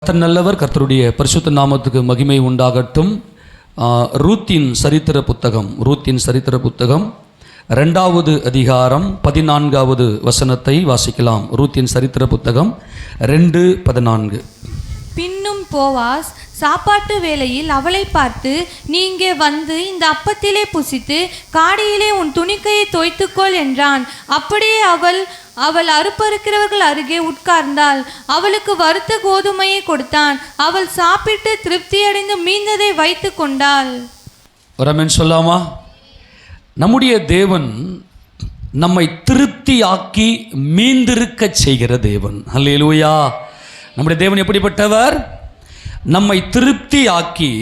கர்த்தர் நல்லவர். கர்த்தருடைய பரிசுத்த நாமத்துக்கு மகிமை உண்டாகட்டும். ரூத்தின் சரித்திர புத்தகம் 2வது அதிகாரம் 14வது வசனத்தை வாசிக்கலாம். ரூத்தின் சரித்திர புத்தகம் 2:14. பின்னும் போவாஸ் சாப்பாட்டு வேளையில் அவளை பார்த்து, நீ இங்கே வந்து இந்த அப்பத்திலே புசித்து காடியிலே உன் துணிக்கையை தோய்த்துக்கொள் என்றான். அப்படியே அவள் அறுப்பறுக்கிறவர்கள் அருகே உட்கார்ந்தாள். அவளுக்கு வறுத்த கோதுமையை கொடுத்தான். அவள் சாப்பிட்டு திருப்தியடைந்து மீந்ததை வைத்து கொண்டாள். ரமேன் சொல்லாமா? நம்முடைய தேவன் நம்மை திருப்தியாக்கி மீந்திருக்க செய்கிற தேவன். அல்லேலூயா. நம்முடைய தேவன் எப்படிப்பட்டவர்? நம்மை திருப்தியாக்கி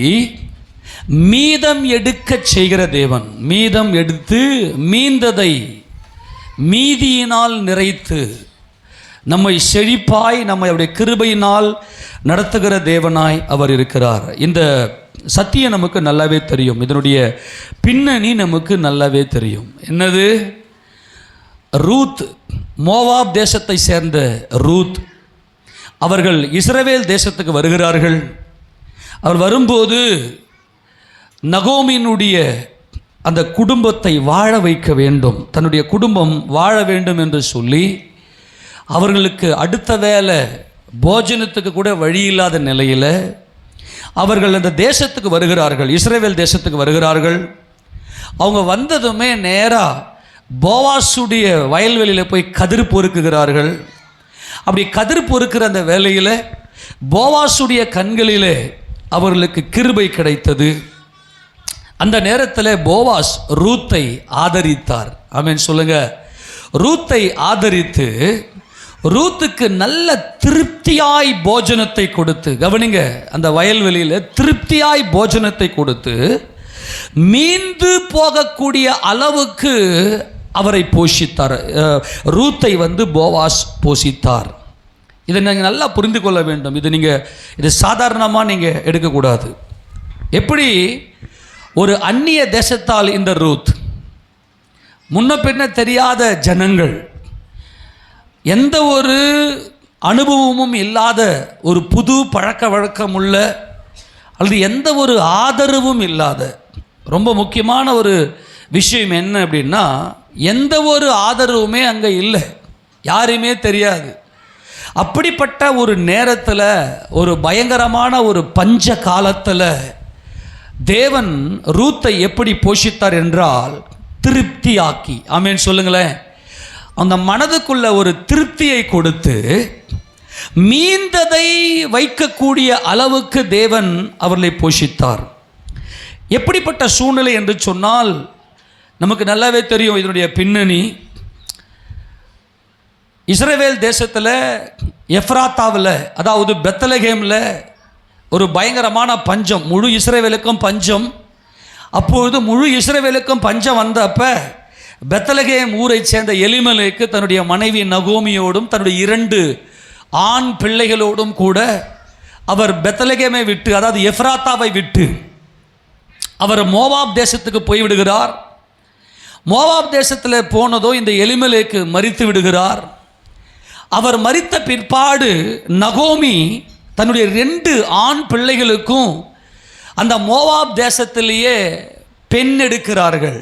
மீதம் எடுக்க செய்கிற தேவன். மீதம் எடுத்து மீந்ததை மீதியினால் நிறைத்து நம்மை செழிப்பாய் நம்மை அவருடைய கிருபையினால் நடத்துகிற தேவனாய் அவர் இருக்கிறார். இந்த சத்தியம் நமக்கு நல்லாவே தெரியும். இதனுடைய பின்னணி நமக்கு நல்லாவே தெரியும். என்னது? ரூத், மோவாப் தேசத்தை சேர்ந்த ரூத் அவர்கள் இஸ்ரவேல் தேசத்துக்கு வருகிறார்கள். அவர் வரும்போது நகோமியினுடைய அந்த குடும்பத்தை வாழ வைக்க வேண்டும், தன்னுடைய குடும்பம் வாழ வேண்டும் என்று சொல்லி அவர்களுக்கு அடுத்த வேளை போஜனத்துக்கு கூட வழி இல்லாத நிலையில் அவர்கள் அந்த தேசத்துக்கு வருகிறார்கள், இஸ்ரவேல் தேசத்துக்கு வருகிறார்கள். அவங்க வந்ததுமே நேராக போவாசுடைய வயல்வெளியில் போய் கதிர் பொறுக்குகிறார்கள். அப்படி கதிர் பொறுக்கிற அந்த வேலையில் போவாசுடைய கண்களிலே அவர்களுக்கு கிருபை கிடைத்தது. அந்த நேரத்தில் போவாஸ் ரூத்தை ஆதரித்தார். ஆமென் சொல்லுங்க. ரூத்தை ஆதரித்து ரூத்துக்கு நல்ல திருப்தியாய் போஜனத்தை கொடுத்து, கவனிங்க, அந்த வயல்வெளியில் திருப்தியாய் போஜனத்தை கொடுத்து மீந்து போகக்கூடிய அளவுக்கு அவரை போஷித்தார். ரூத்தை போவாஸ் போஷித்தார். இதை நீங்கள் நல்லா புரிந்து கொள்ள வேண்டும். இது சாதாரணமாக நீங்கள் எடுக்கக்கூடாது. எப்படி ஒரு அந்நிய தேசத்தால் இந்த ரூத், முன்ன பின்ன தெரியாத ஜனங்கள், எந்த ஒரு அனுபவமும் இல்லாத ஒரு புது பழக்க வழக்கம் உள்ள அல்லது எந்த ஒரு ஆதரவும் இல்லாத, ரொம்ப முக்கியமான ஒரு விஷயம் என்ன அப்படின்னா, எந்த ஒரு ஆதரவுமே அங்கே இல்லை, யாருமே தெரியாது. அப்படிப்பட்ட ஒரு நேரத்தில், ஒரு பயங்கரமான ஒரு பஞ்ச காலத்தில் தேவன் ரூத்தை எப்படி போஷித்தார் என்றால் திருப்தியாக்கி. ஆமென் சொல்லுங்களேன். அந்த மனதுக்குள்ள ஒரு திருப்தியை கொடுத்து மீந்ததை வைக்கக்கூடிய அளவுக்கு தேவன் அவர்களை போஷித்தார். எப்படிப்பட்ட சூழ்நிலை என்று சொன்னால் நமக்கு நல்லாவே தெரியும் இதனுடைய பின்னணி. இஸ்ரவேல் தேசத்தில் எஃப்ராத்தாவில், அதாவது பெத்லகேமில் ஒரு பயங்கரமான பஞ்சம், முழு இஸ்ரவேலுக்கும் பஞ்சம். அப்பொழுது முழு இஸ்ரவேலுக்கும் பஞ்சம் வந்தப்ப பெத்லகேம் ஊரை சேர்ந்த எலிமெலேக்கு தன்னுடைய மனைவி நகோமியோடும் தன்னுடைய 2 ஆண் பிள்ளைகளோடும் கூட அவர் பெத்லகேமை விட்டு, அதாவது எஃப்ராத்தாவை விட்டு அவர் மோவாப் தேசத்துக்கு போய்விடுகிறார். மோவாப் தேசத்தில் போனதோ இந்த எலிமெலேக்கு மரித்து விடுகிறார். அவர் மரித்த பிற்பாடு நகோமி தன்னுடைய 2 ஆண் பிள்ளைகளுக்கும் அந்த மோவாப் தேசத்திலேயே பெண் எடுக்கிறார்கள்.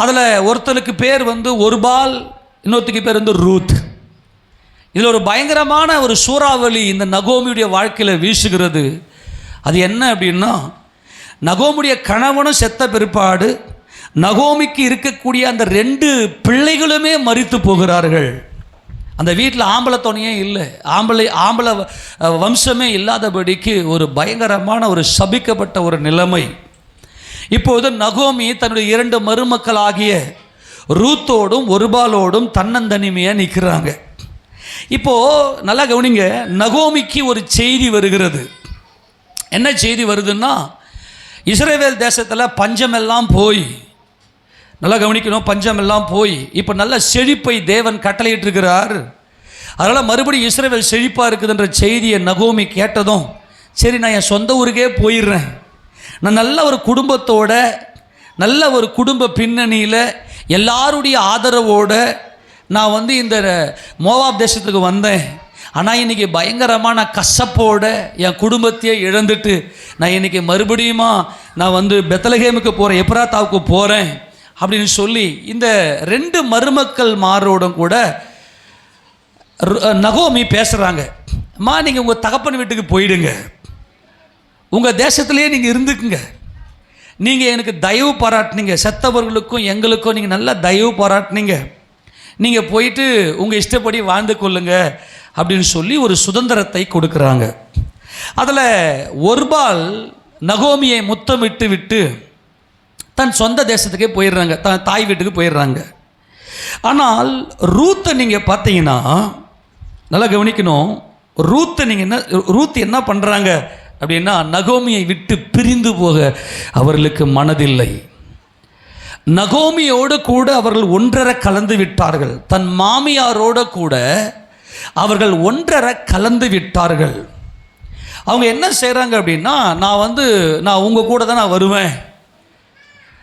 அதில் ஒருத்தருக்கு பேர் ஒருபால், இன்னொருத்துக்கு பேர் ரூத். இதில் ஒரு பயங்கரமான ஒரு சூறாவளி இந்த நகோமியுடைய வாழ்க்கையில் வீசுகிறது. அது என்ன அப்படின்னா, நகோமியுடைய கணவனும் செத்த பிற்பாடு நகோமிக்கு இருக்கக்கூடிய அந்த 2 பிள்ளைகளுமே மரித்து போகிறார்கள். அந்த வீட்டில் ஆம்பளை துணையே இல்லை, ஆம்பளை வம்சமே இல்லாதபடிக்கு ஒரு பயங்கரமான ஒரு சபிக்கப்பட்ட ஒரு நிலைமை. இப்போது நகோமி தன்னுடைய 2 மருமக்களாகிய ரூத்தோடும் ஒருபாலோடும் தன்னந்தனிமையாக நிற்கிறாங்க. இப்போது நல்லா கவனிங்க, நகோமிக்கு ஒரு செய்தி வருகிறது. என்ன செய்தி வருதுன்னா, இஸ்ரவேல் தேசத்தில் பஞ்சமெல்லாம் போய், நல்லா கவனிக்கணும், பஞ்சமெல்லாம் போய் இப்போ நல்ல செழிப்பை தேவன் கட்டளையிட்டிருக்கிறார். அதனால் மறுபடியும் இஸ்ரவேல் செழிப்பாக இருக்குதுன்ற செய்தியை நகோமி கேட்டதும், சரி நான் என் சொந்த ஊருக்கே போயிடுறேன், நான் நல்ல ஒரு குடும்பத்தோட, நல்ல ஒரு குடும்ப பின்னணியில் எல்லாருடைய ஆதரவோடு நான் இந்த மோவாப் தேசத்துக்கு வந்தேன், ஆனால் இன்றைக்கி பயங்கரமான கசப்போட என் குடும்பத்தையே இழந்துட்டு நான் இன்றைக்கி மறுபடியுமா நான் வந்து பெத்லகேமுக்கு போகிறேன், எப்ராத்தாவுக்கு போகிறேன் அப்படின்னு சொல்லி இந்த 2 மருமக்கள் மாரோடும் கூட நகோமி பேசுகிறாங்க. அம்மா, நீங்கள் உங்கள் தகப்பன் வீட்டுக்கு போயிடுங்க, உங்கள் தேசத்துலேயே நீங்கள் இருந்துக்குங்க, நீங்கள் எனக்கு தயவு பாராட்டினீங்க, செத்தவர்களுக்கும் எங்களுக்கும் நீங்கள் நல்லா தயவு பாராட்டினீங்க, நீங்கள் போயிட்டு உங்கள் இஷ்டப்படி வாழ்ந்து கொள்ளுங்க அப்படின்னு சொல்லி ஒரு சுதந்திரத்தை கொடுக்குறாங்க. அதில் ஒர்பால் நகோமியை முத்தமிட்டு விட்டு தன் சொந்த தேசத்துக்கே போயிடுறாங்க, தன் தாய் வீட்டுக்கு போயிடுறாங்க. ஆனால் ரூத்தை நீங்கள் பார்த்தீங்கன்னா நல்லா கவனிக்கணும். ரூத் என்ன பண்ணுறாங்க அப்படின்னா, நகோமியை விட்டு பிரிந்து போக அவர்களுக்கு மனதில்லை. நகோமியோடு கூட அவர்கள் ஒன்றரை கலந்து விட்டார்கள். தன் மாமியாரோடு கூட அவர்கள் ஒன்றரை கலந்து விட்டார்கள். அவங்க என்ன செய்கிறாங்க அப்படின்னா, நான் உங்கள் கூட தான் நான் வருவேன்,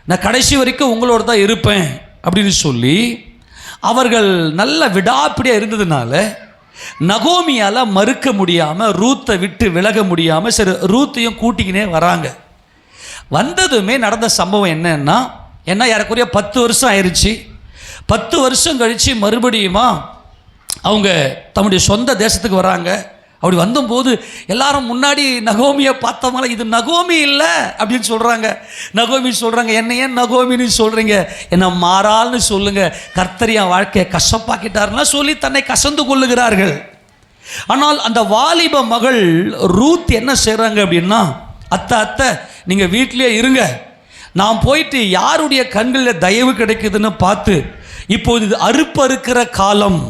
நான் கடைசி வரைக்கும் உங்களோட தான் இருப்பேன் அப்படின்னு சொல்லி அவர்கள் நல்ல விடாப்பிடியாக இருந்ததுனால நகோமியால் மறுக்க முடியாமல், ரூத்தை விட்டு விலக முடியாமல் சரி ரூத்தையும் கூட்டிக்கினே வராங்க. வந்ததுமே நடந்த சம்பவம் என்னன்னா, ஏறக்குறைய 10 வருஷம் ஆயிடுச்சு. 10 வருஷம் கழித்து மறுபடியுமா அவங்க தம்முடைய சொந்த தேசத்துக்கு வராங்க. அப்படி வந்தபோது எல்லாரும் முன்னாடி நகோமியை பார்த்தவங்கள இது நகோமி இல்லை அப்படின்னு சொல்கிறாங்க. நகோமி சொல்கிறாங்க, என்ன ஏன் நகோமின்னு சொல்கிறீங்க, என்ன மாறால்னு சொல்லுங்கள், கர்த்தர் என் வாழ்க்கையை கஷ்டப்பாக்கிட்டாருன்னா சொல்லி தன்னை கசந்து கொள்ளுகிறார்கள். ஆனால் அந்த வாலிப மகள் ரூத் என்ன செய்கிறாங்க அப்படின்னா, அத்தை நீங்கள் வீட்டிலே இருங்க, நான் போயிட்டு யாருடைய கண்களில் தயவு கிடைக்குதுன்னு பார்த்து, இப்போது இது அறுப்பறுக்கிற காலம்,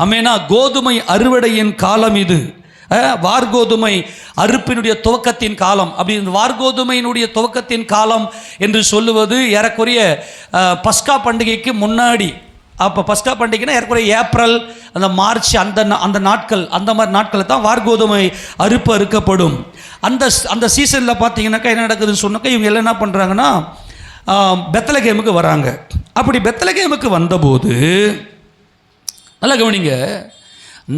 ஆமெனா, கோதுமை அறுவடையின் காலம், இது வார்கோதுமை அறுப்பினுடைய துவக்கத்தின் காலம். அப்படி இந்த வார்கோதுமையினுடைய துவக்கத்தின் காலம் என்று சொல்லுவது ஏறக்குறைய பஸ்கா பண்டிகைக்கு முன்னாடி. அப்போ பஸ்கா பண்டிகைனா ஏறக்குறைய ஏப்ரல், அந்த மார்ச், அந்த நாட்கள், அந்த மாதிரி நாட்களில் தான் வார்கோதுமை அறுப்பு அறுக்கப்படும். அந்த சீசனில் பார்த்தீங்கன்னாக்கா என்ன நடக்குதுன்னு சொன்னாக்கா, இவங்க எல்லாம் என்ன பண்ணுறாங்கன்னா பெத்லகேமுக்கு வராங்க. அப்படி பெத்லகேமுக்கு வந்தபோது நல்லா கவனிங்க,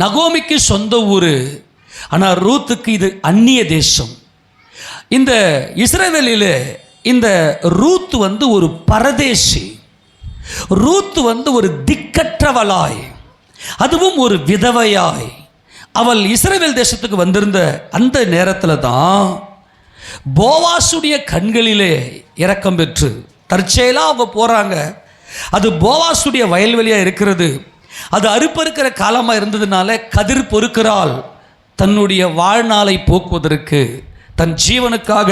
நகோமிக்கு சொந்த ஊர், ஆனால் ரூத்துக்கு இது அந்நிய தேசம். இந்த இஸ்ரவேலில் இந்த ரூத் ஒரு பரதேசி, ரூத் ஒரு திக்கற்றவளாய், அதுவும் ஒரு விதவையாய் அவள் இஸ்ரவேல் தேசத்துக்கு வந்திருந்த அந்த நேரத்தில் தான் போவாசுடைய கண்களிலே இரக்கம் பெற்று தற்செயலாக அவங்க போகிறாங்க. அது போவாசுடைய வயல்வெளியாக இருக்கிறது. அது அறுப்பறுக்கிற காலமாக இருந்ததுனால கதிர் பொறுக்கிறாள். தன்னுடைய வாழ்நாளை போக்குவதற்கு தன் ஜீவனுக்காக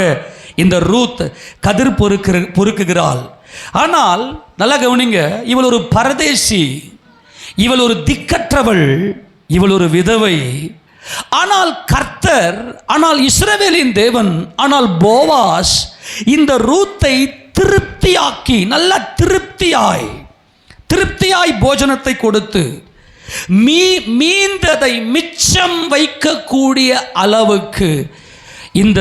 இந்த ரூத் கதிர் பொறுக்குகிறாள். ஆனால் நல்லா கவனிங்க, இவள் ஒரு பரதேசி, இவள் ஒரு திக்கற்றவள், இவள் ஒரு விதவை. ஆனால் கர்த்தர், ஆனால் இஸ்ரவேலின் தேவன், ஆனால் போவாஸ் இந்த ரூத்தை திருப்தியாக்கி, நல்ல திருப்தியாய் போஜனத்தை கொடுத்து மீந்ததை மிச்சம் வைக்கக்கூடிய அளவுக்கு இந்த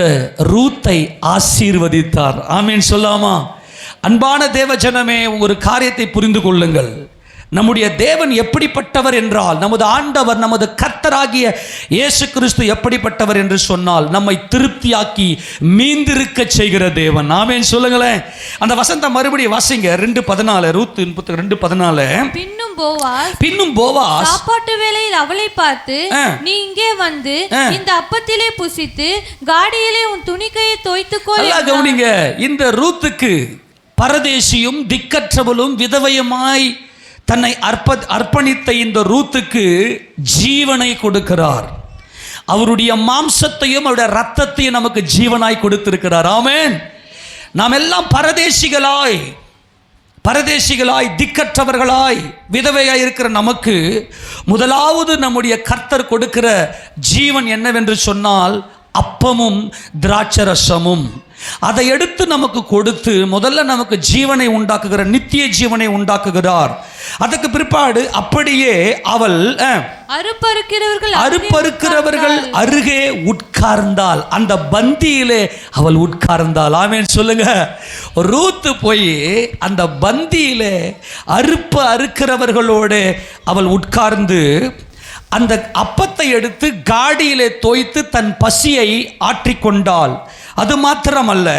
ரூத்தை ஆசீர்வதித்தார். ஆமீன் சொல்லாமா? அன்பான தேவ ஜனமே, ஒரு காரியத்தை புரிந்து கொள்ளுங்கள். நம்முடைய தேவன் எப்படிப்பட்டவர் என்றால், நமது ஆண்டவர், நமது கர்த்தராகிய இயேசு கிறிஸ்து எப்படிப்பட்டவர் என்று சொன்னால், நம்மை திருப்தியாக்கி மீந்திருக்க செய்கிற தேவன். ஆமென் சொல்லுங்களேன். அந்த வசந்த மறுபடியும் வாசிங்க, 2:14, ரூத் 2:14. பின்னும் போவாஸ் சாப்பாட்டு வேளையில் அவளை பார்த்து, நீ இங்கே வந்து இந்த அப்பத்திலே புசித்து காடியிலே உன் துணிக்கையை தோய்த்துக்கொள். கவனிங்க, இந்த ரூத்துக்கு பரதேசியும் திக்கற்றவளும் விதவையுமாய் தன்னை அர்ப்பணித்த இந்த ரூத்துக்கு ஜீவனை கொடுக்கிறார். அவருடைய மாம்சத்தையும் அவருடைய ரத்தத்தையும் நமக்கு ஜீவனாய் கொடுத்திருக்கிறார். ஆமென். நாம் எல்லாம் பரதேசிகளாய் திக்கற்றவர்களாய் விதவையாய் இருக்கிற நமக்கு முதலாவது நம்முடைய கர்த்தர் கொடுக்கிற ஜீவன் என்னவென்று சொன்னால் அப்பமும் திராட்சரசமும். அதை எடுத்து நமக்கு கொடுத்து முதல்ல நமக்கு ஜீவனை உண்டாக்குகிற, நித்திய ஜீவனை உண்டாக்குகிறார். அதுக்கு பிற்பாடு அப்படியே அவள் அறுப்பறுக்கிறவர்கள் அருகே உட்கார்ந்தாள். அந்த பந்தியிலே அவள் உட்கார்ந்தாள். ஆமென் சொல்லுங்க. ரூத்து போய் அந்த பந்தியிலே அறுக்கிறவர்களோடு அவள் உட்கார்ந்து அந்த அப்பத்தை எடுத்து காடியிலே தோய்த்து தன் பசியை ஆற்றிக்கொண்டாள். அது மாத்திரமல்ல,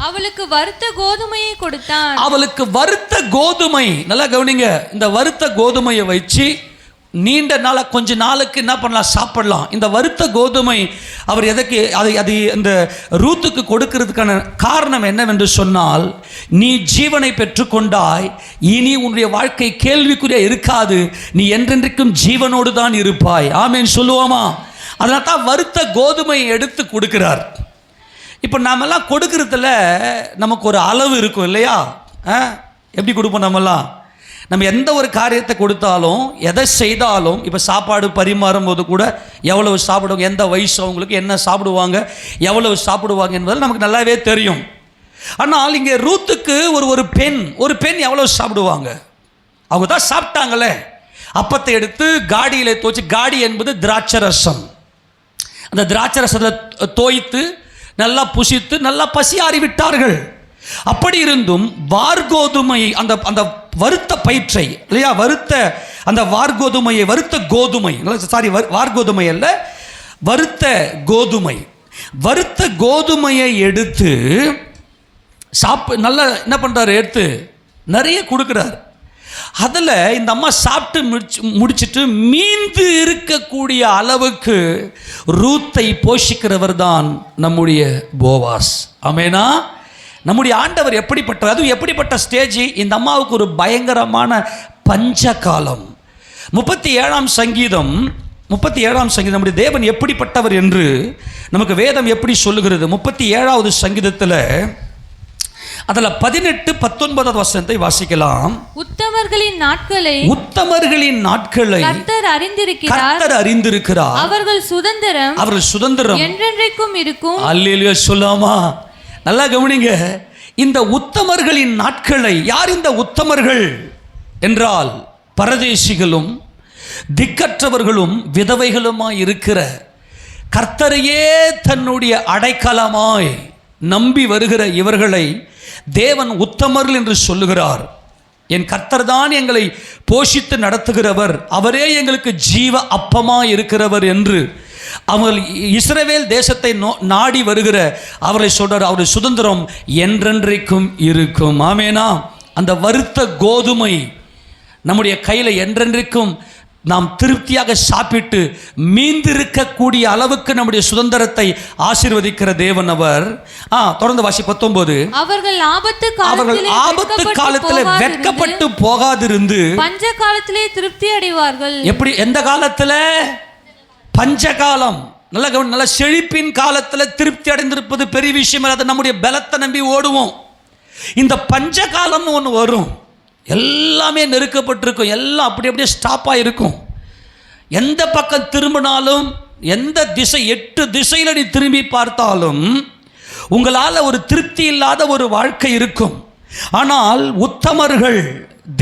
அவளுக்கு வறுத்த கோதுமையை கொடுத்தான். அவளுக்கு வறுத்த கோதுமை, நல்லா கவனிங்க, இந்த வறுத்த கோதுமையை வச்சு நீண்ட நாள கொஞ்ச நாளுக்கு என்ன பண்ணலாம், சாப்பிடலாம். இந்த வறுத்த கோதுமை அவர் எதற்கு அது இந்த ரூத்துக்கு கொடுக்கிறதுக்கான காரணம் என்னவென்று சொன்னால், நீ ஜீவனை பெற்றுக்கொண்டாய், இனி உன்னுடைய வாழ்க்கை கேள்விக்குறியா இருக்காது, நீ என்றென்றைக்கும் ஜீவனோடு தான் இருப்பாய். ஆமேன் சொல்லுவோமா? அதனால தான் வறுத்த கோதுமையை எடுத்து கொடுக்கிறார். இப்போ நாமெல்லாம் கொடுக்கறதுல நமக்கு ஒரு அளவு இருக்கும் இல்லையா? எப்படி கொடுப்போம் நம்மெல்லாம்? நம்ம எந்த ஒரு காரியத்தை கொடுத்தாலும், எதை செய்தாலும், இப்போ சாப்பாடு பரிமாறும் போது கூட எவ்வளவு சாப்பிடுவாங்க, எந்த வயசு அவங்களுக்கு, என்ன சாப்பிடுவாங்க, எவ்வளவு சாப்பிடுவாங்க என்பது நமக்கு நல்லாவே தெரியும். ஆனால் இங்கே ரூத்துக்கு ஒரு பெண் எவ்வளவு சாப்பிடுவாங்க? அவங்க தான் சாப்பிட்டாங்களே, அப்பத்தை எடுத்து காடியில் தோய்ச்சி, காடி என்பது திராட்சை ரசம், அந்த திராட்சை ரசத்தை தோய்த்து நல்லா புசித்து நல்லா பசியாறி விட்டார்கள். அப்படி இருந்தும் வார்கோதுமை, அந்த வறுத்த பயிற்றை இல்லையா, அந்த வார்கோதுமையை, வார்கோதுமை அல்ல, வறுத்த கோதுமையை எடுத்து நல்லா என்ன பண்றாரு, எடுத்து நிறைய கொடுக்கிறார். அதில் இந்த அம்மா சாப்பிட்டு முடிச்சுட்டு மீந்து இருக்கக்கூடிய அளவுக்கு ரூத்தை போஷிக்கிறவர் தான் நம்முடைய போவாஸ். ஆமேனா? நம்முடைய ஆண்டவர் எப்படிப்பட்டவர்? அதுவும் எப்படிப்பட்ட ஸ்டேஜ்? இந்த அம்மாவுக்கு ஒரு பயங்கரமான பஞ்ச காலம். 37ஆம் சங்கீதம் நம்முடைய தேவன் எப்படிப்பட்டவர் என்று நமக்கு வேதம் எப்படி சொல்லுகிறது? 37வது சங்கீதத்தில் அதில் 18-19 வசனத்தை வாசிக்கலாம். உத்தமர்களின் நாட்களை கர்த்தர் அறிந்திருக்கிறார். அவர்கள் சுதந்திரம் என்றென்றைக்கும் இருக்கும். அல்லேலூயா சொல்லாமா? நல்லா கவனிங்க, இந்த உத்தமர்களின் நாட்களை, யார் இந்த உத்தமர்கள் என்றால், பரதேசிகளும் திக்கற்றவர்களும் விதவைகளுமாய் இருக்கிற, கர்த்தரையே தன்னுடைய அடைக்கலமாய் நம்பி வருகிற இவர்களை தேவன் உத்தமர்கள் என்று சொல்லுகிறார். என் கர்த்தர் தான் எங்களை போஷித்து நடத்துகிறவர், அவரே எங்களுக்கு ஜீவ அப்பமாய் இருக்கிறவர் என்று அவர்கள் இஸ்ரவேல் தேசத்தை நாடி வருகிற அவரை சொல்றார். அவருடைய சுதந்திரம் என்றென்றைக்கும் இருக்கும். ஆமேனா? அந்த வறுத்த கோதுமை நம்முடைய கையில் என்றென்றைக்கும் நாம் திருப்தியாக சாப்பிட்டு மீந்திருக்கக்கூடிய அளவுக்கு நம்முடைய சுதந்திரத்தை ஆசீர்வதிக்கிற தேவன் அவர். தொடர்ந்து வாசி 19. அவர்கள் ஆபத்து காலத்தில் வெட்கப்பட்டு போகாதிருந்து பஞ்ச காலத்திலே திருப்தி அடைவார்கள். எப்படி? எந்த காலத்தில்? பஞ்சகாலம். நல்ல செழிப்பின் காலத்தில் திருப்தி அடைந்திருப்பது பெரிய விஷயம். அதை நம்முடைய பலத்தை நம்பி ஓடுவோம். இந்த பஞ்சகாலம்னு ஒன்று வரும், எல்லாமே நெருக்கப்பட்டிருக்கும், எல்லாம் அப்படியே ஸ்டாப்பாக இருக்கும். எந்த பக்கம் திரும்பினாலும், எந்த திசை, 8 திசையில் நீ திரும்பி பார்த்தாலும் உங்களால் ஒரு திருப்தி இல்லாத ஒரு வாழ்க்கை இருக்கும். ஆனால் உத்தமர்கள்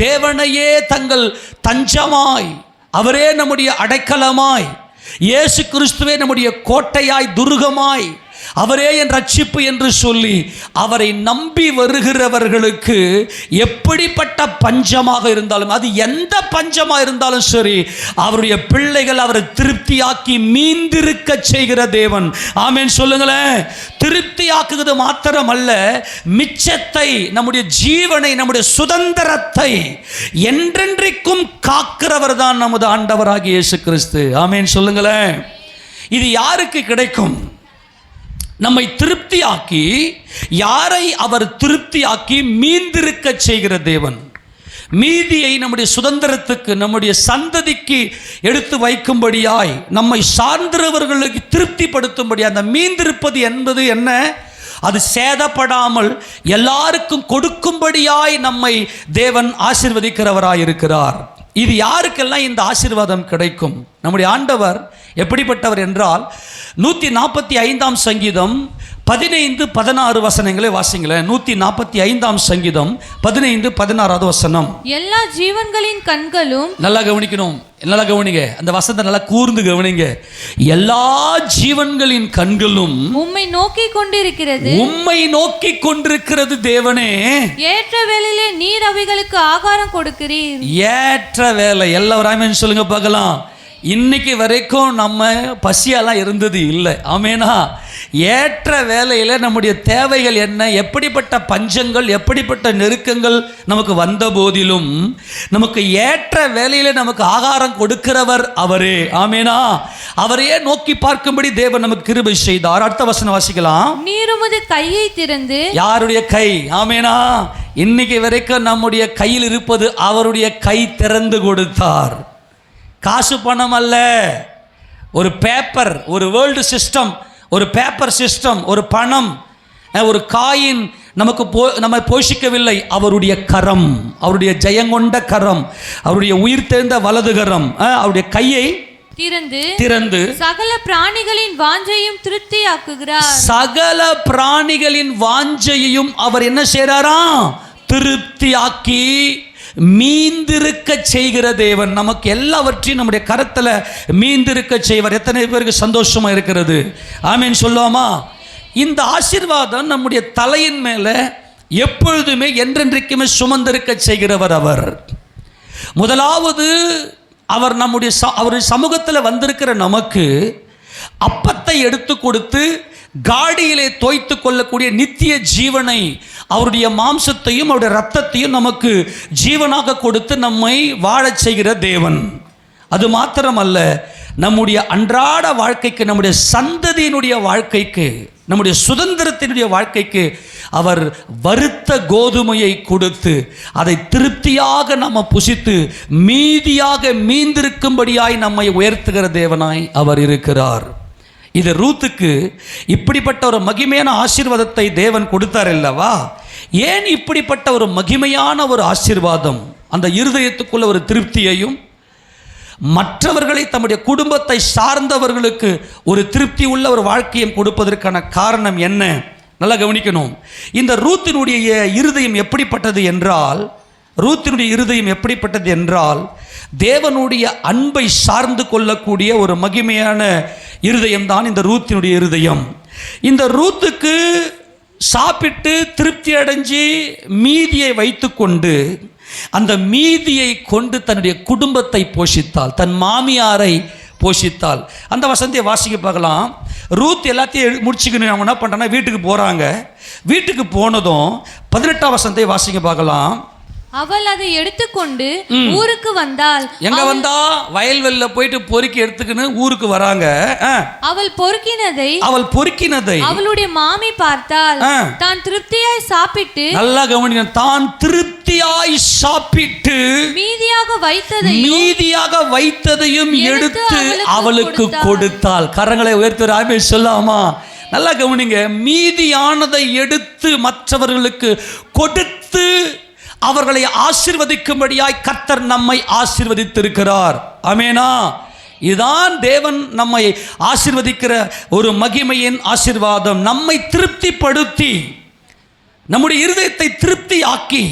தேவனையே தங்கள் தஞ்சமாய், அவரே நம்முடைய அடைக்கலமாய், இயேசு கிறிஸ்துவே நம்முடைய கோட்டையாய், துருகமாய், அவரே என் ரட்சிப்பு என்று சொல்லி அவரை நம்பி வருகிறவர்களுக்கு எப்படிப்பட்ட பஞ்சமாக இருந்தாலும், அது எந்த பஞ்சமாக இருந்தாலும் சரி, அவருடைய பிள்ளைகள் அவரை திருப்தியாக்கி மீந்திருக்க செய்கிற தேவன். ஆமேன் சொல்லுங்களேன். திருப்தியாக்குவது மாத்திரமல்ல, மிச்சத்தை, நம்முடைய ஜீவனை, நம்முடைய சுதந்திரத்தை என்றென்றைக்கும் காக்கிறவர் தான் நமது ஆண்டவராகிய இயேசு கிறிஸ்து. ஆமேன் சொல்லுங்களேன். இது யாருக்கு கிடைக்கும்? நம்மை திருப்தியாக்கி, யாரை அவர் திருப்தியாக்கி மீந்திருக்க செய்கிற தேவன். மீதியை நம்முடைய சுதந்திரத்துக்கு, நம்முடைய சந்ததிக்கு எடுத்து வைக்கும்படியாய், நம்மை சார்ந்தவர்களுக்கு திருப்திப்படுத்தும்படியாய், அந்த மீந்திருப்பது என்பது என்ன? அது சேதப்படாமல் எல்லாருக்கும் கொடுக்கும்படியாய் நம்மை தேவன் ஆசீர்வதிக்கிறவராய் இருக்கிறார். இது யாருக்கெல்லாம் இந்த ஆசீர்வாதம் கிடைக்கும்? நம்முடைய ஆண்டவர் எப்படிப்பட்டவர் என்றால், 145ஆம் சங்கீதம் 15-16 வசனங்களை வாசிங்களேன். 145ஆம் சங்கீதம் 15-16 வசனம். எல்லா ஜீவன்களின் கண்களும், நல்லா கவனிக்கணும், நல்லா கவனிங்க, அந்த வசனத்தை நல்லா கூர்ந்து கவனிங்க. எல்லா ஜீவன்களின் கண்களும் உம்மை நோக்கி கொண்டிருக்கிறது தேவனே. ஏற்ற வேளையிலே நீர் அவைகளுக்கு ஆகாரம் கொடுக்கிறீர். ஏற்ற வேளை, எல்லாரும் சொல்லுங்க பார்க்கலாம். இன்னைக்கு வரைக்கும் நம்ம பசியெல்லாம் இருந்தது இல்லை. ஆமேனா? ஏற்ற வேலையில் நம்முடைய தேவைகள் என்ன, எப்படிப்பட்ட பஞ்சங்கள், எப்படிப்பட்ட நெருக்கங்கள் நமக்கு வந்த போதிலும் நமக்கு ஏற்ற வேலையில் நமக்கு ஆகாரம் கொடுக்கிறவர் அவரே. ஆமேனா? அவரையே நோக்கி பார்க்கும்படி தேவன் நமக்கு கிருபை செய்தார். அடுத்த வசனம் வாசிக்கலாம். நீர் உமது கையை திறந்து. யாருடைய கை? ஆமேனா? இன்னைக்கு வரைக்கும் நம்முடைய கையில் இருப்பது அவருடைய கை திறந்து கொடுத்தார். காசு பணம் அல்ல, ஒரு பேப்பர், ஒரு வேர்ல்டு சிஸ்டம், ஒரு பேப்பர் சிஸ்டம், ஒரு பணம், ஒரு காயின் நமக்கு நம்ம போஷிக்கவில்லை. அவருடைய கரம், அவருடைய ஜெயங்கொண்ட கரம், அவருடைய உயிர் தெரிந்த வலது கரம், அவருடைய கையை திறந்து சகல பிராணிகளின் வாஞ்சையும் திருப்தியாக்குகிறார். சகல பிராணிகளின் வாஞ்சையும் அவர் என்ன செய்றாராம்? திருப்தியாக்கி மீந்திருக்க செய்கிற தேவன். நமக்கு எல்லாவற்றையும் நம்முடைய கரத்தில் மீந்திருக்க செய்வார். எத்தனை பேருக்கு சந்தோஷமா இருக்கிறது? ஆமீன் சொல்லுவோமா? இந்த ஆசீர்வாதம் நம்முடைய தலையின் மேலே எப்பொழுதுமே என்றென்றைக்குமே சுமந்திருக்க செய்கிறவர் அவர். முதலாவது அவர் அவருடைய சமூகத்தில் வந்திருக்கிற நமக்கு அப்பத்தை எடுத்து கொடுத்து காடியிலே தோய்த்து கொள்ளக்கூடிய நித்திய ஜீவனை, அவருடைய மாம்சத்தையும் அவருடைய இரத்தத்தையும் நமக்கு ஜீவனாக கொடுத்து நம்மை வாழச் செய்கிற தேவன். அது மாத்திரமல்ல, நம்முடைய அன்றாட வாழ்க்கைக்கு, நம்முடைய சந்ததியினுடைய வாழ்க்கைக்கு, நம்முடைய சுதந்திரத்தினுடைய வாழ்க்கைக்கு அவர் வறுத்த கோதுமையை கொடுத்து அதை திருப்தியாக நம்ம புசித்து மீதியாக மீந்திருக்கும்படியாய் நம்மை உயர்த்துகிற தேவனாய் அவர் இருக்கிறார். இது ரூத்துக்கு இப்படிப்பட்ட ஒரு மகிமையான ஆசீர்வாதத்தை தேவன் கொடுத்தார் அல்லவா? ஏன் இப்படிப்பட்ட ஒரு மகிமையான ஒரு ஆசீர்வாதம் அந்த இருதயத்துக்குள்ள ஒரு திருப்தியையும், மற்றவர்களை, தம்முடைய குடும்பத்தை சார்ந்தவர்களுக்கு ஒரு திருப்தி உள்ள ஒரு வாழ்க்கையும் கொடுப்பதற்கான காரணம் என்ன? நல்லா கவனிக்கணும். இந்த ரூத்தினுடைய இருதயம் எப்படிப்பட்டது என்றால் தேவனுடைய அன்பை சார்ந்து கொள்ளக்கூடிய ஒரு மகிமையான இருதயம் தான் இந்த ரூத்தினுடைய இருதயம். இந்த ரூத்துக்கு சாப்பிட்டு திருப்தி அடைஞ்சி மீதியை வைத்துக்கொண்டு அந்த மீதியை கொண்டு தன்னுடைய குடும்பத்தை போஷித்தாள், தன் மாமியாரை போஷித்தாள். அந்த வசனத்தை வாசிக்க பார்க்கலாம். ரூத் எல்லாத்தையும் முடிச்சுக்கணும். அவங்க என்ன பண்ணுறாங்கன்னா வீட்டுக்கு போகிறாங்க. வீட்டுக்கு போனதும் 18ஆம் வசனத்தை வாசிக்க பார்க்கலாம். அவள் அதை எடுத்துக்கொண்டு ஊருக்கு வந்தாள். எங்க வந்தா? வயல்வெளியில போயிட்டு பொறுக்கி எடுத்துக்கின்னு ஊருக்கு வராங்க. அவள் பொறுக்கினதை அவளுடைய மாமி பார்த்தாள். தான் திருப்தியாய் சாப்பிட்டு, நல்லா கவனிங்க, தான் திருப்தியாய் சாப்பிட்டு மீதியாக வைத்ததையும் எடுத்து அவளுக்கு கொடுத்தாள். கரங்களை உயர்த்தி ஆமென் சொல்லாமா? நல்லா கவனிங்க, மீதியானதை எடுத்து மற்றவர்களுக்கு கொடுத்து அவர்களை ஆசீர்வதிக்கும்படியாய் கர்த்தர் நம்மை ஆசீர்வதித்திருக்கிறார். ஆமெனா? இதுதான் தேவன் நம்மை ஆசீர்வதிக்கிற ஒரு மகிமையின் ஆசீர்வாதம். நம்மை திருப்திப்படுத்தி, நம்முடைய இருதயத்தை திருப்தி ஆக்கி,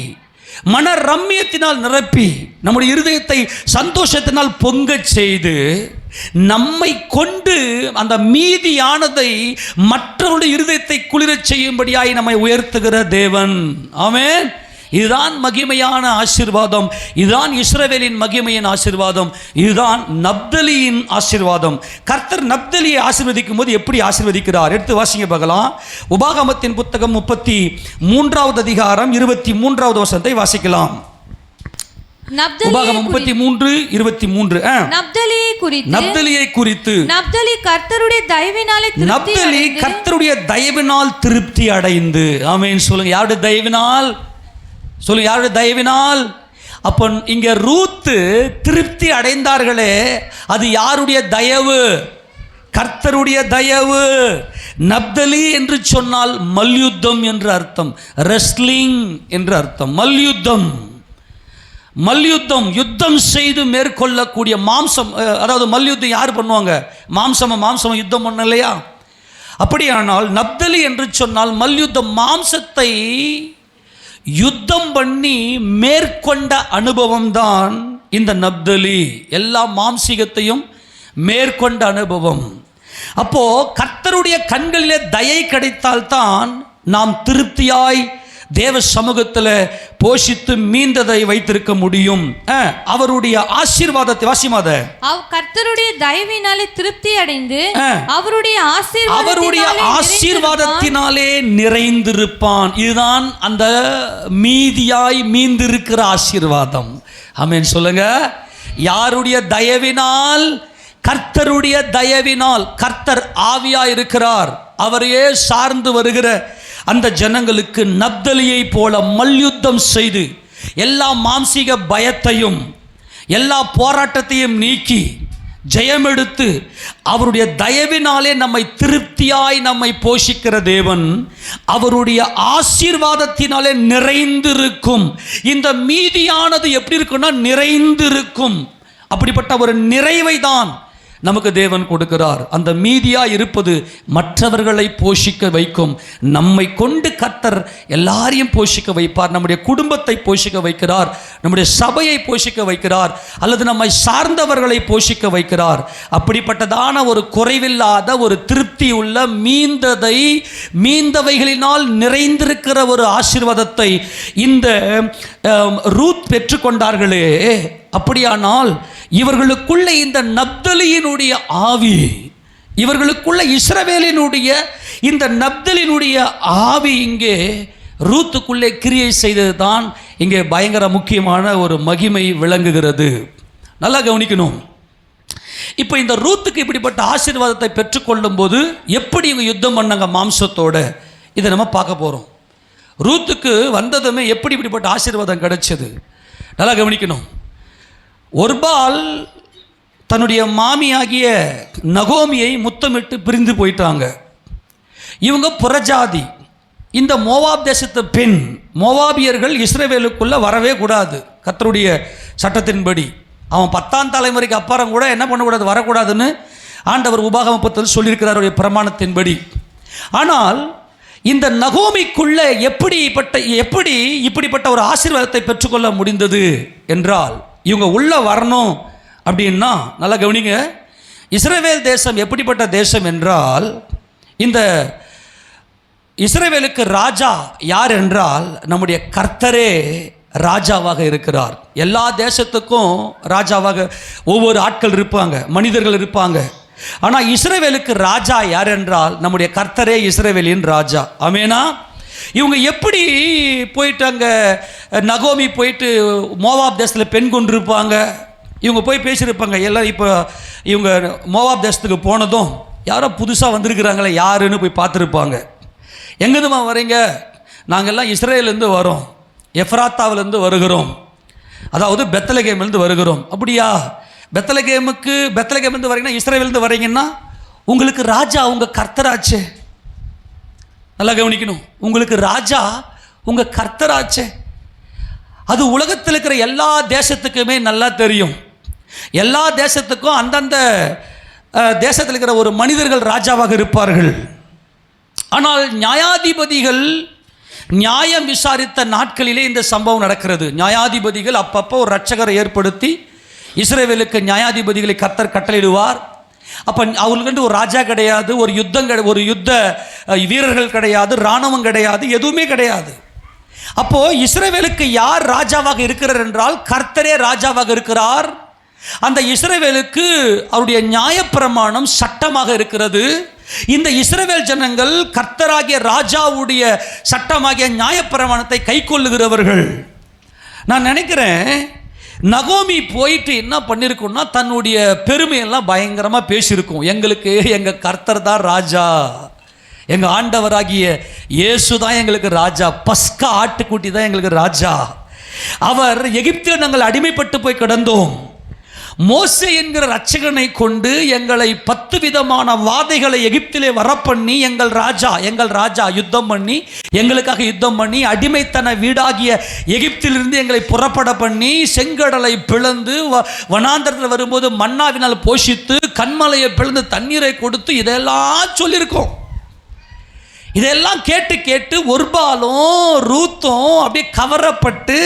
மன ரம்மியத்தினால் நிரப்பி, நம்முடைய இருதயத்தை சந்தோஷத்தினால் பொங்கச் செய்து, நம்மை கொண்டு அந்த மீதியானதை மற்றவருடைய இருதயத்தை குளிரச் செய்யும்படியாய் நம்மை உயர்த்துகிற தேவன். ஆமென். இதுதான் மகிமையான ஆசீர்வாதம். இதுதான் இஸ்ரவேலின் மகிமையின் ஆசீர்வாதம். இதுதான் நப்தலியின் ஆசீர்வாதம். கர்த்தர் நப்தலியை ஆசீர்வதிக்கும் போது எப்படி ஆசீர்வதிக்கிறார்? எடுத்து வாசிங்க பார்க்கலாம். உபாகமத்தின் புத்தகம் 33வது அதிகாரம் 23வது வசனத்தை வாசிக்கலாம். உபாகமம் 33:23. நப்தலியை குறித்து நப்தலி கர்த்தருடைய தயவினால் திருப்தி அடைந்து. ஆமென் சொல்லுங்க. யாருடைய தயவினால்? சொல்லுங்க, யாருடைய தயவினால்? அப்போ இங்க ரூத்து திருப்தி அடைந்தார்களே, அது யாருடைய தயவு? கர்த்தருடைய தயவு. நப்தலி என்று சொன்னால் மல்யுத்தம் என்று அர்த்தம், ரெஸ்லிங் என்று அர்த்தம். மல்யுத்தம் யுத்தம் செய்து மேற்கொள்ளக்கூடிய மாம்சம். அதாவது மல்யுத்தம் யார் பண்ணுவாங்க? மாம்சம் யுத்தம் பண்ண இல்லையா? அப்படியானால் நப்தலி என்று சொன்னால் மல்யுத்தம், மாம்சத்தை யுத்தம் பண்ணி மேற்கொண்ட அனுபவம் தான் இந்த நப்தலி. எல்லா மாம்சீகத்தையும் மேற்கொண்ட அனுபவம். அப்போ கர்த்தருடைய கண்களிலே தயை கிடைத்தால்தான் நாம் திருப்தியாய் தேவ சமூகத்தில் போஷித்து மீந்ததை வைத்திருக்க முடியும். அவருடைய ஆசீர்வாதத்தை வாசிமாத கர்த்தருடைய தயவினாலே திருப்தி அடைந்து அவருடைய ஆசீர்வாதத்தினாலே நிறைந்திருப்பான். இதுதான் அந்த மீதியாய் மீந்திருக்கிற ஆசீர்வாதம். ஆமென் சொல்லுங்க. யாருடைய தயவினால்? கர்த்தருடைய தயவினால். கர்த்தர் ஆவியா இருக்கிறார். அவரையே சார்ந்து வருகிற அந்த ஜனங்களுக்கு நப்தலியை போல மல்யுத்தம் செய்து எல்லா மாம்சீக பயத்தையும் எல்லா போராட்டத்தையும் நீக்கி ஜெயமெடுத்து அவருடைய தயவினாலே நம்மை திருப்தியாய் நம்மை போஷிக்கிற தேவன் அவருடைய ஆசீர்வாதத்தினாலே நிறைந்திருக்கும். இந்த மீதியானது எப்படி இருக்குன்னா நிறைந்திருக்கும். அப்படிப்பட்ட ஒரு நிறைவை தான் நமக்கு தேவன் கொடுக்கிறார். அந்த மீதியா இருப்பது மற்றவர்களை போஷிக்க வைக்கும். நம்மை கொண்டு கர்த்தர் எல்லாரையும் போஷிக்க வைப்பார். நம்முடைய குடும்பத்தை போஷிக்க வைக்கிறார், நம்முடைய சபையை போஷிக்க வைக்கிறார், அல்லது நம்மை சார்ந்தவர்களை போஷிக்க வைக்கிறார். அப்படிப்பட்டதான ஒரு குறைவில்லாத ஒரு திருப்தி உள்ள மீந்தவைகளினால் நிறைந்திருக்கிற ஒரு ஆசீர்வாதத்தை இந்த ரூத் பெற்றுக்கொண்டார்களே. அப்படியானால் இவர்களுக்குள்ள இந்த நப்தலியினுடைய ஆவி, இவர்களுக்குள்ள இஸ்ரவேலினுடைய இந்த நப்தலினுடைய ஆவி இங்கே ரூத்துக்குள்ளே கிரியை செய்தது தான் இங்கே பயங்கர முக்கியமான ஒரு மகிமை விளங்குகிறது. நல்லா கவனிக்கணும். இப்போ இந்த ரூத்துக்கு இப்படிப்பட்ட ஆசீர்வாதத்தை பெற்றுக்கொள்ளும் போது எப்படி இவங்க யுத்தம் பண்ணாங்க மாம்சத்தோட, இதை நம்ம பார்க்க போகிறோம். ரூத்துக்கு வந்ததுமே எப்படி இப்படிப்பட்ட ஆசீர்வாதம் கிடைச்சது நல்லா கவனிக்கணும். ஒருபால் தன்னுடைய மாமியாகிய நகோமியை முத்தமிட்டு பிரிந்து போயிட்டாங்க. இவங்க புறஜாதி. இந்த மோவாப் தேசத்து பெண், மோவாபியர்கள் இஸ்ரவேலுக்குள்ளே வரவே கூடாது. கர்த்தருடைய சட்டத்தின்படி அவன் 10ஆம் தலைமுறைக்கு அப்புறம் கூட என்ன பண்ணக்கூடாது, வரக்கூடாதுன்னு ஆண்டவர் உபாகமம் 10 சொல்லியிருக்கிறார் அவருடைய பிரமாணத்தின்படி. ஆனால் இந்த நகோமிக்குள்ள எப்படி இப்படிப்பட்ட ஒரு ஆசீர்வாதத்தை பெற்றுக்கொள்ள முடிந்தது என்றால், இவங்க உள்ள வரணும் அப்படின்னா நல்லா கவனிங்க. இஸ்ரவேல் தேசம் எப்படிப்பட்ட தேசம் என்றால், இந்த இஸ்ரவேலுக்கு ராஜா யார் என்றால் நம்முடைய கர்த்தரே ராஜாவாக இருக்கிறார். எல்லா தேசத்துக்கும் ராஜாவாக ஒவ்வொரு ஆட்கள் இருப்பாங்க, மனிதர்கள் இருப்பாங்க. ஆனால் இஸ்ரவேலுக்கு ராஜா யார் என்றால் நம்முடைய கர்த்தரே இஸ்ரவேலின் ராஜா. ஆமெனா? இவங்க எப்படி போயிட்டாங்க? நகோமி போயிட்டு மோவாப் தேசத்தில் பெண் கொண்டிருப்பாங்க. இவங்க போய் பேசியிருப்பாங்க எல்லாம். இப்போ இவங்க மோவாப் தேசத்துக்கு போனதும் யாரோ புதுசாக வந்திருக்கிறாங்களே யாருன்னு போய் பார்த்துருப்பாங்க. எங்கேருந்துமா வரீங்க? நாங்கள்லாம் இஸ்ரேலேருந்து வரோம், எஃப்ராத்தாவிலேருந்து வருகிறோம், அதாவது பெத்லகேம்லேருந்து வருகிறோம். அப்படியா? பெத்லகேம்லேருந்து வரீங்கன்னா, இஸ்ரேலேருந்து வரீங்கன்னா உங்களுக்கு ராஜா உங்கள் கர்த்தராச்சே. நல்லா கவனிக்கணும். உங்களுக்கு ராஜா உங்கள் கர்த்தராச்சே. அது உலகத்தில் இருக்கிற எல்லா தேசத்துக்குமே நல்லா தெரியும். எல்லா தேசத்துக்கும் அந்தந்த தேசத்தில் இருக்கிற ஒரு மனிதர்கள் ராஜாவாக இருப்பார்கள். ஆனால் நியாயாதிபதிகள் நியாயம் விசாரித்த நாட்களிலே இந்த சம்பவம் நடக்கிறது. நியாயாதிபதிகள் அப்பப்போ ஒரு இரட்சகரை ஏற்படுத்தி இஸ்ரவேலுக்கு நியாயாதிபதிகளை கர்த்தர் கட்டளையிடுவார். அப்போ அவங்களுக்கு ஒரு ராஜா கிடையாது, ஒரு யுத்த வீரர்கள் கிடையாது, இராணுவம் கிடையாது, எதுவுமே கிடையாது. அப்போது இஸ்ரவேலுக்கு யார் ராஜாவாக இருக்கிறார் என்றால் கர்த்தரே ராஜாவாக இருக்கிறார். அந்த இஸ்ரவேலுக்கு அவருடைய நியாயப்பிரமாணம் சட்டமாக இருக்கிறது. இந்த இஸ்ரவேல் ஜனங்கள் கர்த்தராகிய ராஜாவுடைய சட்டமாகிய நியாயப்பிரமாணத்தை கை கொள்ளுகிறவர்கள். நான் நினைக்கிறேன் நகோமி போயிட்டு என்ன பண்ணியிருக்கோம்னா, தன்னுடைய பெருமையெல்லாம் பயங்கரமாக பேசியிருக்கோம். எங்களுக்கு எங்கள் கர்த்தர் தான் ராஜா, எங்கள் ஆண்டவராகிய இயேசு தான் எங்களுக்கு ராஜா, பஸ்கா ஆட்டுக்குட்டி தான் எங்களுக்கு ராஜா. அவர் எகிப்தில் நாங்கள் அடிமைப்பட்டு போய் கிடந்தோம். மோசே என்கிற இரட்சகனை கொண்டு எங்களை 10 விதமான வாதைகளை எகிப்திலே வரப்பண்ணி எங்கள் ராஜா யுத்தம் பண்ணி எங்களுக்காக யுத்தம் பண்ணி அடிமைத்தன வீடாகிய எகிப்திலிருந்து எங்களை புறப்பட பண்ணி செங்கடலை பிளந்து வனாந்தரத்தில் வரும்போது மன்னாவினால் போஷித்து கண்மலையை பிளந்து தண்ணீரை கொடுத்து இதெல்லாம் சொல்லியிருக்கோம். இதெல்லாம் கேட்டு கேட்டு ஒருபாலும் ரூத்தும் அப்படியே கவரப்பட்டு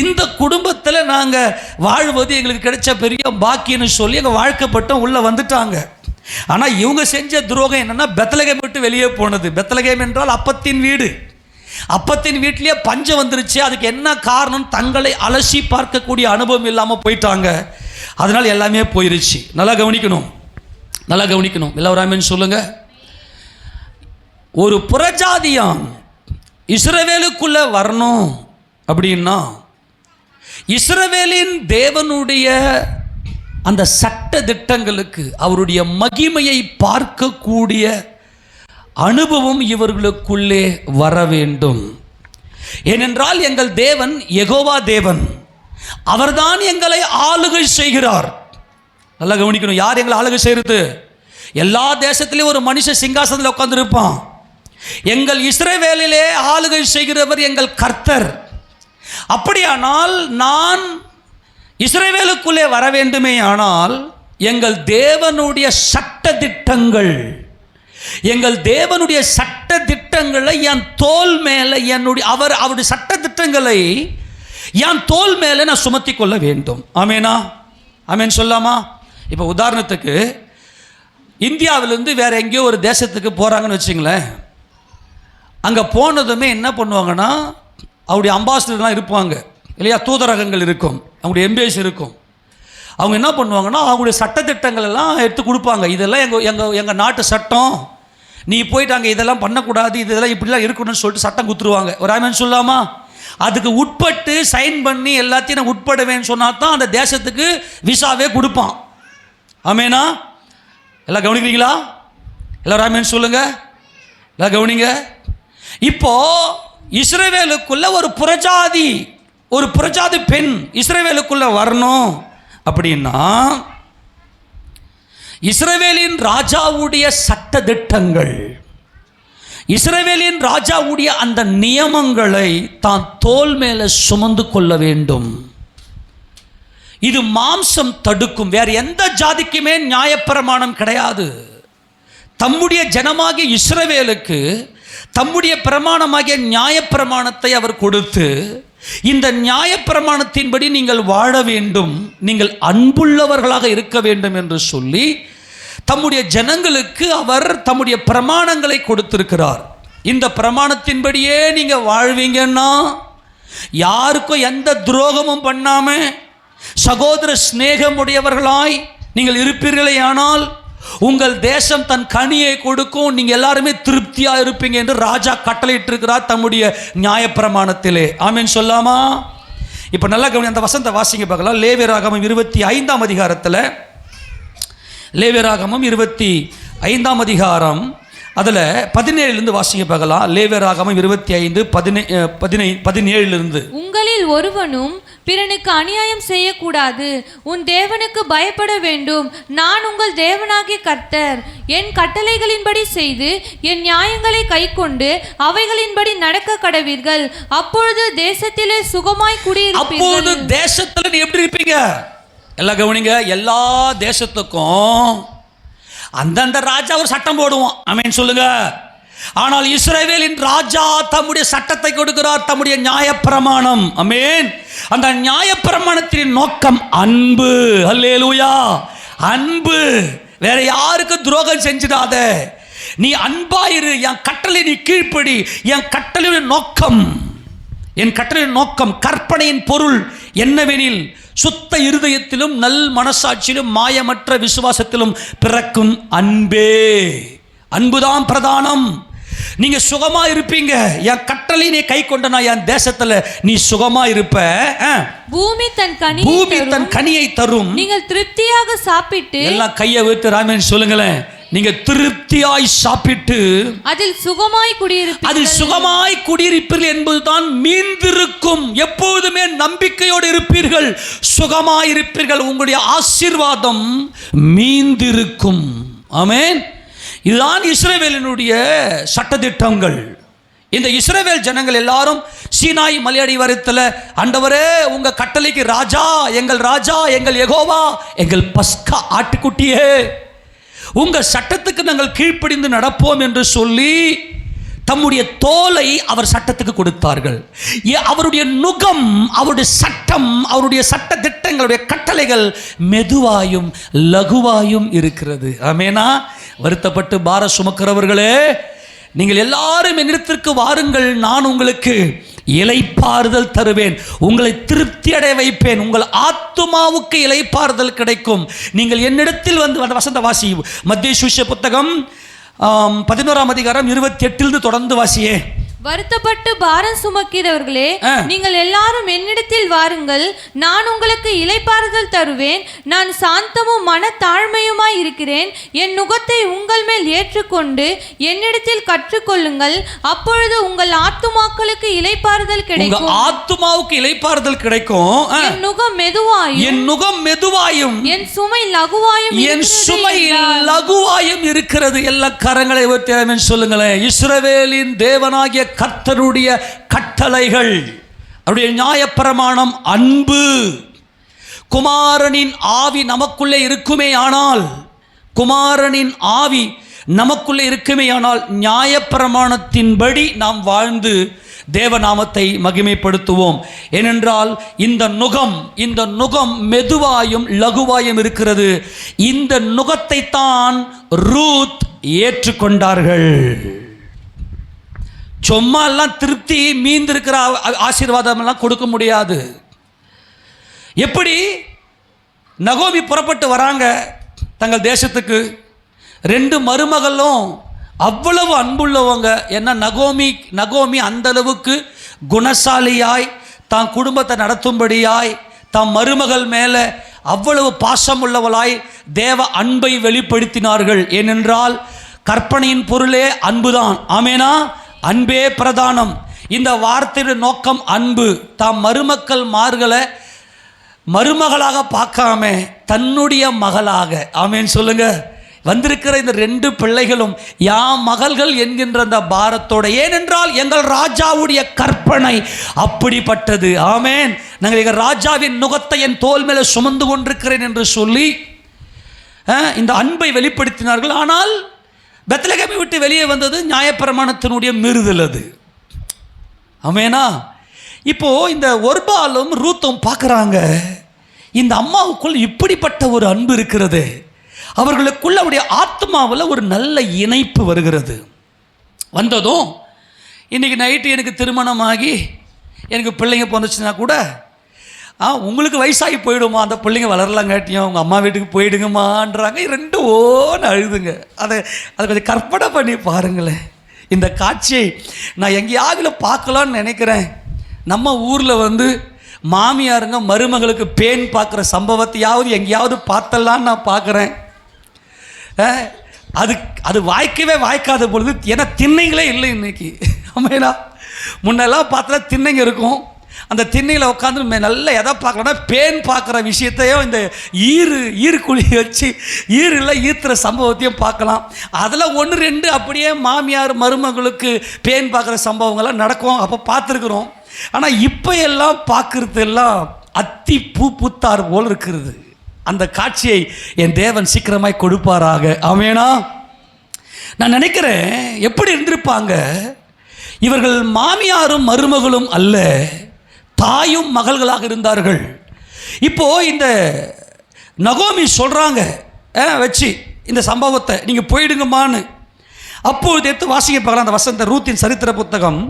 இந்த குடும்பத்தில் நாங்கள் வாழ்வது எங்களுக்கு கிடைச்ச பெரிய பாக்கியன்னு சொல்லி எங்கள் வாழ்க்கைப்பட்டும் உள்ளே வந்துட்டாங்க. ஆனால் இவங்க செஞ்ச துரோகம் என்னென்னா பெத்லகேம் விட்டு வெளியே போனது. பெத்லகேம் என்றால் அப்பத்தின் வீடு. அப்பத்தின் வீட்டிலேயே பஞ்சம் வந்துருச்சு. அதுக்கு என்ன காரணம்? தங்களை அலசி பார்க்கக்கூடிய அனுபவம் இல்லாமல் போயிட்டாங்க. அதனால் எல்லாமே போயிருச்சு. நல்லா கவனிக்கணும், நல்லா கவனிக்கணும். எல்லாரும் சொல்லுங்க. ஒரு புறஜாதியான் இஸ்ரவேலுக்குள்ள வரணும் அப்படின்னா இஸ்ரவேலின் தேவனுடைய அந்த சட்ட திட்டங்களுக்கு அவருடைய மகிமையை பார்க்கக்கூடிய அனுபவம் இவர்களுக்குள்ளே வர வேண்டும். ஏனென்றால் எங்கள் தேவன் யெகோவா தேவன், அவர்தான் எங்களை ஆளுகை செய்கிறார். நல்லா கவனிக்கணும். யார் எங்களை ஆளுகை செய்கிறது? எல்லா தேசத்திலையும் ஒரு மனுஷன் சிங்காசனத்தில் உட்கார்ந்திருப்பான். எங்கள் இஸ்ரவேலிலே ஆளுகை செய்கிறவர் எங்கள் கர்த்தர். அப்படியானால் நான் இஸ்ரவேலுக்குள்ளே வர வேண்டுமே ஆனால் எங்கள் தேவனுடைய சட்ட திட்டங்கள், எங்கள் தேவனுடைய சட்ட திட்டங்களை என் தோல் மேலே அவருடைய சட்ட திட்டங்களை என் தோல் மேலே நான் சுமத்தி கொள்ள வேண்டும். ஆமேனா? ஆமேன் சொல்லாமா? இப்போ உதாரணத்துக்கு இந்தியாவிலேருந்து வேற எங்கேயோ ஒரு தேசத்துக்கு போகிறாங்கன்னு வச்சுங்களேன். அங்கே போனதுமே என்ன பண்ணுவாங்கன்னா அவருடைய அம்பாசிடர்லாம் இருப்பாங்க இல்லையா, தூதரகங்கள் இருக்கும், அவங்களுடைய எம்பேசி இருக்கும். அவங்க என்ன பண்ணுவாங்கன்னா அவங்களுடைய சட்டத்திட்டங்கள் எல்லாம் எடுத்து கொடுப்பாங்க. இதெல்லாம் எங்கள் நாட்டு சட்டம், நீ போயிட்டு அங்கே இதெல்லாம் பண்ணக்கூடாது, இதெல்லாம் இப்படிலாம் இருக்கணும்னு சொல்லிட்டு சட்டம் கொடுத்துருவாங்க. ஒரு ஆமேன் சொல்லாமா? அதுக்கு உட்பட்டு சைன் பண்ணி எல்லாத்தையும் நான் உட்படுவேன்னு சொன்னால் தான் அந்த தேசத்துக்கு விசாவே கொடுப்பான். ஆமேனா? எல்லாம் கவனிக்கிறீங்களா? எல்லாரும் ஆமேன் சொல்லுங்க. எல்லாம் கவனிங்க. இப்போ இஸ்ரவேலுக்குள்ள ஒரு புறஜாதி பெண் இஸ்ரவேலுக்குள்ள வரணும் அப்படின்னா இஸ்ரவேலின் ராஜாவுடைய சட்ட திட்டங்கள், இஸ்ரவேலின் ராஜாவுடைய அந்த நியமங்களை தான் தோல் மேலே சுமந்து கொள்ள வேண்டும். இது மாம்சம் தடுக்கும். வேற எந்த ஜாதிக்குமே நியாயப்பிரமாணம் கிடையாது. தம்முடைய ஜனமாகிய இஸ்ரவேலுக்கு தம்முடைய பிரமாணமாகிய நியாயப்பிரமாணத்தை அவர் கொடுத்து, இந்த நியாயப்பிரமாணத்தின்படி நீங்கள் வாழ வேண்டும், நீங்கள் அன்புள்ளவர்களாக இருக்க வேண்டும் என்று சொல்லி தம்முடைய ஜனங்களுக்கு அவர் தம்முடைய பிரமாணங்களை கொடுத்திருக்கிறார். இந்த பிரமாணத்தின்படியே நீங்கள் வாழ்வீங்கன்னா, யாருக்கும் எந்த துரோகமும் பண்ணாம சகோதர சிநேகமுடையவர்களாய் நீங்கள் இருப்பீர்களே ஆனால் உங்கள் தேசம் தன் கனியை கொடுக்கும், நீங்கள் எல்லாருமே திருப்தியாக இருப்பீங்க என்று ராஜா கட்டளையிட்டிருக்கிறார் தம்முடைய நியாயப்பிரமாணத்திலே. ஆமேன் சொல்லாமா? இப்போ நல்லா கவனி, அந்த வசந்த வாசிங்க பார்க்கலாம். லேவியராகமம் 25ஆம் அதிகாரத்தில், லேவியராகமம் 25ஆம் அதிகாரம் அதில் 17லிருந்து வாசிங்க பார்க்கலாம். லேவியராகமம் 25:17. உங்களில் ஒருவனும் பிறனுக்கு அநியாயம் செய்யக்கூடாது, உன் தேவனுக்கு பயப்பட வேண்டும். நான் உங்கள் தேவனாகிய கர்த்தர். என் கட்டளைகளின்படி செய்து என் நியாயங்களை கைக்கொண்டு அவைகளின்படி நடக்க கடவீர்கள். அப்பொழுது தேசத்திலே சுகமாய் குடியிருப்பீர்கள். அப்பொழுது தேசத்தில் நீ எப்படி இருப்பீங்க? எல்லாம் கவனிங்க. எல்லா தேசத்துக்கும் அந்தந்த ராஜா ஒரு சட்டம் போடுவோம். ஆமென் சொல்லுங்க. ஆனால் இஸ்ரவேலின் ராஜா தம்முடைய சட்டத்தை கொடுக்கிறார், தம்முடைய நியாயப்பிரமாணம். ஆமென். அந்த நியாயப்பிரமாணத்தின் நோக்கம் அன்பு. அல்லேலூயா. அன்பு. வேற யாருக்கு துரோகம் செஞ்சிடாத, நீ அன்பாயிரு, என் கட்டளை நீ கீழ்ப்படி. என் கட்டளையுடைய நோக்கம், என் கட்டளையின் நோக்கம், கற்பனையின் பொருள் என்னவெனில் சுத்த இருதயத்திலும் நல் மனசாட்சியிலும் மாயமற்ற விசுவாசத்திலும் பிறக்கும் அன்பே. அன்புதான் பிரதானம். நீங்க சுகமா இருப்பீங்க. என் கட்டளை நீ கை கொண்டனா என் தேசத்துல நீ சுகமா இருப்ப. பூமி தன் கனியை தரும். நீங்கள் திருப்தியாக சாப்பிட்டு, எல்லாம் கையை வைத்து ராமன் சொல்லுங்களேன், நீங்க திருப்தியாய் சாப்பிட்டு அதில் சுகமாய் குடியிருப்பீர்கள் என்பதுதான் மீந்திருக்கும். எப்போதுமே நம்பிக்கையோடு இருப்பீர்கள், சுகமாய் இருப்பீர்கள், உங்களுடைய ஆசீர்வாதம் மீந்திருக்கும். ஆமென். இதுதான் இஸ்ரவேலினுடைய சட்டதிட்டங்கள். இந்த இஸ்ரவேல் ஜனங்கள் எல்லாரும் சீனாய் மலையடிவாரத்தில், ஆண்டவரே உங்க கட்டளைக்கு ராஜா, எங்கள் யெகோவா, எங்கள் பஸ்கா ஆட்டுக்குட்டியே, உங்க சட்டத்துக்கு நாங்கள் கீழ்ப்படிந்து நடப்போம் என்று சொல்லி தம்முடைய தோலை அவர் சட்டத்துக்கு கொடுத்தார்கள். அவருடைய நுகம், அவருடைய சட்டம், அவருடைய சட்ட திட்டங்களுடைய கட்டளைகள் மெதுவாயும் லகுவாயும் இருக்கிறது. ஆமெனா. வருத்தப்பட்டு பார சுமக்கிறவர்களே, நீங்கள் எல்லாரும் என்னிடத்திற்கு வாருங்கள், நான் உங்களுக்கு இளைப்பாறுதல் தருவேன், உங்களை திருப்தி அடைய வைப்பேன், உங்கள் ஆத்துமாவுக்கு இளைப்பாறுதல் கிடைக்கும். நீங்கள் என்னிடத்தில் வந்து வசந்த வாசி மத்தேயு சுவிசேஷ புத்தகம் 11ஆம் அதிகாரம் 28 தொடர்ந்து வாசியே. வருத்தப்பட்டு பாரம் சுமக்கிறவர்களே, நீங்கள் எல்லாரும் என்னிடத்தில் வாருங்கள், நான் உங்களுக்கு இளைப்பாறுதல் தருவேன். நான் சாந்தமும் மனத்தாழ்மையுமாய் இருக்கிறேன். என் நுகத்தை உங்கள் மேல் ஏற்றுக்கொண்டு என்னிடத்தில் கற்றுக்கொள்ளுங்கள், அப்பொழுது உங்கள் ஆத்துமாக்களுக்கு இளைப்பாறுதல் கிடைக்கும். ஆத்துமாவுக்கு இளைப்பாறுதல் கிடைக்கும். என் நுகம் மெதுவாயும் என் சுமை லகுவாயும் இருக்கிறது. எல்லா கரங்களை உயர்த்தி சொல்லுங்களேன். இஸ்ரவேலின் தேவனாகிய கர்த்தருடைய கட்டளைகள், அவருடைய நியாயப்பிரமாணம் அன்பு. குமாரனின் ஆவி நமக்குள்ளே இருக்குமே ஆனால், குமாரனின் ஆவி நமக்குள்ளே இருக்குமே ஆனால் நியாயப்பிரமாணத்தின்படி நாம் வாழ்ந்து தேவநாமத்தை மகிமைப்படுத்துவோம். ஏனென்றால் இந்த நுகம் மெதுவாயும் லகுவாயும் இருக்கிறது. இந்த நுகத்தை தான் ரூத் ஏற்றுக்கொண்டார்கள். சும்மா எல்லாம் திருப்தி மீந்திருக்கிற ஆசீர்வாதம் எல்லாம் கொடுக்க முடியாது. எப்படி நகோமி புறப்பட்டு வராங்க தங்கள் தேசத்துக்கு, 2 மருமகளும் அவ்வளவு அன்புள்ளவங்க. ஏன்னா நகோமி அந்த அளவுக்கு குணசாலியாய் தான் குடும்பத்தை நடத்தும்படியாய் தம் மருமகள் மேலே அவ்வளவு பாசம் உள்ளவளாய் தேவ அன்பை வெளிப்படுத்தினார்கள். ஏனென்றால் கற்பனையின் பொருளே அன்புதான். ஆமேனா? அன்பே பிரதானம். இந்த வார்த்தையுடைய நோக்கம் அன்பு. தாம் மருமக்கள் மார்களை மருமகளாக பார்க்காம தன்னுடைய மகளாக, ஆமேன் சொல்லுங்க, வந்திருக்கிற இந்த 2 பிள்ளைகளும் யாம் மகள்கள் என்கின்ற அந்த பாரத்தோட. ஏனென்றால் எங்கள் ராஜாவுடைய கற்பனை அப்படிப்பட்டது. ஆமேன். நாங்கள் எங்கள் ராஜாவின் நுகத்தை என் தோல் மேலே சுமந்து கொண்டிருக்கிறேன் என்று சொல்லி இந்த அன்பை வெளிப்படுத்தினார்கள். ஆனால் பெத்லகேமை விட்டு வெளியே வந்தது நியாயப்பிரமாணத்தினுடைய மீறுதல். அது ஆமேனா? இப்போ இந்த ஒர்பாலும் ரூத்தும் பார்க்குறாங்க, இந்த அம்மாவுக்குள் இப்படிப்பட்ட ஒரு அன்பு இருக்கிறது. அவர்களுக்குள்ள அவருடைய ஆத்மாவில் ஒரு நல்ல இணைப்பு வருகிறது. வந்ததும் இன்றைக்கி நைட்டு எனக்கு திருமணமாகி எனக்கு பிள்ளைங்க பிறந்துச்சுன்னா கூட உங்களுக்கு வயசாகி போயிடுமா, அந்த பிள்ளைங்க வளரலாங்காட்டியும் உங்கள் அம்மா வீட்டுக்கு போயிடுங்கம்மான்றாங்க. 2 ஓன்னு அழுதுங்க. அதை கொஞ்சம் கற்பனை பண்ணி பாருங்களேன். இந்த காட்சியை நான் எங்கேயாவது பார்க்கலான்னு நினைக்கிறேன். நம்ம ஊரில் வந்து மாமியாருங்க மருமகளுக்கு பேன் பார்க்குற சம்பவத்தையாவது எங்கேயாவது பார்த்தலான்னு நான் பார்க்குறேன். அது வாய்க்காத பொழுது, ஏன்னா திண்ணைங்களே இல்லை இன்னைக்கு. ஆமாண்ணா, முன்னெல்லாம் பார்த்தா திண்ணைங்க இருக்கும். அந்த திண்ணையில் உட்காந்து நல்லா எதை பார்க்கலன்னா பேன் பார்க்குற விஷயத்தையும் இந்த ஈருக்குழி வச்சு ஈரில் ஈர்த்துற சம்பவத்தையும் பார்க்கலாம். அதில் 1-2 அப்படியே மாமியார் மருமகளுக்கு பேன் பார்க்குற சம்பவங்கள்லாம் நடக்கும். அப்போ பார்த்துருக்குறோம். ஆனால் இப்போ எல்லாம் பார்க்குறது எல்லாம் அத்தி பூத்தார் போல் இருக்கிறது. அந்த காட்சியை என் தேவன் சீக்கிரமாய் கொடுப்பாராக. ஆமேனா? நான் நினைக்கிறேன், எப்படி இருந்திருப்பாங்க இவர்கள்? மாமியாரும் மருமகளும் அல்ல, தாயும் மகள்களாக இருந்தார்கள். இப்போ இந்த நகோமி சொல்கிறாங்க வச்சு இந்த சம்பவத்தை, நீங்கள் போயிடுங்கம்மான்னு. அப்போது எடுத்து வாசிக்க பார்க்கலாம். அந்த வசந்த ரூத்தின் சரித்திர புத்தகம்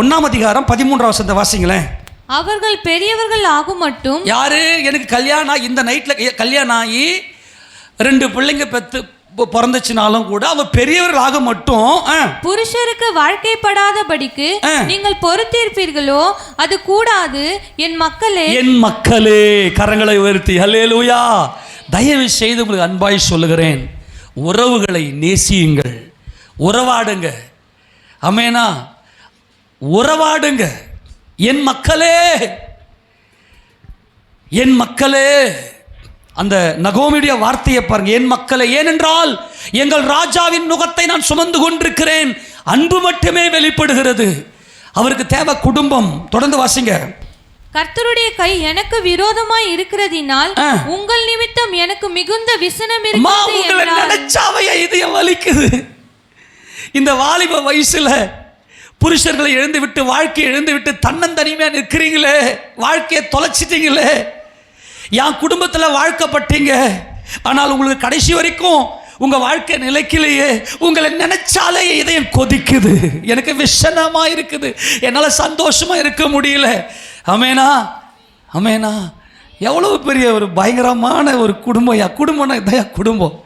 1ஆம் அதிகாரம் 13ஆம் வசந்த வாசிங்களேன். அவர்கள் பெரியவர்கள் ஆகும் மட்டும், யாரு எனக்கு கல்யாணம் இந்த நைட்டில் கல்யாணம் ஆகி 2 பிள்ளைங்க பெற்று பிறந்துச்சுனாலும் கூட அவ பெரியவர்கள் ஆக மட்டும் புருஷருக்கு வாழ்க்கைப்படாதபடிக்கு நீங்கள் பொறுத்திருப்பீர்களோ அது கூடாது. என் மக்களே, கரங்களை உயர்த்தி ஹல்லேலூயா. தயவு செய்து உங்களுக்கு அன்பாய் சொல்லுகிறேன், உறவுகளை நேசியுங்கள், உறவாடுங்க. ஆமேனா? உறவாடுங்க. என் மக்களே, அந்த நகோமியுடைய வார்த்தையை பாருங்க, என் மக்களே. ஏனென்றால் எங்கள் ராஜாவின் நுகத்தை நான் சுமந்து கொண்டிருக்கிறேன். அன்பு மட்டுமே வெளிப்படுகிறது. அவருக்கு தேவை குடும்பம். தொடர்ந்து வாசிங்க. கர்த்தருடைய கை எனக்கு விரோதமாய் இருக்கிறதினால் உங்கள் நிமித்தம் எனக்கு மிகுந்த விசனம் இருக்கிறது. நினைச்சாவையா இதயம் வலிக்குது. இந்த வாலிப வயசுல புருஷர்களை இழந்து விட்டு, வாழ்க்கையை இழந்து விட்டு தன்னந்தனிமையா நிற்கிறீங்களே, வாழ்க்கையை தொலைச்சிட்டீங்களே. என் குடும்பத்தில் வாழ்க்கப்பட்டீங்க, ஆனால் உங்களுக்கு கடைசி வரைக்கும் உங்கள் வாழ்க்கை நிலைக்கிலேயே உங்களை நினைச்சாலே இதயம் கொதிக்குது, எனக்கு விஷனமாக இருக்குது, என்னால் சந்தோஷமாக இருக்க முடியல. அமேனா அமேனா. எவ்வளோ பெரிய ஒரு பயங்கரமான ஒரு குடும்பம்னா இதையா குடும்பம்.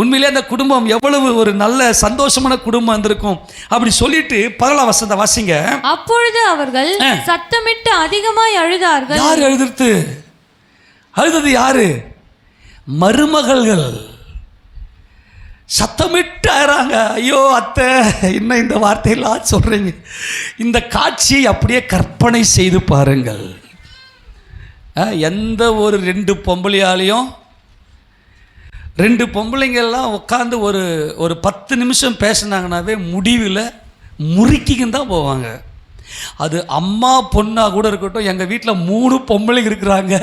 உண்மையிலே அந்த குடும்பம் எவ்வளவு ஒரு நல்ல சந்தோஷமான குடும்பம் இருந்திருக்கும். அப்படி சொல்லிட்டு 17 வசனத்தை வாசிங்க. அப்பொழுது அவர்கள் சத்தமிட்டு அதிகமாய் அழுதார்கள். யார் அழுதது யாரு? மருமகள்கள் சத்தமிட்டு அழறாங்க. ஐயோ அத்தை, இன்னும் இந்த வார்த்தையெல்லாம் சொல்றீங்க. இந்த காட்சியை அப்படியே கற்பனை செய்து பாருங்கள். எந்த ஒரு 2 பொம்பளையாலையும் 2 பொம்பளைங்கெல்லாம் உட்காந்து ஒரு 10 நிமிஷம் பேசினாங்கன்னாவே முடிவில் முறுக்கின்னு தான் போவாங்க. அது அம்மா பொண்ணாக கூட இருக்கட்டும். எங்கள் வீட்டில் 3 பொம்பளைங்க இருக்கிறாங்க,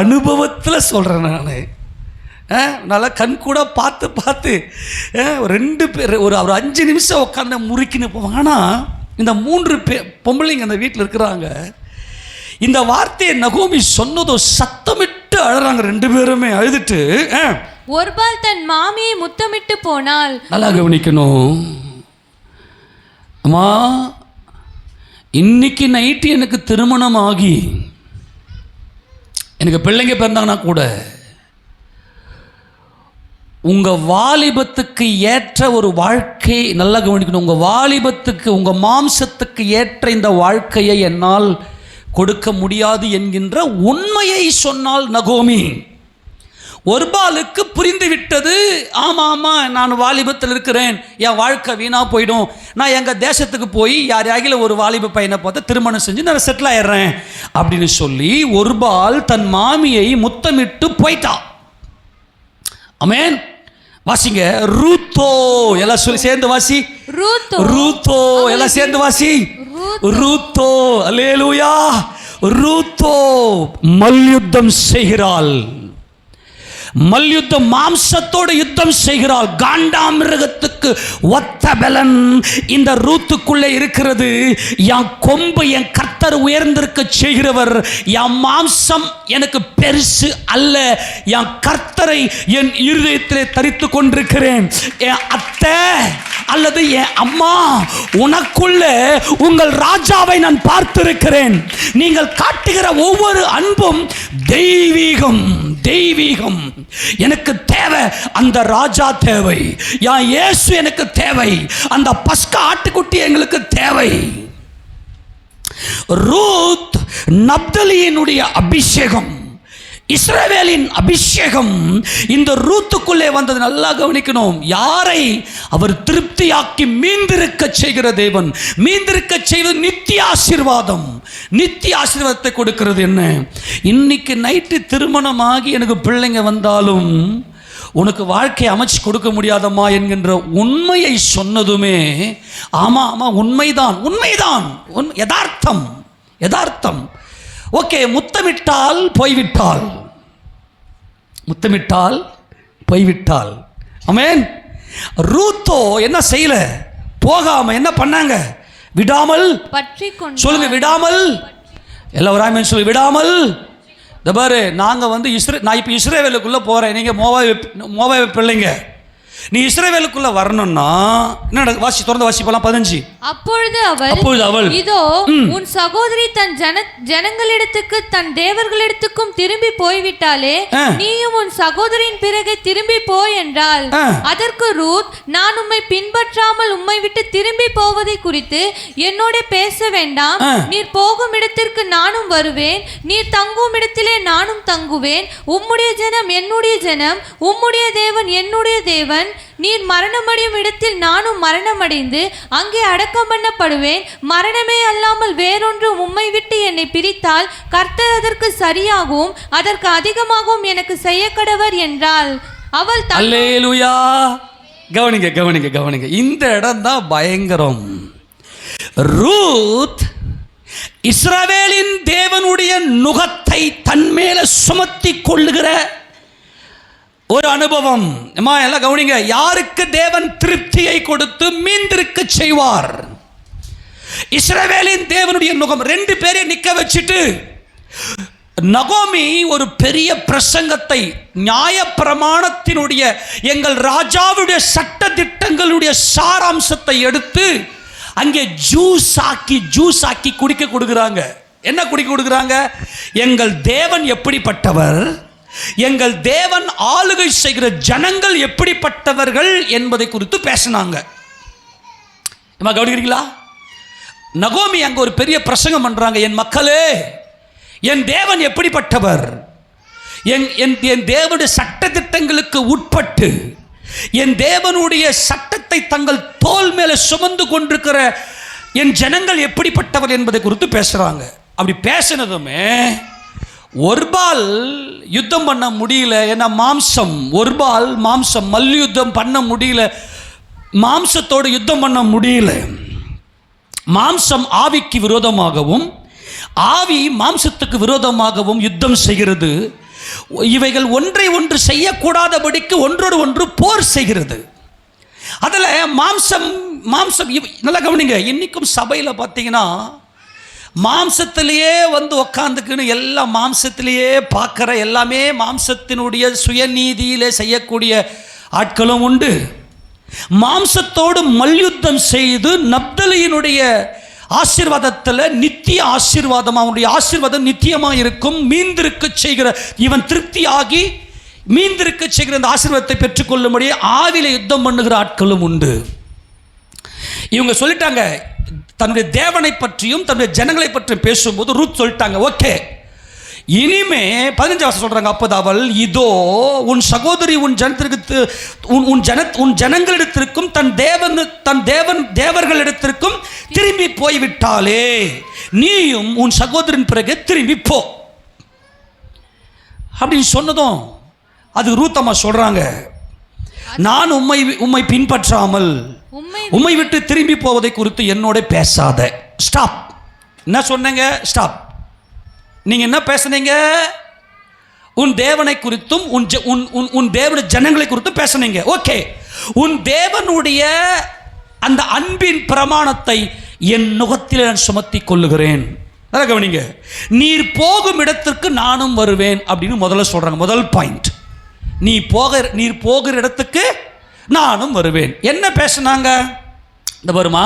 அனுபவத்தில் சொல்கிறேன் நான். நல்லா கண் கூட பார்த்து 2 பேர் ஒரு 5 நிமிஷம் உட்காந்து முறுக்கின்னு போவாங்க. ஆனால் இந்த 3 பொம்பளைங்க அந்த வீட்டில் இருக்கிறாங்க. இந்த வார்த்தையை நகோமி சொன்னதோ சத்தமிட்டு அழறாங்க. 2 பேருமே அழுதுட்டு ஒருபால் தன் மாமியை முத்தமிட்டு போனாள். நல்லா கவனிக்கணும் அம்மா. இன்னைக்கு நைட்டு எனக்கு திருமணம் ஆகி எனக்கு பிள்ளைங்க பிறந்தாங்கன்னா கூட உங்கள் வாலிபத்துக்கு ஏற்ற ஒரு வாழ்க்கை, நல்லா கவனிக்கணும், உங்கள் வாலிபத்துக்கு உங்கள் மாம்சத்துக்கு ஏற்ற இந்த வாழ்க்கையை என்னால் கொடுக்க முடியாது என்கின்ற உண்மையை சொன்னால் நகோமி. ஒருபாலுக்கு புரிந்து விட்டது. ஆமாம், நான் வாலிபத்தில் இருக்கிறேன், என் வாழ்க்கை வீணாக போயிடும், நான் எங்கள் தேசத்துக்கு போய் யாரையாகில ஒரு வாலிப பையனை பார்த்து திருமணம் செஞ்சு நான் செட்டில் ஆயிடுறேன் அப்படின்னு சொல்லி ஒருபால் தன் மாமியை முத்தமிட்டு போயிட்டான். ஆமென். வாசிங்க. ரூத்தோ எல்லாம் சொல்லி சேர்ந்து வாசி. ரூத்தோ எல்லாம் சேர்ந்து வாசி. ரூத்தோ. அல்லேலூயா. ரூத்தோ மல்யுத்தம் செய்கிறாள். மல்யுத்தம், மாம்சத்தோடு யுத்தம் செய்கிறாள். காண்டாமிருகத்துக்கு ஒத்த பலன் இந்த ரூத்துக்குள்ளே இருக்கிறது. என் கொம்பு என் கர்த்தர் உயர்ந்திருக்க செய்கிறவர், என் மாம்சம் எனக்கு பெருசு அல்ல, என் கர்த்தரை என் இருதயத்திலே தரித்து கொண்டிருக்கிறேன். என் அத்தை அல்லது என் அம்மா, உனக்குள்ள உங்கள் ராஜாவை நான் பார்த்திருக்கிறேன். நீங்கள் காட்டுகிற ஒவ்வொரு அன்பும் தெய்வீகம். தெய்வீகம் எனக்கு தேவை. அந்த ராஜா தேவை. என் இயேசு எனக்கு தேவை. அந்த பஸ்கா ஆட்டுக்குட்டி எங்களுக்கு தேவை. ரூத் நப்தலியினுடைய அபிஷேகம், இஸ்ரவேலின் அபிஷேகம் இந்த ரூத்துக்குள்ளே வந்தது. நல்லா கவனிக்கணும். யாரை அவர் திருப்தியாக்கி மீந்திருக்க செய்கிற தேவன். மீந்திருக்க செய்வது நித்திய ஆசீர்வாதம். நித்திய ஆசீர்வாதத்தை கொடுக்கிறது. என்ன, இன்னைக்கு நைட்டு திருமணமாகி எனக்கு பிள்ளைங்க வந்தாலும் உனக்கு வாழ்க்கையை அமைச்சு கொடுக்க முடியாதம்மா என்கின்ற உண்மையை சொன்னதுமே ஆமாம் உண்மைதான், உண்மைதான், யதார்த்தம், யதார்த்தம். ஓகே, முத்தமிட்டால் போய்விட்டால், முத்தமிட்டால் போய்விட்டால். ஆமென். ரூத்தோ என்ன செய்யல, போகாம என்ன பண்ணாங்க, விடாமல் சொல்லுங்க, விடாமல். எல்லாரும் சொல்லி விடாமல். இந்த பாரு, நாங்கள் நான் இப்போ இஸ்ரவேலுக்குள்ளே போகிறேன், நீங்கள் மோவாப் பிள்ளைங்க, நீ இஸ்ரவேலுக்குள்ள வரணும்னா என்ன வாசி, தொடர்ந்து வாசிப்பலாம் 15. அப்பொழுது அவள் இதோ உன் சகோதரி தன் ஜனங்களிடத்துக்கு தன் தேவர்களிடத்துக்கும் திரும்பி போய்விட்டாலே, நீயும் உன் சகோதரியின் பிறகு திரும்பி போய் என்றாள். அதற்கு ரூத், நான் உம்மை பின்பற்றாமல் உம்மை விட்டு திரும்பி போவதை குறித்து என்னோட பேச வேண்டாம். நீர் போகும் இடத்திற்கு நானும் வருவேன், நீர் தங்கும் இடத்திலே நானும் தங்குவேன். உம்முடைய ஜனம் என்னுடைய ஜனம், உம்முடைய தேவன் என்னுடைய தேவன். நீர் மரணமடையும் இடத்தில் நானும் மரணமடைந்து அங்கே அடக்கம் பண்ணப்படுவேன். மரணமே அல்லாமல் வேறொன்று உம்மை விட்டு என்னை பிரித்தால் கர்த்தர் அதற்கு சரியாகவும் அதற்கு அதிகமாகவும் எனக்கு செய்ய கடவர் என்றாள். அவள் அல்லேலூயா. கவனிங்க கவனிங்க கவனிங்க, இந்த இடம் தான் பயங்கரம். ரூத் இஸ்ரவேலின் தேவனுடைய நுகத்தை தன்மேல சுமத்தி கொள்ளுகிற ஒரு அனுபவம். எல்லாம் கவனிங்க. யாருக்கு தேவன் திருப்தியை கொடுத்து மீந்திருக்க செய்வார்? இஸ்ரவேலின் தேவனுடைய நுகம். 2 பேரை நிக்க வச்சுட்டு நகோமி ஒரு பெரிய பிரசங்கத்தை, நியாயப்பிரமாணத்தினுடைய எங்கள் ராஜாவுடைய சட்ட திட்டங்களுடைய சாராம்சத்தை எடுத்து அங்கே ஜூஸ் ஆக்கி குடிக்க கொடுக்குறாங்க. என்ன குடிக்க கொடுக்குறாங்க? எங்கள் தேவன் எப்படிப்பட்டவர், எங்கள் தேவன் ஆளுகை செய்கிற ஜனங்கள் எப்படிப்பட்டவர்கள் என்பதை குறித்து பேசினாங்க. கவனிக்கிறீங்களா? நகோமி அங்கே ஒரு பெரிய பிரசங்கம் பண்றாங்க. என் மக்களே, என் தேவன் எப்படிப்பட்டவர், என் தேவனுடைய சட்ட திட்டங்களுக்கு உட்பட்டு என் தேவனுடைய சட்டத்தை தங்கள் தோல் மேலே சுமந்து கொண்டிருக்கிற என் ஜனங்கள் எப்படிப்பட்டவர் என்பதை குறித்து பேசுறாங்க. அப்படி பேசினதுமே ஒருபால் யுத்தம் பண்ண முடியல. ஏன்னா ஒருபால் மாம்சம் மல்யுத்தம் பண்ண முடியல. மாம்சத்தோடு யுத்தம் பண்ண முடியல. மாம்சம் ஆவிக்கு விரோதமாகவும் ஆவி மாம்சத்துக்கு விரோதமாகவும் யுத்தம் செய்கிறது. இவைகள் ஒன்றை ஒன்று செய்யக்கூடாதபடிக்கு ஒன்றோடு ஒன்று போர் செய்கிறது. அதில் மாம்சம் நல்லா கவனிங்க. இன்னைக்கும் சபையில் பார்த்தீங்கன்னா மாம்சத்திலேயே உக்காந்துக்குன்னு எல்லாம் மாம்சத்திலேயே பார்க்குற, எல்லாமே மாம்சத்தினுடைய சுயநீதியிலே செய்யக்கூடிய ஆட்களும் உண்டு. மாம்சத்தோடு மல்யுத்தம் செய்து நப்தலியினுடைய ஆசீர்வாதத்தில் நித்திய ஆசீர்வாதம், அவனுடைய ஆசீர்வாதம் நித்தியமாக இருக்கும். மீந்திருக்க செய்கிற இவன் திருப்தியாகி மீந்திருக்க செய்கிற இந்த ஆசீர்வாதத்தை பெற்றுக்கொள்ளும்படி ஆவில யுத்தம் பண்ணுகிற ஆட்களும் உண்டு. இவங்க சொல்லிட்டாங்க, தன்னுடைய தேவனை பற்றியும் தன்னுடைய ஜனங்களை பற்றியும் பேசும்போது ரூத் சொல்லிட்டாங்க, ஓகே இனிமே 15 சொல்றாங்க, அப்போது அவள், இதோ உன் சகோதரி உன் ஜனத்திற்கு உன் ஜனங்களிடத்திற்கும் தன் தேவர்களிடத்திற்கும் திரும்பி போய்விட்டாலே, நீயும் உன் சகோதரின் பிறகு திரும்பி போ அப்படின்னு சொன்னதும் அது ரூத்தம்மா சொல்றாங்க, நான் உம்மை பின்பற்றாமல் உம்மை விட்டு திரும்பி போவதை குறித்து என்னோட பேசாத. ஸ்டாப். என்ன சொன்னீங்க? ஸ்டாப். நீங்க என்ன பேசுனீங்க? உன் தேவனை குறித்தும் உன் தேவனுடைய ஜனங்களை குறித்தும் பேசுனீங்க. ஓகே, உன் தேவனுடைய அந்த அன்பின் பிரமாணத்தை என் நுகத்தில் நான் சுமத்தி கொள்ளுகிறேன். கவனிங்க, நீர் போகும் இடத்திற்கு நானும் வருவேன் அப்படின்னு முதல்ல சொல்றாங்க. முதல் பாயிண்ட், நீர் போகிற இடத்துக்கு நானும் வருவேன். என்ன பேசுனாங்க? இந்த வருமா,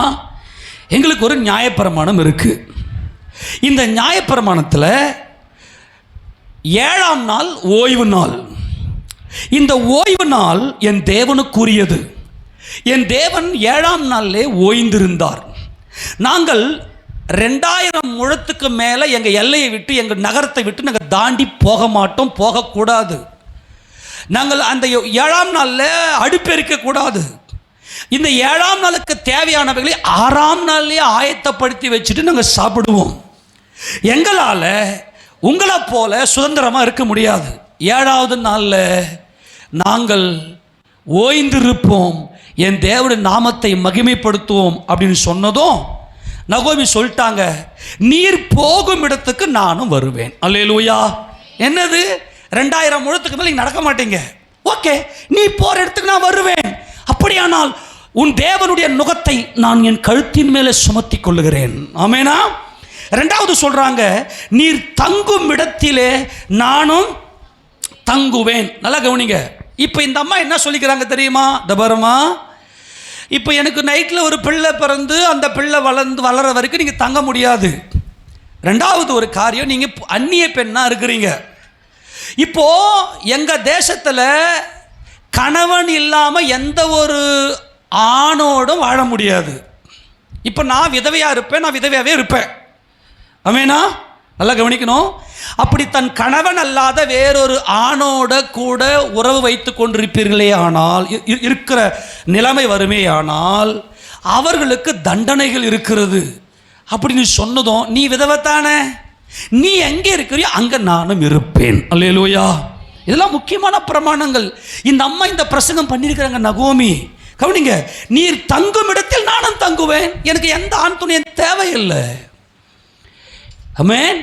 எங்களுக்கு ஒரு நியாயப்பிரமாணம் இருக்கு. இந்த நியாயப்பிரமாணத்தில் 7ஆம் நாள் ஓய்வு நாள். இந்த ஓய்வு நாள் என் தேவனுக்குரியது. என் தேவன் 7ஆம் நாளிலே ஓய்ந்திருந்தார். நாங்கள் 2000 முழத்துக்கு மேலே எங்கள் எல்லையை விட்டு, எங்கள் நகரத்தை விட்டு நாங்கள் தாண்டி போக மாட்டோம், போகக்கூடாது. நாங்கள் அந்த 7ஆம் நாளில் அடுப்பெரிக்கக்கூடாது. இந்த 7ஆம் நாளுக்கு தேவையானவைகளை 6ஆம் நாள்லேயே ஆயத்தப்படுத்தி வச்சுட்டு நாங்கள் சாப்பிடுவோம். எங்களால் உங்களை போல சுதந்திரமாக இருக்க முடியாது. 7ஆவது நாளில் நாங்கள் ஓய்ந்திருப்போம், என் தேவனுடைய நாமத்தை மகிமைப்படுத்துவோம் அப்படின்னு சொன்னதும் நகோமி சொல்லிட்டாங்க, நீர் போகும் இடத்துக்கு நானும் வருவேன். அல்லேலூயா. என்னது? 2000 முழத்துக்கு மேலே நீங்கள் நடக்க மாட்டீங்க. ஓகே, நீ போகிற இடத்துக்கு நான் வருவேன். அப்படியானால் உன் தேவனுடைய நுகத்தை நான் என் கழுத்தின் மேலே சுமத்தி கொள்ளுகிறேன். ஆமேனா? 2வது சொல்றாங்க, நீர் தங்கும் இடத்திலே நானும் தங்குவேன். நல்லா கவனிங்க. இப்போ இந்த அம்மா என்ன சொல்லிக்கிறாங்க தெரியுமா? தபரமா, இப்போ எனக்கு நைட்டில் ஒரு பிள்ளை பிறந்து அந்த பிள்ளை வளர வரைக்கும் நீங்கள் தங்க முடியாது. 2வது ஒரு காரியம், நீங்கள் அந்நிய பெண்ணாக இருக்கிறீங்க. இப்போ எங்கள் தேசத்தில் கணவன் இல்லாமல் எந்த ஒரு ஆணோடும் வாழ முடியாது. இப்போ நான் விதவையாக இருப்பேன், நான் விதவையாகவே இருப்பேன். ஆமேனா? நல்லா கவனிக்கணும். அப்படி தன் கணவன் அல்லாத வேறொரு ஆணோட கூட உறவு வைத்து கொண்டிருப்பீர்களே ஆனால், இருக்கிற நிலைமை வருமே ஆனால், அவர்களுக்கு தண்டனைகள் இருக்கிறது அப்படின்னு சொன்னதும், நீ விதவைத்தானே, நீ எங்கே இருக்கிறியோ அங்கே நானும் இருப்பேன். அல்லேலூயா. இதெல்லாம் முக்கியமான பிரமாணங்கள். இந்த அம்மா இந்த பிரசங்கம் பண்ணியிருக்கிறாங்க. நகோமி கவனிங்க, நீர் தங்கும் இடத்தில் நானும் தங்குவேன், எனக்கு எந்த ஆண் துணையும் தேவையில்லை. ஆமென்.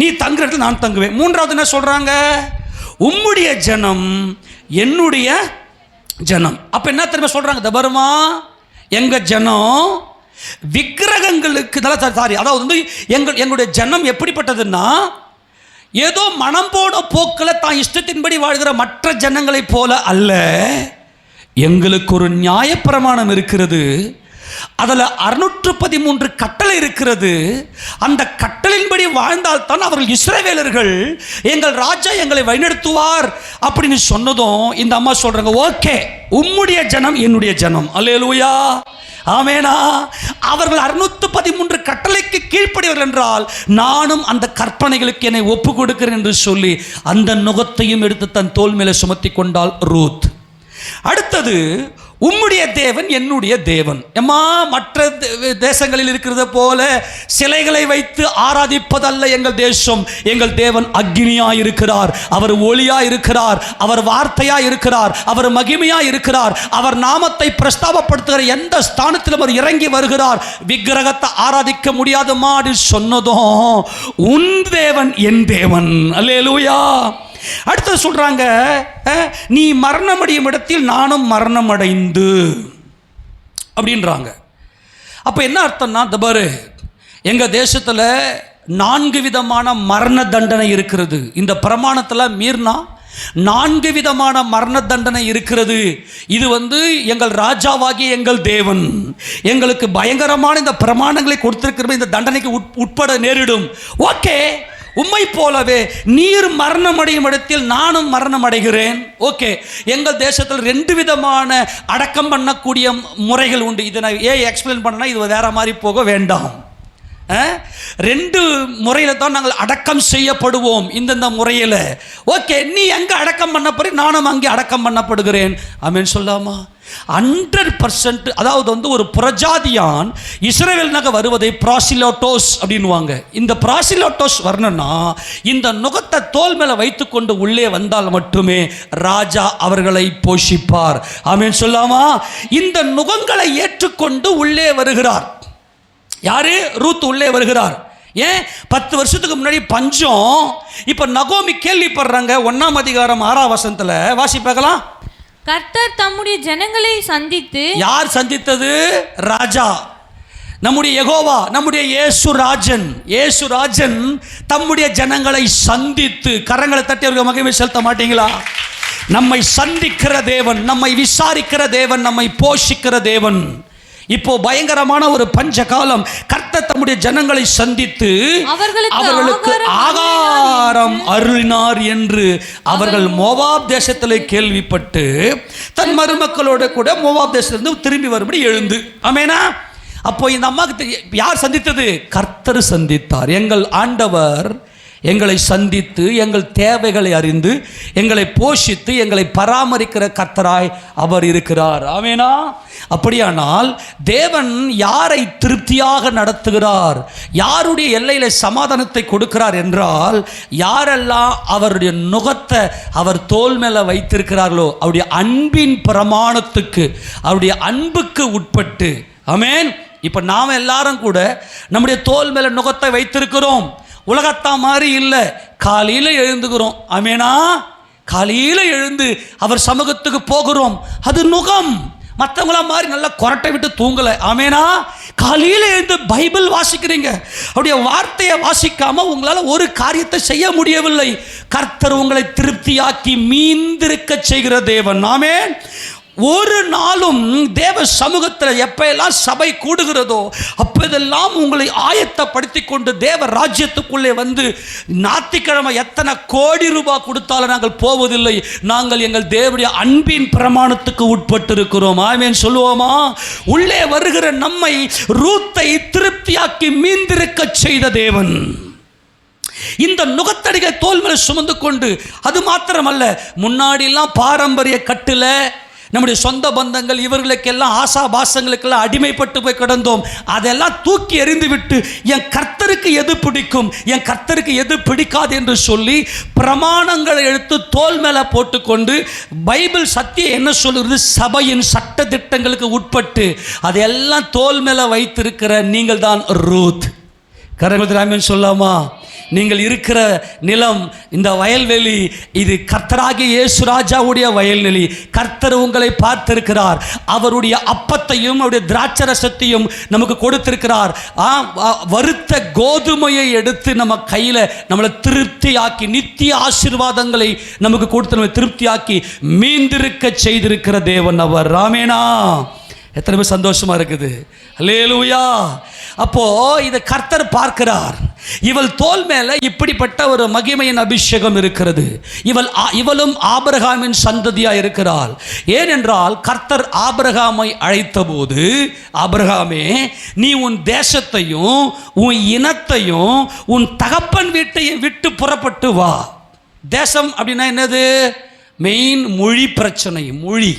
நீ தங்குற இடத்துல நான் தங்குவேன். 3வது என்ன சொல்றாங்க? உம்முடைய ஜனம் என்னுடைய ஜனம். அப்ப என்ன தெரியுமா சொல்றாங்க? தபருமா, எங்க ஜனம் விக்கிரகங்களுக்கு, அதாவது எங்களுடைய ஜனம் எப்படிப்பட்டதுன்னா, ஏதோ மனம் போன போக்கில் தான் இஷ்டத்தின்படி வாழ்கிற மற்ற ஜனங்களைப் போல அல்ல. எங்களுக்கு ஒரு நியாயப்பிரமாணம் இருக்கிறது, அதில் 613 கட்டளை இருக்கிறது. அந்த கட்டளையின்படி வாழ்ந்தால்தான் அவர்கள் இஸ்ரவேலர்கள், எங்கள் ராஜா எங்களை வழிநடத்துவார் அப்படின்னு சொன்னதும் இந்த அம்மா சொல்றாங்க, ஓகே, உம்முடைய ஜனம் என்னுடைய ஜனம். அல்லேலூயா, ஆமேனா. அவர்கள் 613 கட்டளைக்கு கீழ்ப்படியவர்கள் என்றால் நானும் அந்த கற்பனைகளுக்கு என்னை ஒப்பு கொடுக்கிறேன் என்று சொல்லி அந்த நுகத்தையும் எடுத்து தன் தோள் மேலே சுமத்தி கொண்டாள் ரூத். அடுத்தது, உம்முடைய தேவன் என்னுடைய தேவன். எம்மா, மற்ற தேசங்களில் இருக்கிறது போல சிலைகளை வைத்து ஆராதிப்பதல்ல எங்கள் தேசம். எங்கள் தேவன் அக்னியாய் இருக்கிறார், அவர் ஒளியாய் இருக்கிறார், அவர் வார்த்தையாய் இருக்கிறார், அவர் மகிமையாய் இருக்கிறார், அவர் நாமத்தை பிரஸ்தாபப்படுத்துகிற எந்த ஸ்தானத்திலும் அவர் இறங்கி வருகிறார். விக்கிரகத்தை ஆராதிக்க முடியாத மாடு சொன்னதும் உன் தேவன் என் தேவன். அல்லேலூயா. அடுத்து சொல்றாங்க, நீ மரணமடையும் இடத்தில் நானும் மரணம் அடைந்து அப்படின்றாங்க. அப்ப என்ன அர்த்தம்னா, தபாரு, எங்க தேசத்துல 4 விதமான மரண தண்டனை இருக்கிறது. இந்த பிரமாணத்தில் மீறினா 4 விதமான மரண தண்டனை இருக்கிறது. இது எங்கள் ராஜாவாகிய எங்கள் தேவன் எங்களுக்கு பயங்கரமான இந்த பிரமாணங்களை கொடுத்திருக்கிற இந்த தண்டனைக்கு உட்பட நேரிடும். ஓகே, உம்மை போலவே நீர் மரணம் அடையும் இடத்தில் நானும் மரணம் அடைகிறேன். ஓகே, எங்கள் தேசத்தில் 2 விதமான அடக்கம் பண்ணக்கூடிய முறைகள் உண்டு. இதை நான் எக்ஸ்பிளைன் பண்ணனா இது வேற மாதிரி போக வேண்டாம். 2 முறையில் தான் நாங்கள் அடக்கம் செய்யப்படுவோம். இந்தந்த முறையில் ஓகே, நீ எங்கே அடக்கம் பண்ணப்படு, நானும் அங்கே அடக்கம் பண்ணப்படுகிறேன். ஆமென் சொல்லாமா? 100%. அதாவது ஒரு புறஜாதியான் இஸ்ரவேல்னாக வருவதை ப்ராசிலோட்டோஸ் அப்படின்வாங்க. இந்த ப்ராசிலோட்டோஸ் வரணும்னா இந்த நுகத்தை தோல் மேலே வைத்துக்கொண்டு உள்ளே வந்தால் மட்டுமே ராஜா அவர்களை போஷிப்பார். ஆமென் சொல்லாமா? இந்த நுகங்களை ஏற்றுக்கொண்டு உள்ளே வருகிறார். யாரு? ரூத் உள்ளே வருகிறார். ஏன்? 10 வருஷத்துக்கு முன்னாடி பஞ்சம். இப்ப நகோமி கேள்விப்படுறாங்க. 1ஆம் அதிகாரம் 6ஆம் வசனத்துல வாசி பார்க்கலாம். கர்த்தர் தம்முடைய ஜனங்களை சந்தித்து. யார் சந்தித்தது? ராஜா, நம்முடைய யெகோவா, நம்முடைய இயேசு ராஜன் தம்முடைய ஜனங்களை சந்தித்து. கரங்களை தட்டி அவர்கள் மகிமை செலுத்த மாட்டீங்களா? நம்மை சந்திக்கிற தேவன், நம்மை விசாரிக்கிற தேவன், நம்மை போஷிக்கிற தேவன். இப்போ பயங்கரமான ஒரு பஞ்ச காலம். கர்த்தர் தம்முடைய ஜனங்களை சந்தித்து அவர்களுக்கு ஆகாரம் அருளினார் என்று அவர்கள் மோவாப் தேசத்திலே கேள்விப்பட்டு தன் மருமக்களோட கூட மோவாப் தேசத்திலிருந்து திரும்பி வரும்படி எழுந்து. ஆமெனா? அப்போ இந்த அம்மாவுக்கு யார் சந்தித்தது? கர்த்தர் சந்தித்தார். எங்கள் ஆண்டவர் எங்களை சந்தித்து எங்கள் தேவைகளை அறிந்து எங்களை போஷித்து எங்களை பராமரிக்கிற கர்த்தராய் அவர் இருக்கிறார். ஆமெனா? அப்படியானால் தேவன் யாரை திருப்தியாக நடத்துகிறார், யாருடைய எல்லையில சமாதானத்தை கொடுக்கிறார் என்றால், யாரெல்லாம் அவருடைய நுகத்தை அவர் தோல் மேல வைத்திருக்கிறார்களோ, அவருடைய அன்பின் பிரமாணத்துக்கு, அவருடைய அன்புக்கு உட்பட்டு. ஆமென். இப்ப நாம் எல்லாரும் கூட நம்முடைய தோல் மேல நுகத்தை வைத்திருக்கிறோம். உலகத்தா மாதிரி இல்லை. காலையில் எழுந்துக்கிறோம். ஆமேனா? காலையில் எழுந்து அவர் சமூகத்துக்கு போகிறோம். அது நுகம். மற்றவங்கள மாதிரி நல்லா கொரட்டை விட்டு தூங்கலை. ஆமேனா? காலையில் எழுந்து பைபிள் வாசிக்கிறீங்க. அவருடைய வார்த்தையை வாசிக்காம உங்களால் ஒரு காரியத்தை செய்ய முடியவில்லை. கர்த்தர் உங்களை திருப்தியாக்கி மீந்திருக்க செய்கிற தேவன். ஆமென். ஒரு நாளும் தேவ சமூகத்தில் எப்பெல்லாம் சபை கூடுகிறதோ அப்போதெல்லாம் உங்களை ஆயத்தப்படுத்தி கொண்டு தேவ ராஜ்யத்துக்குள்ளே ஞாயிற்றுக்கிழமை எத்தனை கோடி ரூபாய் கொடுத்தாலும் நாங்கள் போவதில்லை. நாங்கள் எங்கள் தேவனுடைய அன்பின் பிரமாணத்துக்கு உட்பட்டு இருக்கிறோம். ஆமென் சொல்லுவோமா? உள்ளே வருகிற நம்மை ரூத்தை திருப்தியாக்கி மீந்திருக்க செய்த தேவன் இந்த நுகத்தடிகை தோல் மேல் சுமந்து கொண்டு, அது மாத்திரமல்ல, முன்னாடிலாம் பாரம்பரிய கட்டில் நம்முடைய சொந்த பந்தங்கள் இவர்களுக்கெல்லாம் ஆசாபாசங்களுக்கெல்லாம் அடிமைப்பட்டு போய் கிடந்தோம். அதெல்லாம் தூக்கி எறிந்து விட்டு என் கர்த்தருக்கு எது பிடிக்கும், என் கர்த்தருக்கு எது பிடிக்காது என்று சொல்லி பிரமாணங்களை எடுத்து தோல் மேலே போட்டுக்கொண்டு பைபிள் சத்தியம் என்ன சொல்லுகிறது, சபையின் சட்ட திட்டங்களுக்கு உட்பட்டு அதையெல்லாம் தோல் மேலே வைத்திருக்கிற நீங்கள் தான் ரூத். கரங்கள் ஆமென் சொல்லாமா? நீங்கள் இருக்கிற நிலம், இந்த வயல்வெளி, இது கர்த்தராகிய இயேசு ராஜாவுடைய வயல்வெளி. கர்த்தர் உங்களை பார்த்திருக்கிறார். அவருடைய அப்பத்தையும் அவருடைய திராட்சரசத்தையும் நமக்கு கொடுத்திருக்கிறார். வறுத்த கோதுமையை எடுத்து நம்ம கையில் நம்மளை திருப்தியாக்கி, நித்திய ஆசீர்வாதங்களை நமக்கு கொடுத்து நம்ம திருப்தியாக்கி மீந்திருக்க செய்திருக்கிற தேவன் அவர். ஆமெனா. எத்தனை பேர் சந்தோஷமா இருக்குது? அல்லேலூயா. அப்போ இதை கர்த்தர் பார்க்கிறார். இவள் தோல் மேல இப்படிப்பட்ட ஒரு மகிமையின் அபிஷேகம் இருக்கிறது. இவளும் ஆபிரகாமின் சந்ததியா இருக்கிறாள். ஏனென்றால் கர்த்தர் ஆபிரகாமை அழைத்த போது, ஆபிரகாமே, நீ உன் தேசத்தையும் உன் இனத்தையும் உன் தகப்பன் வீட்டையும் விட்டு புறப்பட்டு வா. தேசம் அப்படின்னா என்னது? மெயின் மொழி பிரச்சனை. மொழி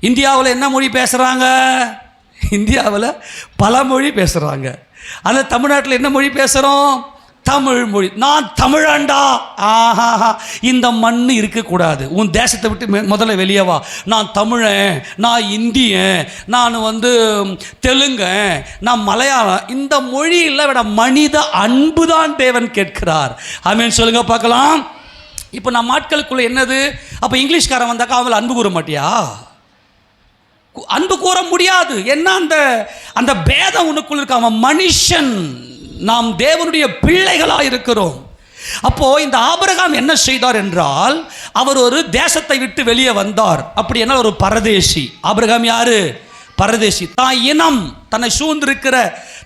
இந்தியாவில் என்ன மொழி பேசுகிறாங்க? இந்தியாவில் பல மொழி பேசுகிறாங்க. அதில் தமிழ்நாட்டில் என்ன மொழி பேசுகிறோம்? தமிழ் மொழி. நான் தமிழண்டா. ஆஹா, இந்த மண் இருக்கக்கூடாது. உன் தேசத்தை விட்டு முதல்ல வெளியே வா. நான் தமிழன், நான் இந்தியன், நான் தெலுங்கன், நான் மலையாளம். இந்த மொழியில் விட மனித அன்பு தான் தேவன் கேட்கிறார். ஆமென் சொல்லுங்க பார்க்கலாம். இப்போ நம்ம ஆட்களுக்குள்ள என்னது? அப்போ இங்கிலீஷ்காரன் வந்தாக்கா அவங்கள அன்பு கூற மாட்டியா? அன்பு கூற முடியாது. என்ன அந்த பேதம் உனக்குள்ள இருக்க. அவன் மனுஷன், நாம் தேவனுடைய பிள்ளைகளாக இருக்கிறோம். அப்போ இந்த ஆபிரகாம் என்ன செய்தார் என்றால், அவர் ஒரு தேசத்தை விட்டு வெளியே வந்தார். அப்படி என்ன? ஒரு பரதேசி. ஆபிரகாம் யாரு? பரதேசி. தான் இனம், தன்னை சூழ்ந்திருக்கிற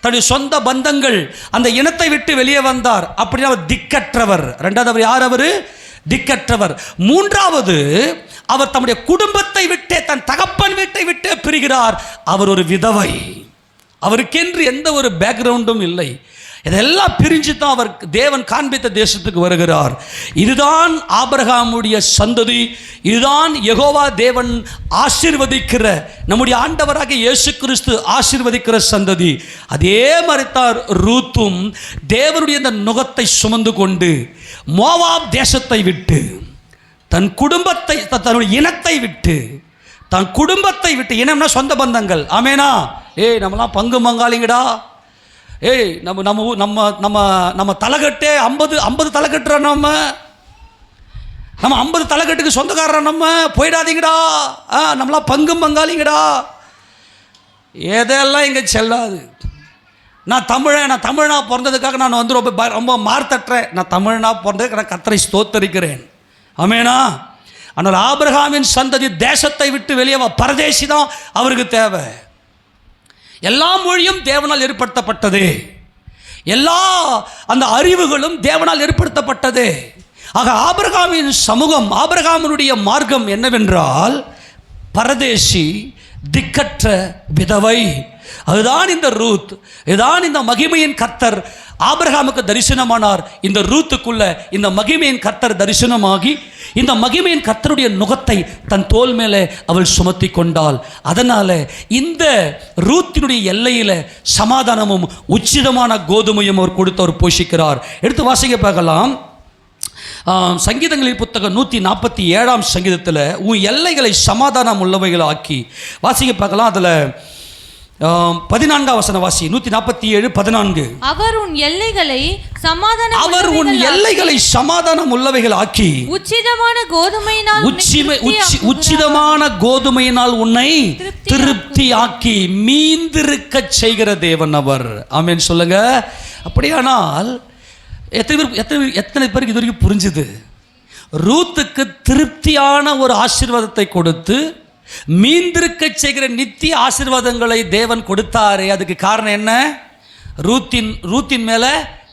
தன்னுடைய சொந்த பந்தங்கள், அந்த இனத்தை விட்டு வெளியே வந்தார். அப்படின்னா அவர் திக்கற்றவர். ரெண்டாவது அவர் யார்? அவர் திக்கற்றவர். மூன்றாவது, அவர் தம்முடைய குடும்பத்தை விட்டே, தன் தகப்பன் வீட்டை விட்டே பிரிகிறார். அவர் ஒரு விதவை. அவருக்கென்று எந்த ஒரு பேக்ரவுண்டும் இல்லை. இதெல்லாம் பிரிஞ்சு தான் அவர் தேவன் காண்பித்த தேசத்துக்கு வருகிறார். இதுதான் ஆபிரகாமுடைய சந்ததி. இதுதான் யெகோவா தேவன் ஆசீர்வதிக்கிற, நம்முடைய ஆண்டவராக இயேசு கிறிஸ்து ஆசீர்வதிக்கிற சந்ததி. அதே மாதிரி தான் ரூத்தும் தேவனுடைய இந்த நுகத்தை சுமந்து கொண்டு மோவாப் தேசத்தை விட்டு, தன் குடும்பத்தை, தன்னுடைய இனத்தை விட்டு, தன் குடும்பத்தை விட்டு, இனம்னா சொந்த பந்தங்கள். ஆமேனா? நம்மலாம் பங்கு மங்காளிங்கடா. நம்ம நம்ம நம்ம நம்ம நம்ம தலைக்கட்டே 50 தலைக்கட்டுற, நம்ம 50 தலைக்கட்டுக்கு சொந்தக்காரர், நம்ம போயிடாதீங்கடா, நம்மளாம் பங்கு பங்காளிங்கடா. எதெல்லாம் இங்கே செல்லாது. நான் தமிழனா பிறந்ததுக்காக நான் ரொம்ப மார்த்தட்டுறேன். நான் தமிழனா பிறந்ததுக்கு நான் கர்த்தரை ஸ்தோத்தரிக்கிறேன். ஆமெனா? ஆனால் ஆபிரகாமின் சந்ததி தேசத்தை விட்டு வெளியே பரதேசி தான் அவருக்கு தேவை. எல்லா மொழியும் தேவனால் ஏற்படுத்தப்பட்டது. எல்லா அந்த அறிவுகளும் தேவனால் ஏற்படுத்தப்பட்டது. ஆக ஆபிரகாமின் சமூகம், ஆபிரகாமினுடைய மார்க்கம் என்னவென்றால் பரதேசி, திக்கற்ற விதவை. அதுதான் இந்த ரூத். இதுதான் இந்த மகிமையின் கர்த்தர் ஆபிரகாமுக்கு தரிசனமானார். இந்த ரூத்துக்குள்ள இந்த மகிமையின் கர்த்தர் தரிசனமாகி இந்த மகிமையின் கர்த்தருடைய நுகத்தை தன் தோல் மேலே அவள் சுமத்தி கொண்டாள். அதனால இந்த ரூத்தினுடைய எல்லையில் சமாதானமும் உச்சிதமான கோதுமையும் அவர் கொடுத்து அவர் போஷிக்கிறார். எடுத்து வாசிக்க பார்க்கலாம். சங்கீதங்களின் புத்தகம் 147 சங்கீதத்தில் உன் எல்லைகளை சமாதானம் உள்ளவைகள் ஆக்கி வாசிக்க பார்க்கலாம். அதில் 14 வசனம் வாசி. 147:14. அவர் உன் எல்லைகளை சமாதானம் உள்ளவைகள் ஆக்கி உச்சிதமான கோதுமையினால் உன்னை திருப்தி ஆக்கி மீந்திருக்க செய்கிற தேவன் அவர். ஆமென் சொல்லுங்க. அப்படியானால் எத்தனை பேருக்கு இது வரைக்கும் புரிஞ்சுது? ரூத்துக்கு திருப்தியான ஒரு ஆசீர்வாதத்தை கொடுத்து மீந்திருக்க செய்கிற நித்திய ஆசீர்வாதங்களை தேவன் கொடுத்தாரே, அதுக்கு காரணம் என்ன? ரூத்தின் மேல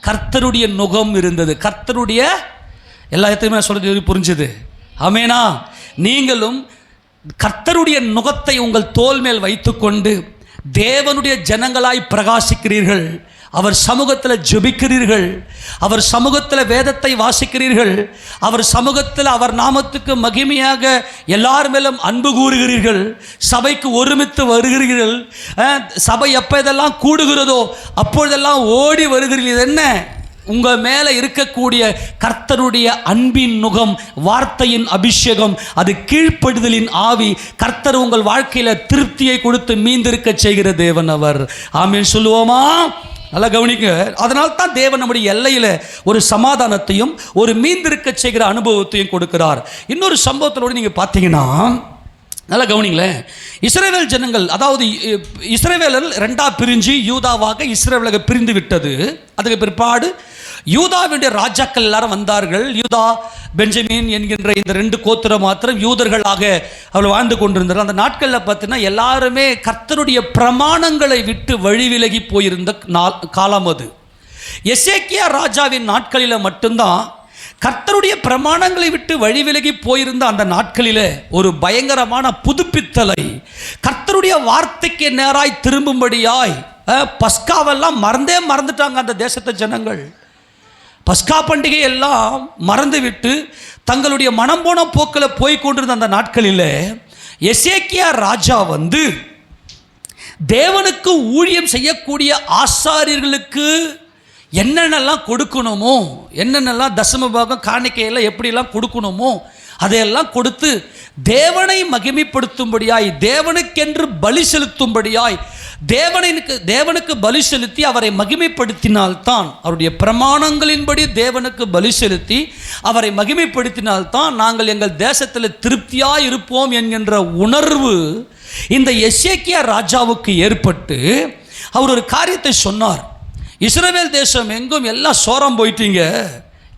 கர்த்தருடைய நுகம் இருந்தது. கர்த்தருடைய எல்லாத்தையுமே சொல்றது புரிஞ்சுது. ஆமெனா? நீங்களும் கர்த்தருடைய நுகத்தை உங்கள் தோல் மேல் வைத்துக்கொண்டு தேவனுடைய ஜனங்களாய் பிரகாசிக்கிறீர்கள். அவர் சமூகத்தில் ஜெபிக்கிறீர்கள். அவர் சமூகத்தில் வேதத்தை வாசிக்கிறீர்கள். அவர் சமூகத்தில் அவர் நாமத்துக்கு மகிமையாக எல்லார் மேலும் அன்பு கூறுகிறீர்கள். சபைக்கு ஒருமித்து வருகிறீர்கள். சபை எப்போ இதெல்லாம் கூடுகிறதோ அப்பொழுதெல்லாம் ஓடி வருகிறீர்கள். என்ன? உங்கள் மேலே இருக்கக்கூடிய கர்த்தருடைய அன்பின் நுகம், வார்த்தையின் அபிஷேகம், அது கீழ்ப்படுதலின் ஆவி. கர்த்தர் உங்கள் வாழ்க்கையில் திருப்தியை கொடுத்து மீந்திருக்க செய்கிற தேவன் அவர். ஆமென் சொல்லுவோமா? நல்லா கவனிக்க. அதனால தான் தேவன் நம்முடைய எல்லையில் ஒரு சமாதானத்தையும் ஒரு மீந்திருக்க செய்கிற அனுபவத்தையும் கொடுக்கிறார். இன்னொரு சம்பவத்தோடு நீங்கள் பார்த்தீங்கன்னா நல்லா கவனிங்களேன். இஸ்ரவேல் ஜனங்கள், அதாவது இஸ்ரவேலர் ரெண்டாக பிரிஞ்சு யூதாவாக இஸ்ரவேலாக பிரிந்து விட்டது. அதுக்கு பிற்பாடு யூதாவுடைய ராஜாக்கள் எல்லாரும் வந்தார்கள். யூதா பெஞ்சமின் என்கின்ற இந்த 2 கோத்திரம் மாத்திரம் யூதர்களாக அவள் வாழ்ந்து கொண்டிருந்தார். அந்த நாட்களில் பார்த்தீங்கன்னா எல்லாருமே கர்த்தருடைய பிரமாணங்களை விட்டு வழி விலகி போயிருந்த காலம் அது. எசேக்கியா ராஜாவின் நாட்களில் மட்டும்தான் கர்த்தருடைய பிரமாணங்களை விட்டு வழி விலகி போயிருந்த அந்த நாட்களில் ஒரு பயங்கரமான புதுப்பித்தலை, கர்த்தருடைய வார்த்தைக்கு நேராய் திரும்பும்படியாய் பஸ்காவெல்லாம் மறந்துட்டாங்க அந்த தேசத்து ஜனங்கள். பஸ்கா பண்டிகை எல்லாம் மறந்துவிட்டு தங்களுடைய மனம் போன போக்கில் போய் கொண்டிருந்த அந்த நாட்களில் எசேக்கியா ராஜா வந்து தேவனுக்கு ஊழியம் செய்யக்கூடிய ஆசாரியர்களுக்கு என்னென்னலாம் கொடுக்கணுமோ, என்னென்னலாம் தசம பாகம் காணிக்கையெல்லாம் எப்படிலாம் கொடுக்கணுமோ அதையெல்லாம் கொடுத்து தேவனை மகிமைப்படுத்தும்படியாய், தேவனுக்கென்று பலி செலுத்தும்படியாய், தேவனுக்கு பலி செலுத்தி அவரை மகிமைப்படுத்தினால்தான், அவருடைய பிரமாணங்களின்படி தேவனுக்கு பலி செலுத்தி அவரை மகிமைப்படுத்தினால்தான் நாங்கள் எங்கள் தேசத்தில் திருப்தியாக இருப்போம் என்கின்ற உணர்வு இந்த எசேக்கியா ராஜாவுக்கு ஏற்பட்டு அவர் ஒரு காரியத்தை சொன்னார். இஸ்ரவேல் தேசம் எங்கும் எல்லாம் சோரம் போயிட்டீங்க,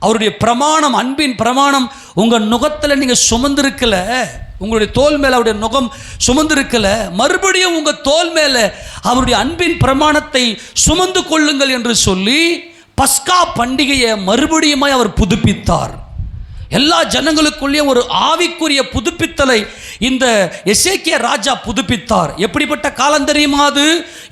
அவருடைய பிரமாணம், அன்பின் பிரமாணம் உங்கள் நுகத்தில் நீங்கள் சுமந்திருக்கல, உங்களுடைய தோல் மேலே அவருடைய நுகம் சுமந்திருக்கல, மறுபடியும் உங்கள் தோல் மேலே அவருடைய அன்பின் பிரமாணத்தை சுமந்து கொள்ளுங்கள் என்று சொல்லி பஸ்கா பண்டிகையை மறுபடியுமாய் அவர் புதுப்பித்தார். எல்லா ஜனங்களுக்குள்ளேயும் ஒரு ஆவிக்குரிய புதுப்பித்தலை இந்த எசேக்கியா ராஜா புதுப்பித்தார். எப்படிப்பட்ட காலம் தெரியுமா அது?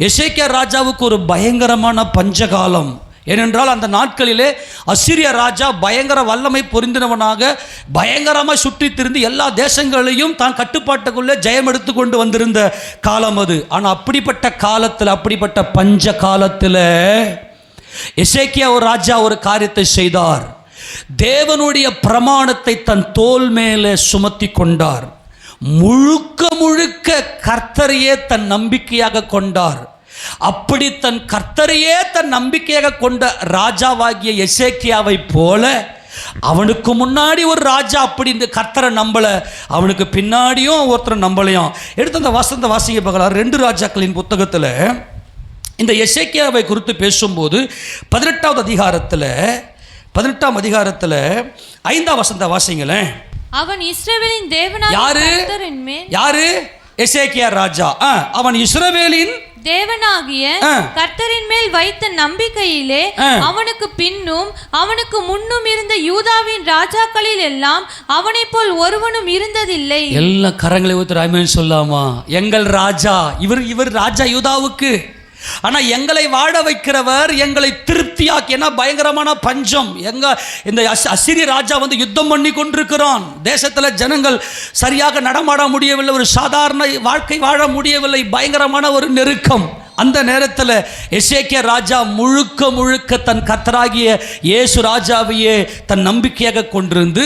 எசேக்கியா ராஜாவுக்கு ஒரு பயங்கரமான பஞ்சகாலம். ஏனென்றால் அந்த நாட்களிலே அசிரிய ராஜா பயங்கர வல்லமை பொருந்தினவனாக பயங்கரமாக சுற்றி திரிந்து எல்லா தேசங்களையும் தான் கட்டுப்பாட்டுக்குள்ளே ஜெயம் எடுத்து கொண்டு வந்திருந்த காலம் அது. ஆனால் அப்படிப்பட்ட காலத்தில், அப்படிப்பட்ட பஞ்ச காலத்தில் எசேக்கியா ஒரு ராஜா ஒரு காரியத்தை செய்தார். தேவனுடைய பிரமாணத்தை தன் தோல் மேலே சுமத்தி கொண்டார். முழுக்க முழுக்க கர்த்தரையே தன் நம்பிக்கையாக கொண்டார். அப்படி தன் கர்த்தரையே தன் நம்பிக்கையாக கொண்ட ராஜாவாகிய எசேக்கியாவை போல அவனுக்கு முன்னாடி ஒரு ராஜா அப்படி இந்த கர்த்தரை நம்பல, அவனுக்கு பின்னாடியும் ஒருத்தர் நம்பலையும். எடுத்து அந்த வசந்த வாசிங்க பார்க்கலாம். 2 ராஜாக்களின் புத்தகத்தில் இந்த எசேக்கியாவை குறித்து பேசும்போது 18வது அதிகாரத்தில் 18ஆம் அதிகாரத்தில் 5ஆம் வசனத்தை வாசிங்களேன். அவன் இஸ்ரவேலின் தேவனாகிய கர்த்தரின் மேல், யாரு? எசேக்கியா ராஜா. அவன் இஸ்ரவேலின் தேவனாகிய கர்த்தரின் மேல் வைத்த நம்பிக்கையிலே அவனுக்கு பின்னும் அவனுக்கு முன்னும் இருந்த யூதாவின் ராஜாக்களில் எல்லாம் அவனை போல் ஒருவனும் இருந்ததில்லை. எல்லா கரங்களை ஊத்துற ஆமென் சொல்லாமா? எங்கள் ராஜா இவர் ராஜா யூதாவுக்கு. ஆனால் எங்களை வாழ வைக்கிறவர், எங்களை திருப்தியாக்கி, ஏன்னா பயங்கரமான பஞ்சம். இந்த அசிரிய ராஜா வந்து யுத்தம் பண்ணி கொண்டிருக்கிறான். தேசத்தில் ஜனங்கள் சரியாக நடமாட முடியவில்லை, ஒரு சாதாரண வாழ்க்கை வாழ முடியவில்லை, பயங்கரமான ஒரு நெருக்கம். அந்த நேரத்தில் எசேக்கியா ராஜா முழுக்க முழுக்க தன் கர்த்தராகிய இயேசு ராஜாவையே தன் நம்பிக்கையாக கொண்டிருந்து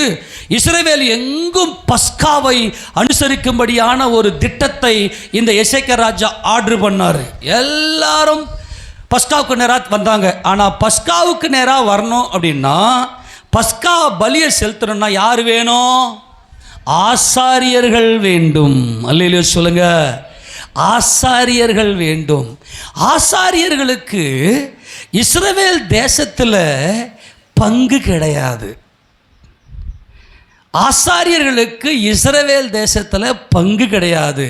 இஸ்ரவேல் எங்கும் பஸ்காவை அனுசரிக்கும்படியான ஒரு திட்டத்தை இந்த எசேக்கியா ராஜா ஆர்டர் பண்ணார். எல்லாரும் பஸ்காவுக்கு நேராக வந்தாங்க. ஆனால் பஸ்காவுக்கு நேராக வரணும் அப்படின்னா, பஸ்கா பலியை செலுத்தணும்னா யார் வேணும்? ஆசாரியர்கள் வேண்டும். அல்லேலூயா சொல்லுங்க. ஆசாரியர்கள் வேண்டும். ஆசாரியர்களுக்கு இஸ்ரவேல் தேசத்தில் பங்கு கிடையாது. ஆசாரியர்களுக்கு இஸ்ரவேல் தேசத்தில் பங்கு கிடையாது.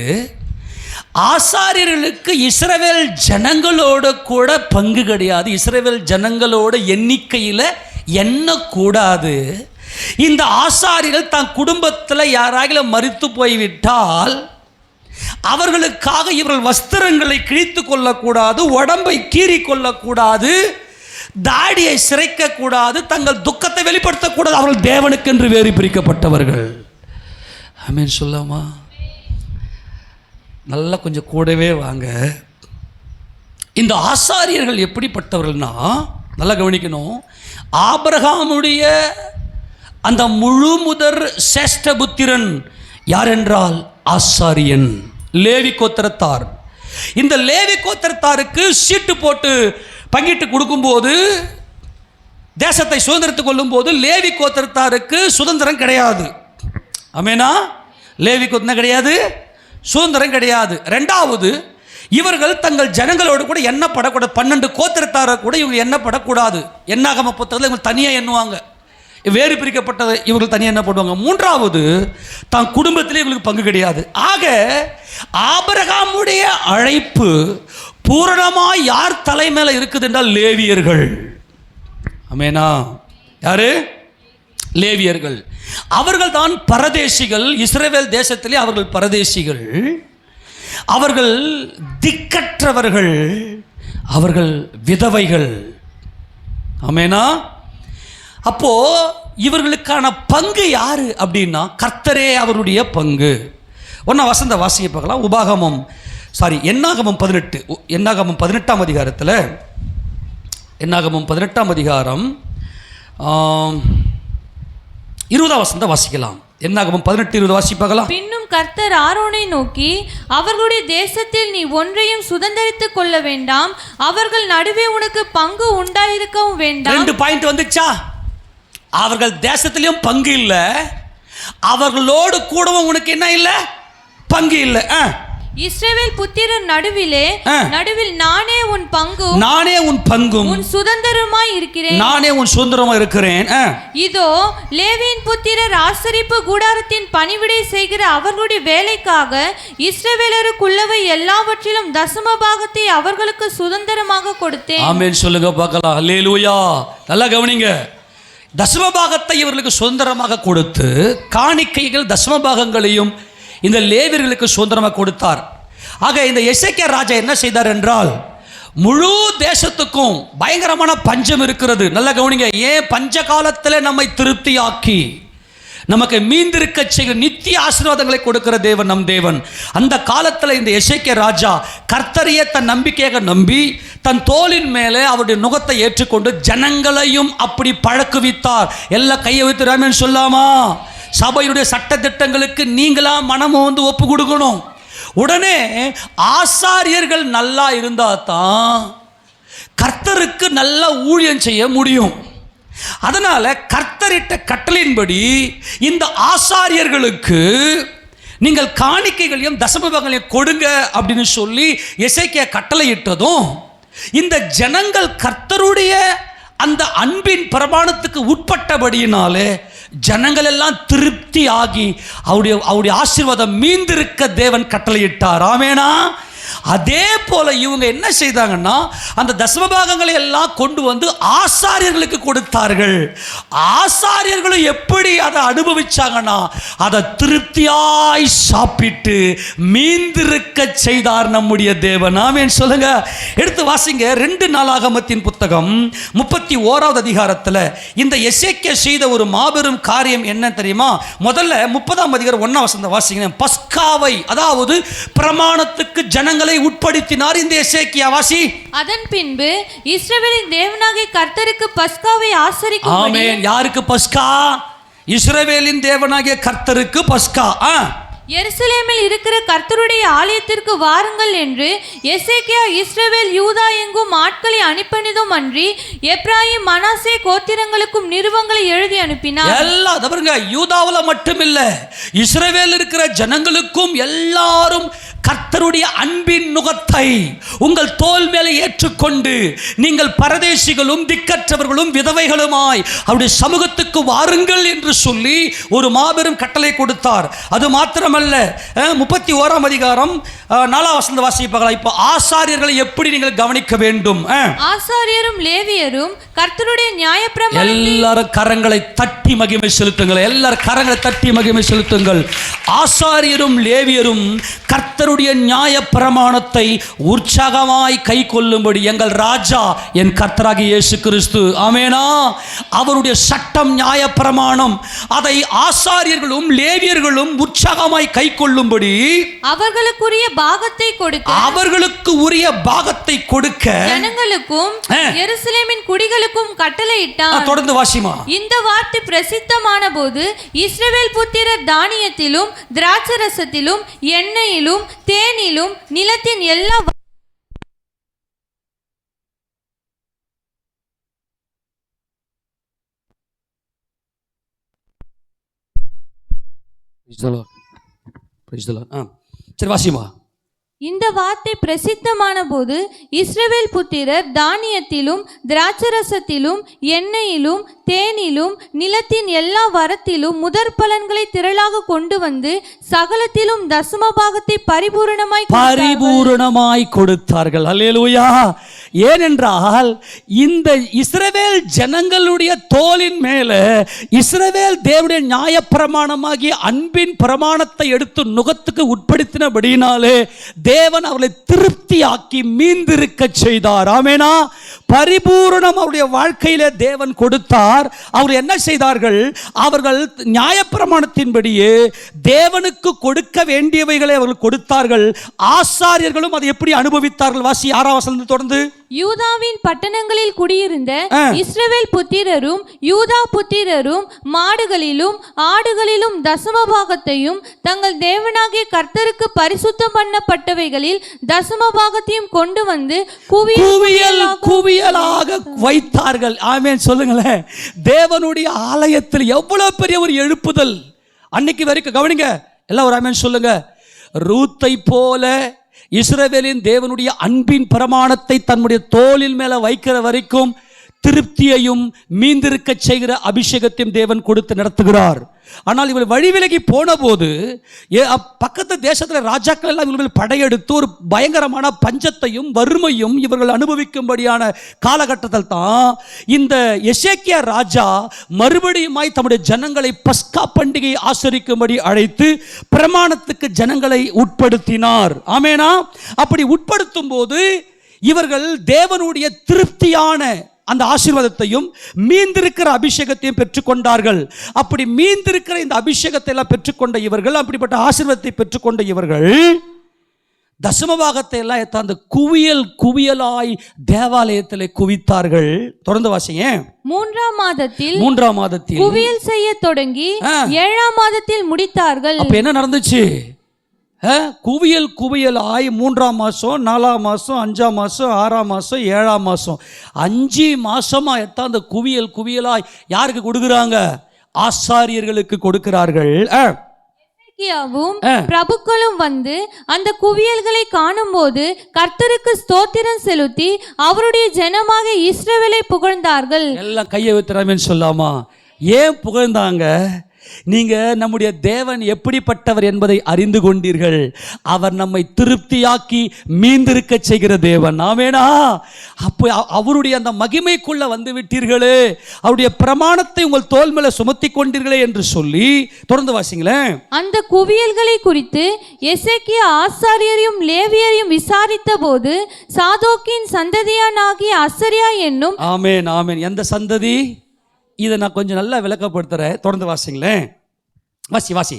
ஆசாரியர்களுக்கு இஸ்ரவேல் ஜனங்களோட கூட பங்கு கிடையாது. இஸ்ரவேல் ஜனங்களோட எண்ணிக்கையில் எண்ணக்கூடாது. இந்த ஆசாரியர்கள் தன் குடும்பத்தில் யாராவது மரித்து போய்விட்டால் அவர்களுக்காக இவர்கள் வஸ்திரங்களை கிழித்து கொள்ளக்கூடாது, உடம்பை கீறி கொள்ளக்கூடாது, தாடியை சிரைக்கக்கூடாது, தங்கள் துக்கத்தை வெளிப்படுத்தக்கூடாது. அவர்கள் தேவனுக்கென்று வேறு பிரிக்கப்பட்டவர்கள். ஆமென் சொல்லாமா? நல்லா கொஞ்சம் கூடவே வாங்க. இந்த ஆசாரியர்கள் எப்படிப்பட்டவர்கள்னா, நல்லா கவனிக்கணும். ஆபிரகாமுடைய அந்த முழு முதற் சேஷ்ட புத்திரன் யார் என்றால் ஆசாரியன், லேவி கோத்திரத்தார். இந்த லேவி கோத்திரத்தாருக்கு சீட்டு போட்டு பங்கிட்டு கொடுக்கும்போது, தேசத்தை சுதந்திரத்துக் கொள்ளும் போது லேவி கோத்திரத்தாருக்கு சுதந்திரம் கிடையாது. ஆமெனா? லேவி கோத்திரம் கிடையாது, சுதந்திரம் கிடையாது. ரெண்டாவது, இவர்கள் தங்கள் ஜனங்களோடு கூட எண்ணப்படக்கூடாது. 12 கோத்திரத்தார கூட இவங்க எண்ணப்படக்கூடாது. என்னாகம புத்தகத்தில் இவங்க தனியாக எண்ணுவாங்க, வேறு பிரிக்கப்பட்டதை இவர்கள் தனியாக என்ன பண்ணுவாங்க. மூன்றாவது, தான் குடும்பத்திலே இவங்களுக்கு பங்கு கிடையாது. ஆக ஆபிரகாமுடைய அழைப்பு பூரணமாக யார் தலைமையில் இருக்குது என்றால் லேவியர்கள். ஆமெனா? யாரு? லேவியர்கள். அவர்கள் தான் பரதேசிகள். இஸ்ரவேல் தேசத்திலே அவர்கள் பரதேசிகள், அவர்கள் திக்கற்றவர்கள், அவர்கள் விதவைகள். ஆமெனா? அப்போ இவர்களுக்கான பங்கு யாரு அப்படின்னா கர்த்தரே அவருடைய பங்கு. ஒன்னா வசந்த வாசிக்க பார்க்கலாம். என்னாகமம் 18, என்னாகமம் 18ஆம் அதிகாரத்தில், என்னாகமம் 18ஆம் அதிகாரம் 20ஆம் வசனத்தை வாசிக்கலாம். என்னாகமம் 18:20 வாசிப்பாக்கலாம். பின்னும் கர்த்தர் ஆரோனை நோக்கி, அவர்களுடைய தேசத்தில் நீ ஒன்றையும் சுதந்தரித்துக் கொள்ள வேண்டாம், அவர்கள் நடுவே உனக்கு பங்கு உண்டாயிருக்கவும் வேண்டாம். 2 பாயிண்ட் வந்துச்சா? அவர்கள் தேசத்திலையும் பங்கு இல்லை, அவர்களோடு கூடவும் உனக்கு என்ன இல்லை? பங்கு இல்லை. இஸ்ரவேல் புத்திரர் நடுவில் நானே உன் பங்கும், நானே உன் பங்கும், உன் சுதந்திரமாய் இருக்கிறேன், நானே உன் சுதந்திரமாய் இருக்கிறேன். இதோ லேவியின் புத்திரர் ஆசரிப்பு கூடாரத்தின் பணிவிடை செய்கிற அவர்களுடைய வேலைக்காக இஸ்ரவேலருக்குள்ளவை எல்லாவற்றிலும் தசம பாகத்தை அவர்களுக்கு சுதந்திரமாக கொடுத்தேன். ஆமென் சொல்லுங்க பார்க்கலாம். அல்லேலூயா. நல்லா கவனிங்க. தசம பாகத்தை இவர்களுக்கு சுதந்திரமாக கொடுத்து, காணிக்கைகள் தசம பாகங்களையும் இந்த லேவியர்களுக்கு சுதந்திரமாக கொடுத்தார். ஆக இந்த எசேக்கியா ராஜா என்ன செய்தார் என்றால், முழு தேசத்துக்கும் பயங்கரமான பஞ்சம் இருக்கிறது. நல்ல கவனிங்க. ஏன் பஞ்ச காலத்தில் நம்மை திருப்தியாக்கி நமக்கு மீந்திருக்க செய்கிற நித்திய ஆசீர்வாதங்களை கொடுக்கிற தேவன் நம் தேவன். அந்த காலத்தில் இந்த எசேக்கியா ராஜா கர்த்தரையே தன் நம்பிக்கையாக நம்பி தன் தோளின் மேலே அவருடைய நுகத்தை ஏற்றுக்கொண்டு ஜனங்களையும் அப்படி பழக்குவித்தார். எல்லாம் கையை வைத்து ராமன் சொல்லாமா? சபையுடைய சட்ட திட்டங்களுக்கு நீங்களா மனமும் வந்து ஒப்பு கொடுக்கணும். உடனே ஆசாரியர்கள் நல்லா இருந்தா தான் கர்த்தருக்கு நல்லா ஊழியம் செய்ய முடியும். அதனால கர்த்தரிட்ட கட்டளையின்படி இந்த ஆசாரியர்களுக்கு நீங்கள் காணிக்கைகளையும் தசமபாகங்களையும் கொடுங்க அப்படின்னு சொல்லி எசேக்கியா கட்டளையிட்டதும், இந்த ஜனங்கள் கர்த்தருடைய அந்த அன்பின் பிரமாணத்துக்கு உட்பட்டபடியினாலே ஜனங்கள் எல்லாம் திருப்தி ஆகி அவருடைய ஆசீர்வாதம் மீந்திருக்க தேவன் கட்டளையிட்டார். ஆமெனா? அதே போல இவங்க என்ன செய்தாங்கன்னா, அந்த தசமபாகங்களை எல்லாம் கொண்டு வந்து ஆசாரியர்களுக்கு கொடுத்தார்கள். ஆசாரியர்களும் எப்படி அதை அனுபவிச்சாங்கன்னா, அதை திருப்தியாய் சாப்பிட்டு மீந்திருக்க செய்தார் நம்முடைய தேவன். ஆமென் சொல்லுங்க. எடுத்து வாசிங்க. 2 நாளாகமத்தின் புத்தகம் 31ஆவது அதிகாரத்தில் இந்த எசேக்கியா செய்த ஒரு மாபெரும் காரியம் என்ன தெரியுமா? முதல்ல 30ஆம் அதிகாரம் 1ஆம் வசனத்தை வாசிங்க. பஸ்காவை, அதாவது பிரமாணத்துக்கு ஜனங்களை உட்படுத்தினார் இந்த எசேக்கியா. வாசி. அதன் பின்பு இஸ்ரவேலின் தேவனாகிய கர்த்தருக்கு பஸ்காவை ஆசரிக்கும். ஆமென். யாருக்கு பஸ்கா? இஸ்ரவேலின் தேவனாகிய கர்த்தருக்கு பஸ்கா. எருசலேமில் இருக்கிற கர்த்தருடைய ஆலயத்திற்கு வாருங்கள் என்று எசேக்கியா இஸ்ரவேல் யூதா எங்கும் ஆட்களை அனுப்பினதும் அன்றி எப்ராயிம் மனாசே கோத்திரங்களுக்கும் நிருபங்களை எழுதி அனுப்பினார். எல்லாம் பாருங்க, யூதாவில் மட்டுமில்ல, இஸ்ரவேல் இருக்கிற ஜனங்களுக்கும் எல்லாரும் கர்த்தருடைய அன்பின் நுகத்தை உங்கள் தோல் மேலே ஏற்றுக்கொண்டு நீங்கள் பரதேசிகளும் திக்கற்றவர்களும் விதவைகளுமாய் அவருடைய சமூகத்துக்கு வாருங்கள் என்று சொல்லி ஒரு மாபெரும் கட்டளை கொடுத்தார். அது மாத்திரமல்ல, 31ஆம் அதிகாரம் 4ஆம் வசனத்தை வாசிப்பாங்களா? இப்போ ஆசாரியர்களை எப்படி நீங்கள் கவனிக்க வேண்டும்? ஆசாரியரும் லேவியரும் கர்த்தருடைய நியாயப்பிரமாணத்தை, எல்லாரும் கரங்களை தட்டி மகிமை செலுத்துங்கள். எல்லாரும் கரங்களை தட்டி மகிமை செலுத்துங்கள். ஆசாரியரும் லேவியரும் கர்த்தருடைய நியாய பிரமாணத்தை உற்சாகமாய் கை கொள்ளும்படி எங்கள் ராஜா என் கர்த்தராகிய இயேசு கிறிஸ்து, ஆமெனா, அவருடைய சட்டம் நியாய பிரமாணம் அதை ஆசாரியர்களும் லேவியர்களும் உற்சாகமாய் கை கொள்ளும்படி அவர்களுக்குரிய பாகத்தை கொடுக்க, அவர்களுக்கு உரிய பாகத்தை கொடுக்க ஜனங்களுக்கும் எருசலேமின் குடிகளுக்கும் கட்டளையிட்டார். தொடர்ந்து வாசிமா. இந்த வார்த்தை பிரசித்தமான போது இஸ்ரவேல் புத்திரர் தானியத்திலும் திராட்சரசத்திலும் எண்ணெயிலும் தேனிலும் நிலத்தின் எல்லா சரி வாசிமா. இந்த வார்த்தை பிரசித்தமான போது இஸ்ரவேல் புத்திரர் தானியத்திலும் திராட்சரசத்திலும் எண்ணெயிலும் தேனிலும் நிலத்தின் எல்லா வரத்திலும் முதற் பலன்களை திரளாக கொண்டு வந்து சகலத்திலும் தசமபாகத்தை பரிபூரணமாய் கொடுத்தார்கள். அல்லேலூயா. ஏனென்றால் இந்த இஸ்ரவேல் ஜனங்களுடைய தோளின் மேல இஸ்ரவேல் தேவனுடைய நியாயப்பிரமாணமாகிய அன்பின் பிரமாணத்தை எடுத்து நுகத்துக்கு உட்படுத்தினபடினாலே தேவன் அவர்களை திருப்தியாக்கி மீந்திருக்க செய்தார். ஆமெனா. பரிபூரணம் அவருடைய வாழ்க்கையிலே தேவன் கொடுத்தார். அவர் என்ன செய்தார்கள்? அவர்கள் நியாயப்பிரமாணத்தின்படியே தேவனுக்கு கொடுக்க வேண்டியவைகளை அவர்கள் கொடுத்தார்கள். ஆசாரியர்களும் அதை எப்படி அனுபவித்தார்கள்? வாசி 6ஆம் வசனத்தை தொடர்ந்து. யூதாவின் பட்டணங்களில் குடியிருந்த இஸ்ரவேல் புத்திரரும் யூதா புத்திரரும் மாடுகளிலும் ஆடுகளிலும் தசமபாகத்தையும் தங்கள் தேவனாகிய கர்த்தருக்கு பரிசுத்தம் பண்ணப்பட்டவைகளில் தசமபாகத்தையும் கொண்டு வந்து குவியலாக வைத்தார்கள். ஆமென் சொல்லுங்களேன். தேவனுடைய ஆலயத்தில் எவ்வளவு பெரிய ஒரு எழுப்புதல் அன்னைக்கு வரைக்கும். கவனிங்க எல்லாம் ஒரு ஆமென் சொல்லுங்க. ரூத்தை போல இஸ்ரவேலின் தேவனுடைய அன்பின் பிரமாணத்தை தன்னுடைய தோளில் மேல வைக்கிற வரைக்கும் திருப்தியையும் மீந்திருக்க செய்கிற அபிஷேகத்தையும் தேவன் கொடுத்து நடத்துகிறார். ஆனால் இவர் வழி விலகி போன போது பக்கத்து தேசத்தில் ராஜாக்கள் எல்லாம் இவர்கள் படையெடுத்து ஒரு பயங்கரமான பஞ்சத்தையும் வறுமையும் இவர்கள் அனுபவிக்கும்படியான காலகட்டத்தில் தான் இந்த எசேக்கியா ராஜா மறுபடியுமாய் தம்முடைய ஜனங்களை பஸ்கா பண்டிகையை ஆசரிக்கும்படி அழைத்து பிரமாணத்துக்கு ஜனங்களை உட்படுத்தினார். ஆமெனா. அப்படி உட்படுத்தும் போது இவர்கள் தேவனுடைய திருப்தியான அந்த ஆசீர்வாதத்தையும் மீந்திருக்கிற அபிஷேகத்தையும் பெற்றுக்கொண்டார்கள். அப்படி மீந்திருக்கிற இந்த அபிஷேகத்தை எல்லாம் பெற்றுக்கொண்ட இவர்கள், அப்படிப்பட்ட ஆசீர்வாதத்தை பெற்றுக்கொண்ட இவர்கள் தசமபாகத்தை எல்லாம் அந்த குவியலாய் தேவாலயத்தில் குவித்தார்கள். தொடர்ந்து வாசிங்க. 3ஆம் மாதத்தில் குவியல் செய்ய தொடங்கி 7ஆம் மாதத்தில் முடித்தார்கள். அப்ப என்ன நடந்துச்சு? குவியலாய் 3ஆம் மாதம் 4ஆம் மாதம் 5ஆம் மாதம் 6ஆம் மாதம் 7ஆம் மாதம் 5 மாசமா அந்த குவியலாய் யாருக்கு கொடுக்குறாங்க? ஆசாரியர்களுக்கு கொடுக்கிறார்கள். பிரபுக்களும் வந்து அந்த குவியல்களை காணும்போது கர்த்தருக்கு ஸ்தோத்திரம் செலுத்தி அவருடைய ஜனமாக இஸ்ரவேலை புகழ்ந்தார்கள். எல்லாம் கையை வைத்திராமேன்னு சொல்லாமா? ஏன் புகழ்ந்தாங்க? நீங்க நம்முடைய தேவன் எப்படிப்பட்டவர் என்பதை அறிந்து கொண்டீர்கள். அவர் நம்மை திருப்தியாக்கி மீந்திருக்க செய்கிற தேவன். ஆமெனா. அப்போ அவருடைய அந்த மகிமைக்குள்ள வந்து விட்டீர்களே, அவருடைய பிரமாணத்தை உங்கள் தோள் மேல சுமத்தி கொண்டீர்களே என்று சொல்லி தொடர்ந்து வாசிங்களேன். அந்த குவியல்களை குறித்து எசேக்கியா ஆசாரியரையும் லேவியரையும் விசாரித்த போது சாதோக்கின் சந்ததியானாகிய அசரியா என்னும். ஆமென் ஆமென். எந்த சந்ததி? இதை நான் கொஞ்சம் நல்லா விளக்கப்படுத்துறேன். தொடர்ந்து வாசிங்களேன். வாசி.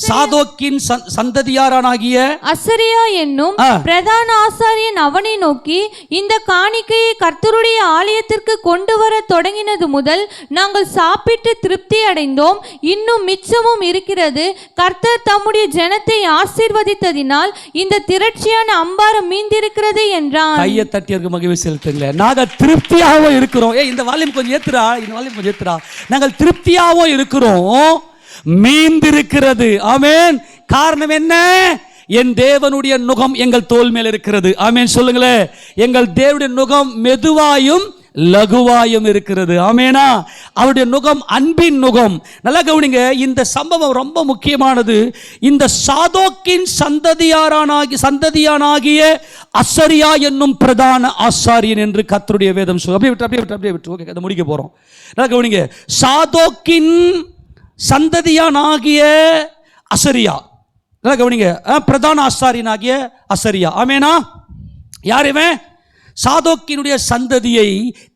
சாதோக்கின் சந்ததியாரானாகிய அசரியா என்னும் பிரதான ஆசாரியன் அவனை நோக்கி, இந்த காணிக்கையை கர்த்தருடைய ஆலயத்திற்கு கொண்டு வர தொடங்கினது முதல் நாங்கள் சாப்பிட்டு திருப்தி அடைந்தோம், இன்னும் மிச்சமும் இருக்கிறது. கர்த்தர் தம்முடைய ஜனத்தை ஆசீர்வதித்ததினால் இந்த திரட்சியான அம்பாரம் மீந்திருக்கிறது என்றான். கையை தட்டியருக்கு மகிழ்ச்சி செலுத்துங்களேன். நாங்கள் திருப்தியாகவும் இருக்கிறோம். இந்த வால்யூம் கொஞ்சம் ஏத்துறா. நாங்கள் திருப்தியாகவும் இருக்கிறோம், மீந்திருக்கிறது. ஆமென். காரணம் என்ன? என் தேவனுடைய நுகம் எங்கள் தோள் மேல் இருக்கிறது. ஆமென் சொல்லுங்களேன். எங்கள் தேவனுடைய நுகம் மெதுவாயும் லகுவாயும் இருக்கிறது. ஆமெனா. அவருடைய நுகம் அன்பின் நுகம். நல்லா கவனிங்க. இந்த சம்பவம் ரொம்ப முக்கியமானது. இந்த சாதோக்கின் சந்ததியானாகிய அசரியா என்னும் பிரதான ஆசாரியன் என்று கர்த்தருடைய வேதம் சொல்லுது. அப்படியே விட்டு ஓகே, அதை முடிக்க போறோம். நல்லா கவனிங்க. சாதோக்கின் சந்ததியானாகிய அசரியா. நல்லா கவனிங்க. பிரதான ஆசாரியனாகிய அசரியா. ஆமெனா. யார் இவன்? சாதோக்கினுடைய சந்ததியை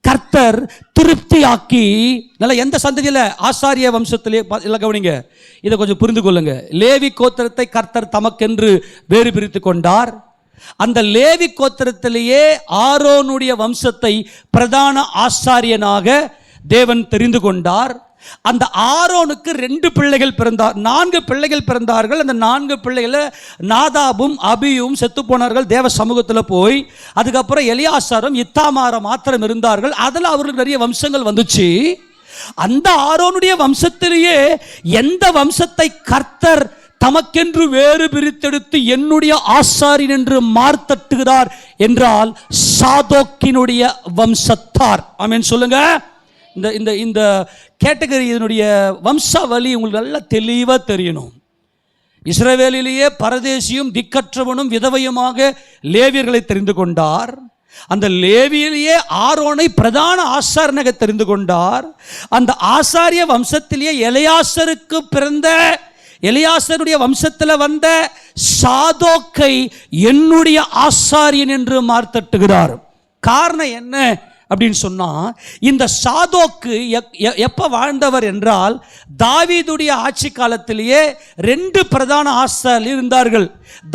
கர்த்தர் திருப்தியாக்கி. நல்ல எந்த சந்ததியில்? ஆசாரிய வம்சத்திலே. எல்லாம் கவனிங்க, இதை கொஞ்சம் புரிந்து கொள்ளுங்க. லேவி கோத்திரத்தை கர்த்தர் தமக்கென்று வேறு பிரித்து கொண்டார். அந்த லேவி கோத்திரத்திலேயே ஆரோனுடைய வம்சத்தை பிரதான ஆசாரியனாக தேவன் தெரிந்து கொண்டார். அந்த ஆரோனுக்கு 2 பிள்ளைகள் பிறந்தார். 4 பிள்ளைகள் பிறந்தார்கள். அந்த 4 பிள்ளைகள நாதாபும் அபியும் செத்து போனார்கள் தேவ சமூகத்தில் போய். அதுக்கப்புறம் எலியாசாரும் இத்தாமாரும் மாத்திரம் இருந்தார்கள். அதில் அவர்களுக்கு நிறைய வம்சங்கள் வந்துச்சு. அந்த ஆரோனுடைய வம்சத்திலேயே எந்த வம்சத்தை கர்த்தர் தமக்கென்று வேறு பிரித்தெடுத்து என்னுடைய ஆசாரியன் என்று மார்த்தட்டுகிறார் என்றால் சாதோக்கினுடைய வம்சத்தார். ஆமென் சொல்லுங்க. இந்த இந்த இந்த கேட்டகரி இதனுடைய வம்சாவளி உங்களுக்கு நல்லா தெளிவாக தெரியணும். இஸ்ரவேலிலேயே பரதேசியும் திக்கற்றவனும் விதவையுமாக லேவியர்களை தெரிந்து கொண்டார். அந்த லேவியிலேயே ஆரோனை பிரதான ஆசாரியனாக தெரிந்து கொண்டார். அந்த ஆசாரிய வம்சத்திலேயே எலியாசருக்கு பிறந்த எலியாசருடைய வம்சத்தில் வந்த சாதோக்கை என்னுடைய ஆசாரியன் என்று மார்த்தட்டுகிறார். காரணம் என்ன அப்படின்னு சொன்னா, இந்த சாதோக்கு எப்ப வாழ்ந்தவர் என்றால் தாவீதுடைய ஆட்சி காலத்திலேயே 2 பிரதான ஆசாரியர் இருந்தார்கள்.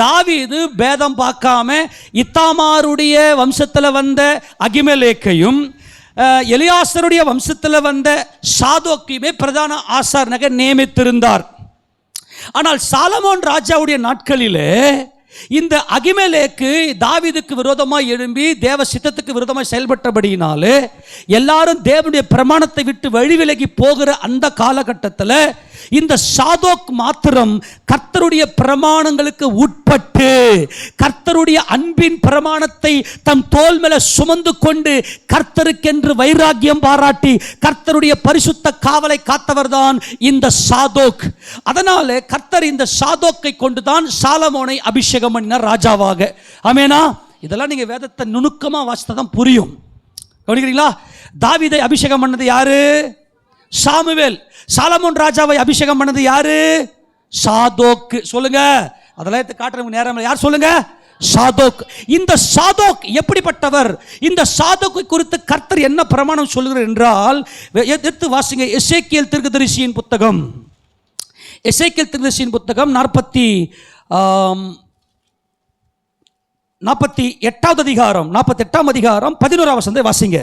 தாவீது பேதம் பார்க்காம இத்தாமாருடைய வம்சத்தில் வந்த அகிமெலேக்கையும் எலியாசருடைய வம்சத்தில் வந்த சாதோக்கையுமே பிரதான ஆசாரியனாக நியமித்திருந்தார். ஆனால் சாலமோன் ராஜாவுடைய நாட்களிலே இந்த அகிமெலேக்கு தாவீதுக்கு விரோதமாக எழும்பி தேவ சித்தத்துக்கு விரோதமாக செயல்பட்டபடியினாலே எல்லாரும் தேவனுடைய பிரமாணத்தை விட்டு வழி விலகி போகிற அந்த காலகட்டத்தில் இந்த சாதோக் மாத்திரம் கர்த்தருடைய பிரமாணங்களுக்கு உட்பட்டு கர்த்தருடைய அன்பின் பிரமாணத்தை தம் தோள் மேல சுமந்து கொண்டு கர்த்தருக்கென்று வைராக்கியம் பாராட்டி கர்த்தருடைய பரிசுத்த காவலை காத்தவர்தான் இந்த சாதோக். அதனால கர்த்தர் இந்த சாதோக்கை கொண்டுதான் சாலமோனை அபிஷேகம் பண்ணினார் ராஜாவாக. ஆமெனா? இதெல்லாம் நீங்க வேதத்தை நுணுக்கமா வாசித்ததான் புரியும். கவனிக்கிறீங்களா? தாவீதை அபிஷேகம் பண்ணது யாரு? சாமுவேல். சாலமோன் ராஜாவை அபிஷேகம் பண்ணது யாரு? சாதோக். சொல்லுங்க. அதெல்லாம் காட்டுறவங்க நேரம் யார் சொல்லுங்க? சாதோக். இந்த சாதோக் எப்படிப்பட்டவர்? இந்த சாதோக்கை குறித்து கர்த்தர் என்ன பிரமாணம் சொல்கிறார் என்றால், எடுத்து வாசிங்க. எசேக்கியேல் தீர்க்கதரிசியின் புத்தகம். எசேக்கியேல் தீர்க்கதரிசியின் புத்தகம் 48வது அதிகாரம் 48ஆம் அதிகாரம் 11ஆம் வசனத்தை வாசிங்க.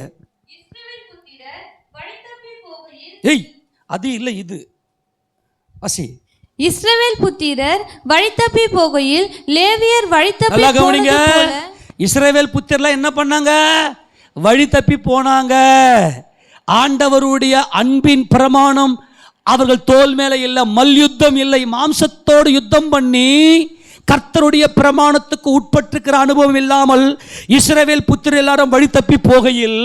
ஏய், அது இல்லை, இது வாசி. இஸ்ரவேல் புத்திரர் வழித்தப்பி போகையில் லேவியர் வழித்தப்பி போனது போல. இஸ்ரவேல் புத்திரர்லாம் என்ன பண்ணாங்க? வழி தப்பி போனாங்க. ஆண்டவருடைய அன்பின் பிரமாணம் அவர்கள் தோல் மேல இல்லை, மல்யுத்தம் இல்லை, மாம்சத்தோடு யுத்தம் பண்ணி கர்த்தருடைய பிரமாணத்துக்கு உட்பட்டிருக்கிற அனுபவம் இல்லாமல் இஸ்ரவேல் புத்திரர் எல்லாரும் வழி தப்பி போகையில்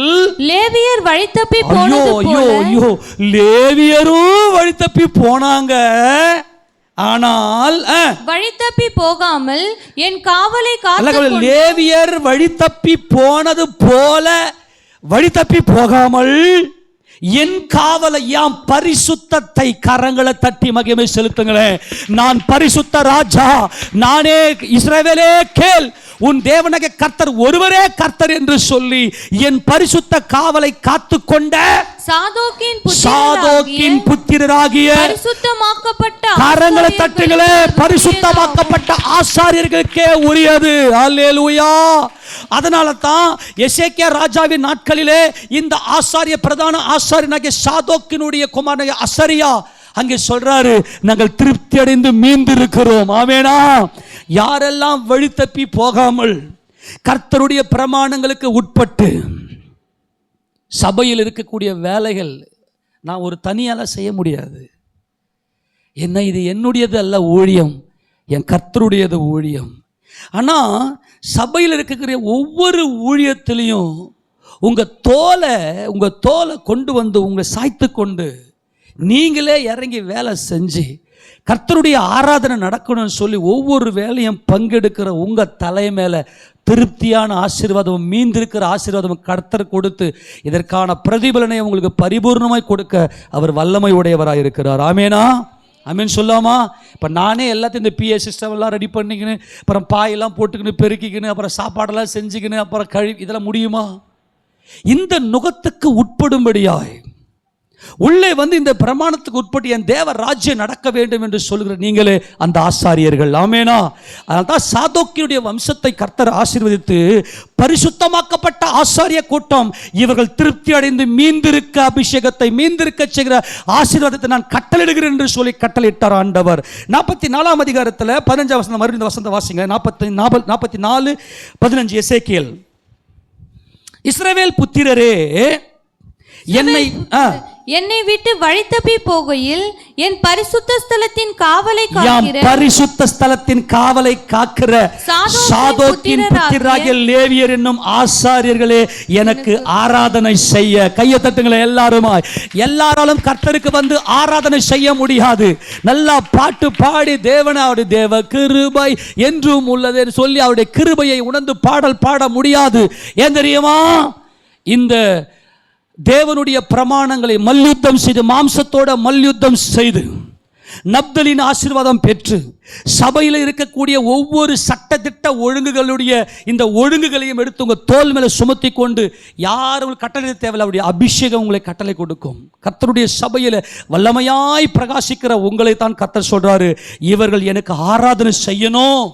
லேவியர் வழி தப்பி போனது போல. லேவியரும் வழி தப்பி போனாங்க. ஆனால் வழி தப்பி போகாமல் என் காவலை காத்து. லேவியர் வழி தப்பி போனது போல வழி தப்பி போகாமல் என் காவலை, யாம் பரிசுத்தத்தை கரங்களை தட்டி மகிமை செலுத்துங்களேன். நான் பரிசுத்த ராஜா, நானே இஸ்ரவேலே கேள், உன் தேவனாகிய கர்த்தர் ஒருவரே கர்த்தர் என்று சொல்லி என் பரிசுத்த காவலை காத்துக்கொண்ட சாதோக்கின் புத்திரராகிய பரிசுத்தமாக்கப்பட்ட கரங்களை தட்டுகளே, பரிசுத்தமாக்கப்பட்ட ஆசாரியர்களுக்கே உரியது. அல்லேலூயா. அதனால தான் எசேக்கியா ராஜாவின் நாட்களிலே இந்த ஆசாரிய பிரதான ஆசாரியனாகிய சாதோக்கினுடைய குமாரனாகிய அசரியா அங்கே சொல்றாரு, நாங்கள் திருப்தி அடைந்து மீந்திருக்கிறோம். ஆமெனா? யாரெல்லாம் வழி தப்பி போகாமல் கர்த்தருடைய பிரமாணங்களுக்கு உட்பட்டு சபையில் இருக்கக்கூடிய வேலைகள் நான் ஒரு தனியால செய்ய முடியாது. என்ன, இது என்னுடையது அல்ல ஊழியம், என் கர்த்தருடையது ஊழியம். ஆனால் சபையில் இருக்கக்கூடிய ஒவ்வொரு ஊழியத்திலையும் உங்கள் தோலை கொண்டு வந்து உங்களை சாய்த்து கொண்டு நீங்களே இறங்கி வேலை செஞ்சு கர்த்தருடைய ஆராதனை நடக்கணும்னு சொல்லி ஒவ்வொரு வேலையும் பங்கெடுக்கிற உங்கள் தலை மேலே திருப்தியான ஆசீர்வாதம், மீந்திருக்கிற ஆசீர்வாதம் கர்த்தர் கொடுத்து இதற்கான பிரதிபலனை உங்களுக்கு பரிபூர்ணமாய் கொடுக்க அவர் வல்லமை உடையவராக இருக்கிறார். ஆமேனா? ஆமீன் சொல்லாமா? இப்போ நானே எல்லாத்தையும் இந்த பிஏ சிஸ்டம் எல்லாம் ரெடி பண்ணிக்கின்னு அப்புறம் பாயெல்லாம் போட்டுக்கின்னு பெருக்கிக்கின்னு அப்புறம் சாப்பாடெல்லாம் செஞ்சுக்கின்னு அப்புறம் இதெல்லாம் முடியுமா? இந்த நுகத்துக்கு உட்படும்படியாய் உள்ளே வந்து இந்த பிரமாணத்துக்கு உட்பட்டு என் தேவ ராஜ்யம் நடக்க வேண்டும் என்று சொல்கிற நீங்களே அந்த ஆசாரியர்கள். ஆமேனா? அதனால தான் சாதோக்கியுடைய வம்சத்தை கர்த்தர் ஆசீர்வதித்து பரிசுத்தமாக்கப்பட்ட ஆசாரிய கூட்டம் இவர்கள் திருப்தி அடைந்து மீந்திருக்க அபிஷேகத்தை மீந்திருக்க செய்கிற ஆசீர்வாதத்தை நான் கட்டளையிடுகிறேன் என்று சொல்லி கட்டளையிட்டார் ஆண்டவர். 44ஆம் அதிகாரத்தில் 15 வசனம் மறுபடியும் வசனத்தை வாசிங்க. 44:15 எசேக்கியேல். இஸ்ரவேல் புத்திரரே, என்னை என்னை விட்டு வழி தப்பி போகையில் என் பரிசுத்த ஸ்தலத்தின் காவலை காக்கிற பரிசுத்த ஸ்தலத்தின் காவலை காக்கிற சாதோக்கின் புத்திரராகிய லேவியர் என்னும் ஆசாரியர்களே எனக்கு ஆராதனை செய்ய. கையை தட்டுங்களேன் எல்லாருமா. எல்லாராலும் கர்த்தருக்கு வந்து ஆராதனை செய்ய முடியாது. நல்லா பாட்டு பாடி தேவனை அவருடைய தேவ கிருபை என்றும் உள்ளது சொல்லி அவருடைய கிருபையை உணர்ந்து பாடல் பாட முடியாது. ஏன் தெரியுமா? இந்த தேவனுடைய பிரமாணங்களை மல்யுத்தம் செய்து, மாம்சத்தோட மல்யுத்தம் செய்து, நப்தலின் ஆசீர்வாதம் பெற்று, சபையில் இருக்கக்கூடிய ஒவ்வொரு சட்டத்திட்ட ஒழுங்குகளுடைய இந்த ஒழுங்குகளையும் எடுத்து உங்கள் தோல் மேலே சுமத்தி கொண்டு, யார் உங்களுக்கு கட்டளை தேவையில்லை, அவருடைய அபிஷேகம் உங்களை கட்டளை கொடுக்கும். கர்த்தருடைய சபையில் வல்லமையாய் பிரகாசிக்கிற உங்களை தான் கர்த்தர் சொல்றாரு, இவர்கள் எனக்கு ஆராதனை செய்யணும்,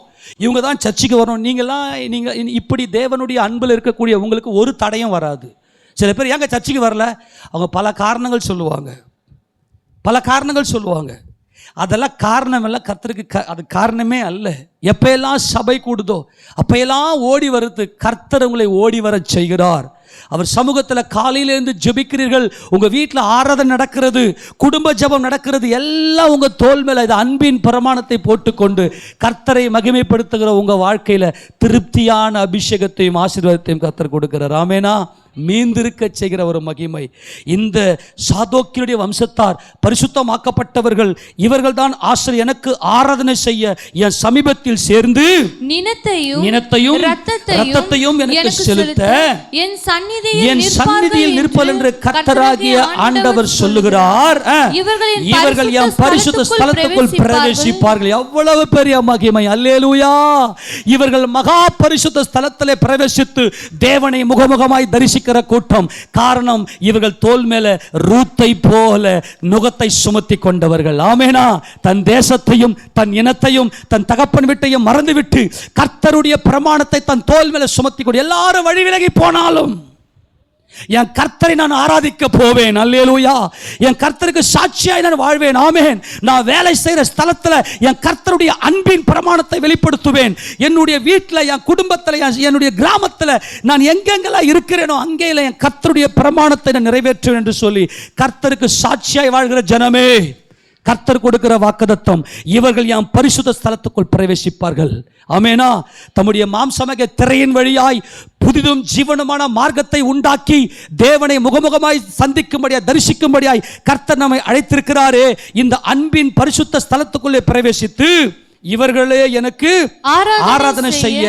இவங்க தான் சர்ச்சுக்கு வரணும். நீங்கள் இப்படி தேவனுடைய அன்பில் இருக்கக்கூடிய உங்களுக்கு ஒரு தடையும் வராது. சில பேர் ஏங்க சர்ச்சுக்கு வரல, அவங்க பல காரணங்கள் சொல்லுவாங்க. அதெல்லாம் காரணம் இல்லை, கர்த்தருக்கு அது காரணமே அல்ல. எப்பெல்லாம் சபை கூடுதோ அப்பையெல்லாம் ஓடி வருது கர்த்தர் உங்களை ஓடி வர செய்கிறார். அவர் சமூகத்தில் காலையிலேருந்து ஜெபிக்கிறீர்கள், உங்கள் வீட்டில் ஆராதனை நடக்கிறது, குடும்ப ஜெபம் நடக்கிறது, எல்லாம் உங்கள் தோல் மேலே இது அன்பின் பிரமாணத்தை போட்டுக்கொண்டு கர்த்தரை மகிமைப்படுத்துகிற உங்கள் வாழ்க்கையில் திருப்தியான அபிஷேகத்தையும் ஆசீர்வாதத்தையும் கர்த்தர் கொடுக்கிறார். ஆமேனா? மீந்திருக்க செய்கிற ஒரு மகிமை. இந்த சாதோக்கினுடைய வம்சத்தார் பரிசுத்தமாக்கப்பட்டவர்கள், இவர்கள் தான் ஆசிரியர் எனக்கு ஆராதனை செய்ய என் சமீபத்தில் சேர்ந்து நினத்தையும் இரத்தத்தையும் எனக்கு செலுத்த என் சந்நிதியில் நிற்பல் என்று கர்த்தராகிய ஆண்டவர் சொல்லுகிறார். இவர்கள் என் பரிசுத்த ஸ்தலத்துக்குள் பிரவேசிப்பார்கள். எவ்வளவு பெரிய மகிமை! அல்லேலூயா! இவர்கள் மகா பரிசுத்த ஸ்தலத்திலே பிரவேசித்து தேவனை முகமுகமாய் தரிசிக்க கூட்டம். காரணம், இவர்கள் தோல் மேல ரூத்தை போல நுகத்தை சுமத்தி கொண்டவர்கள். ஆமேனா? தன் தேசத்தையும் தன் இனத்தையும் தன் தகப்பன் வீட்டையும் மறந்துவிட்டு கர்த்தருடைய பிரமாணத்தை தன் தோல் மேல சுமத்தி கொண்டு எல்லாரும் வழி விலகி போனாலும் என் கர்த்தரை நான் ஆராதிக்க போவேன். அல்லேலூயா! என் கர்த்தருக்கு சாட்சியாய் நான் வாழ்வேன். ஆமென். நான் வேலை செய்கிற ஸ்தலத்தில் என் கர்த்தருடைய அன்பின் பிரமாணத்தை வெளிப்படுத்துவேன். என்னுடைய வீட்டில், என் குடும்பத்தில், என்னுடைய கிராமத்தில் நான் எங்கெங்கெல்லாம் இருக்கிறேனோ அங்கேயும் என் கர்த்தருடைய பிரமாணத்தை நான் நிறைவேற்றுவேன் என்று சொல்லி கர்த்தருக்கு சாட்சியாய் வாழ்கிற ஜனமே, கர்த்தர் கொடுக்கிற வாக்குத்தத்தம், இவர்கள் என் பரிசுத்த ஸ்தலத்துக்குள் பிரவேசிப்பார்கள். ஆமெனா? தம்முடைய மாம்சமாக திரையின் வழியாய் புதிதும் ஜீவனுமான மார்க்கத்தை உண்டாக்கி தேவனை முகமுகமாய் சந்திக்கும்படியாய் தரிசிக்கும்படியாய் கர்த்தர் நம்மை அழைத்திருக்கிறாரே. இந்த அன்பின் பரிசுத்த ஸ்தலத்துக்குள்ளே பிரவேசித்து இவர்களே எனக்கு ஆராதனை செய்ய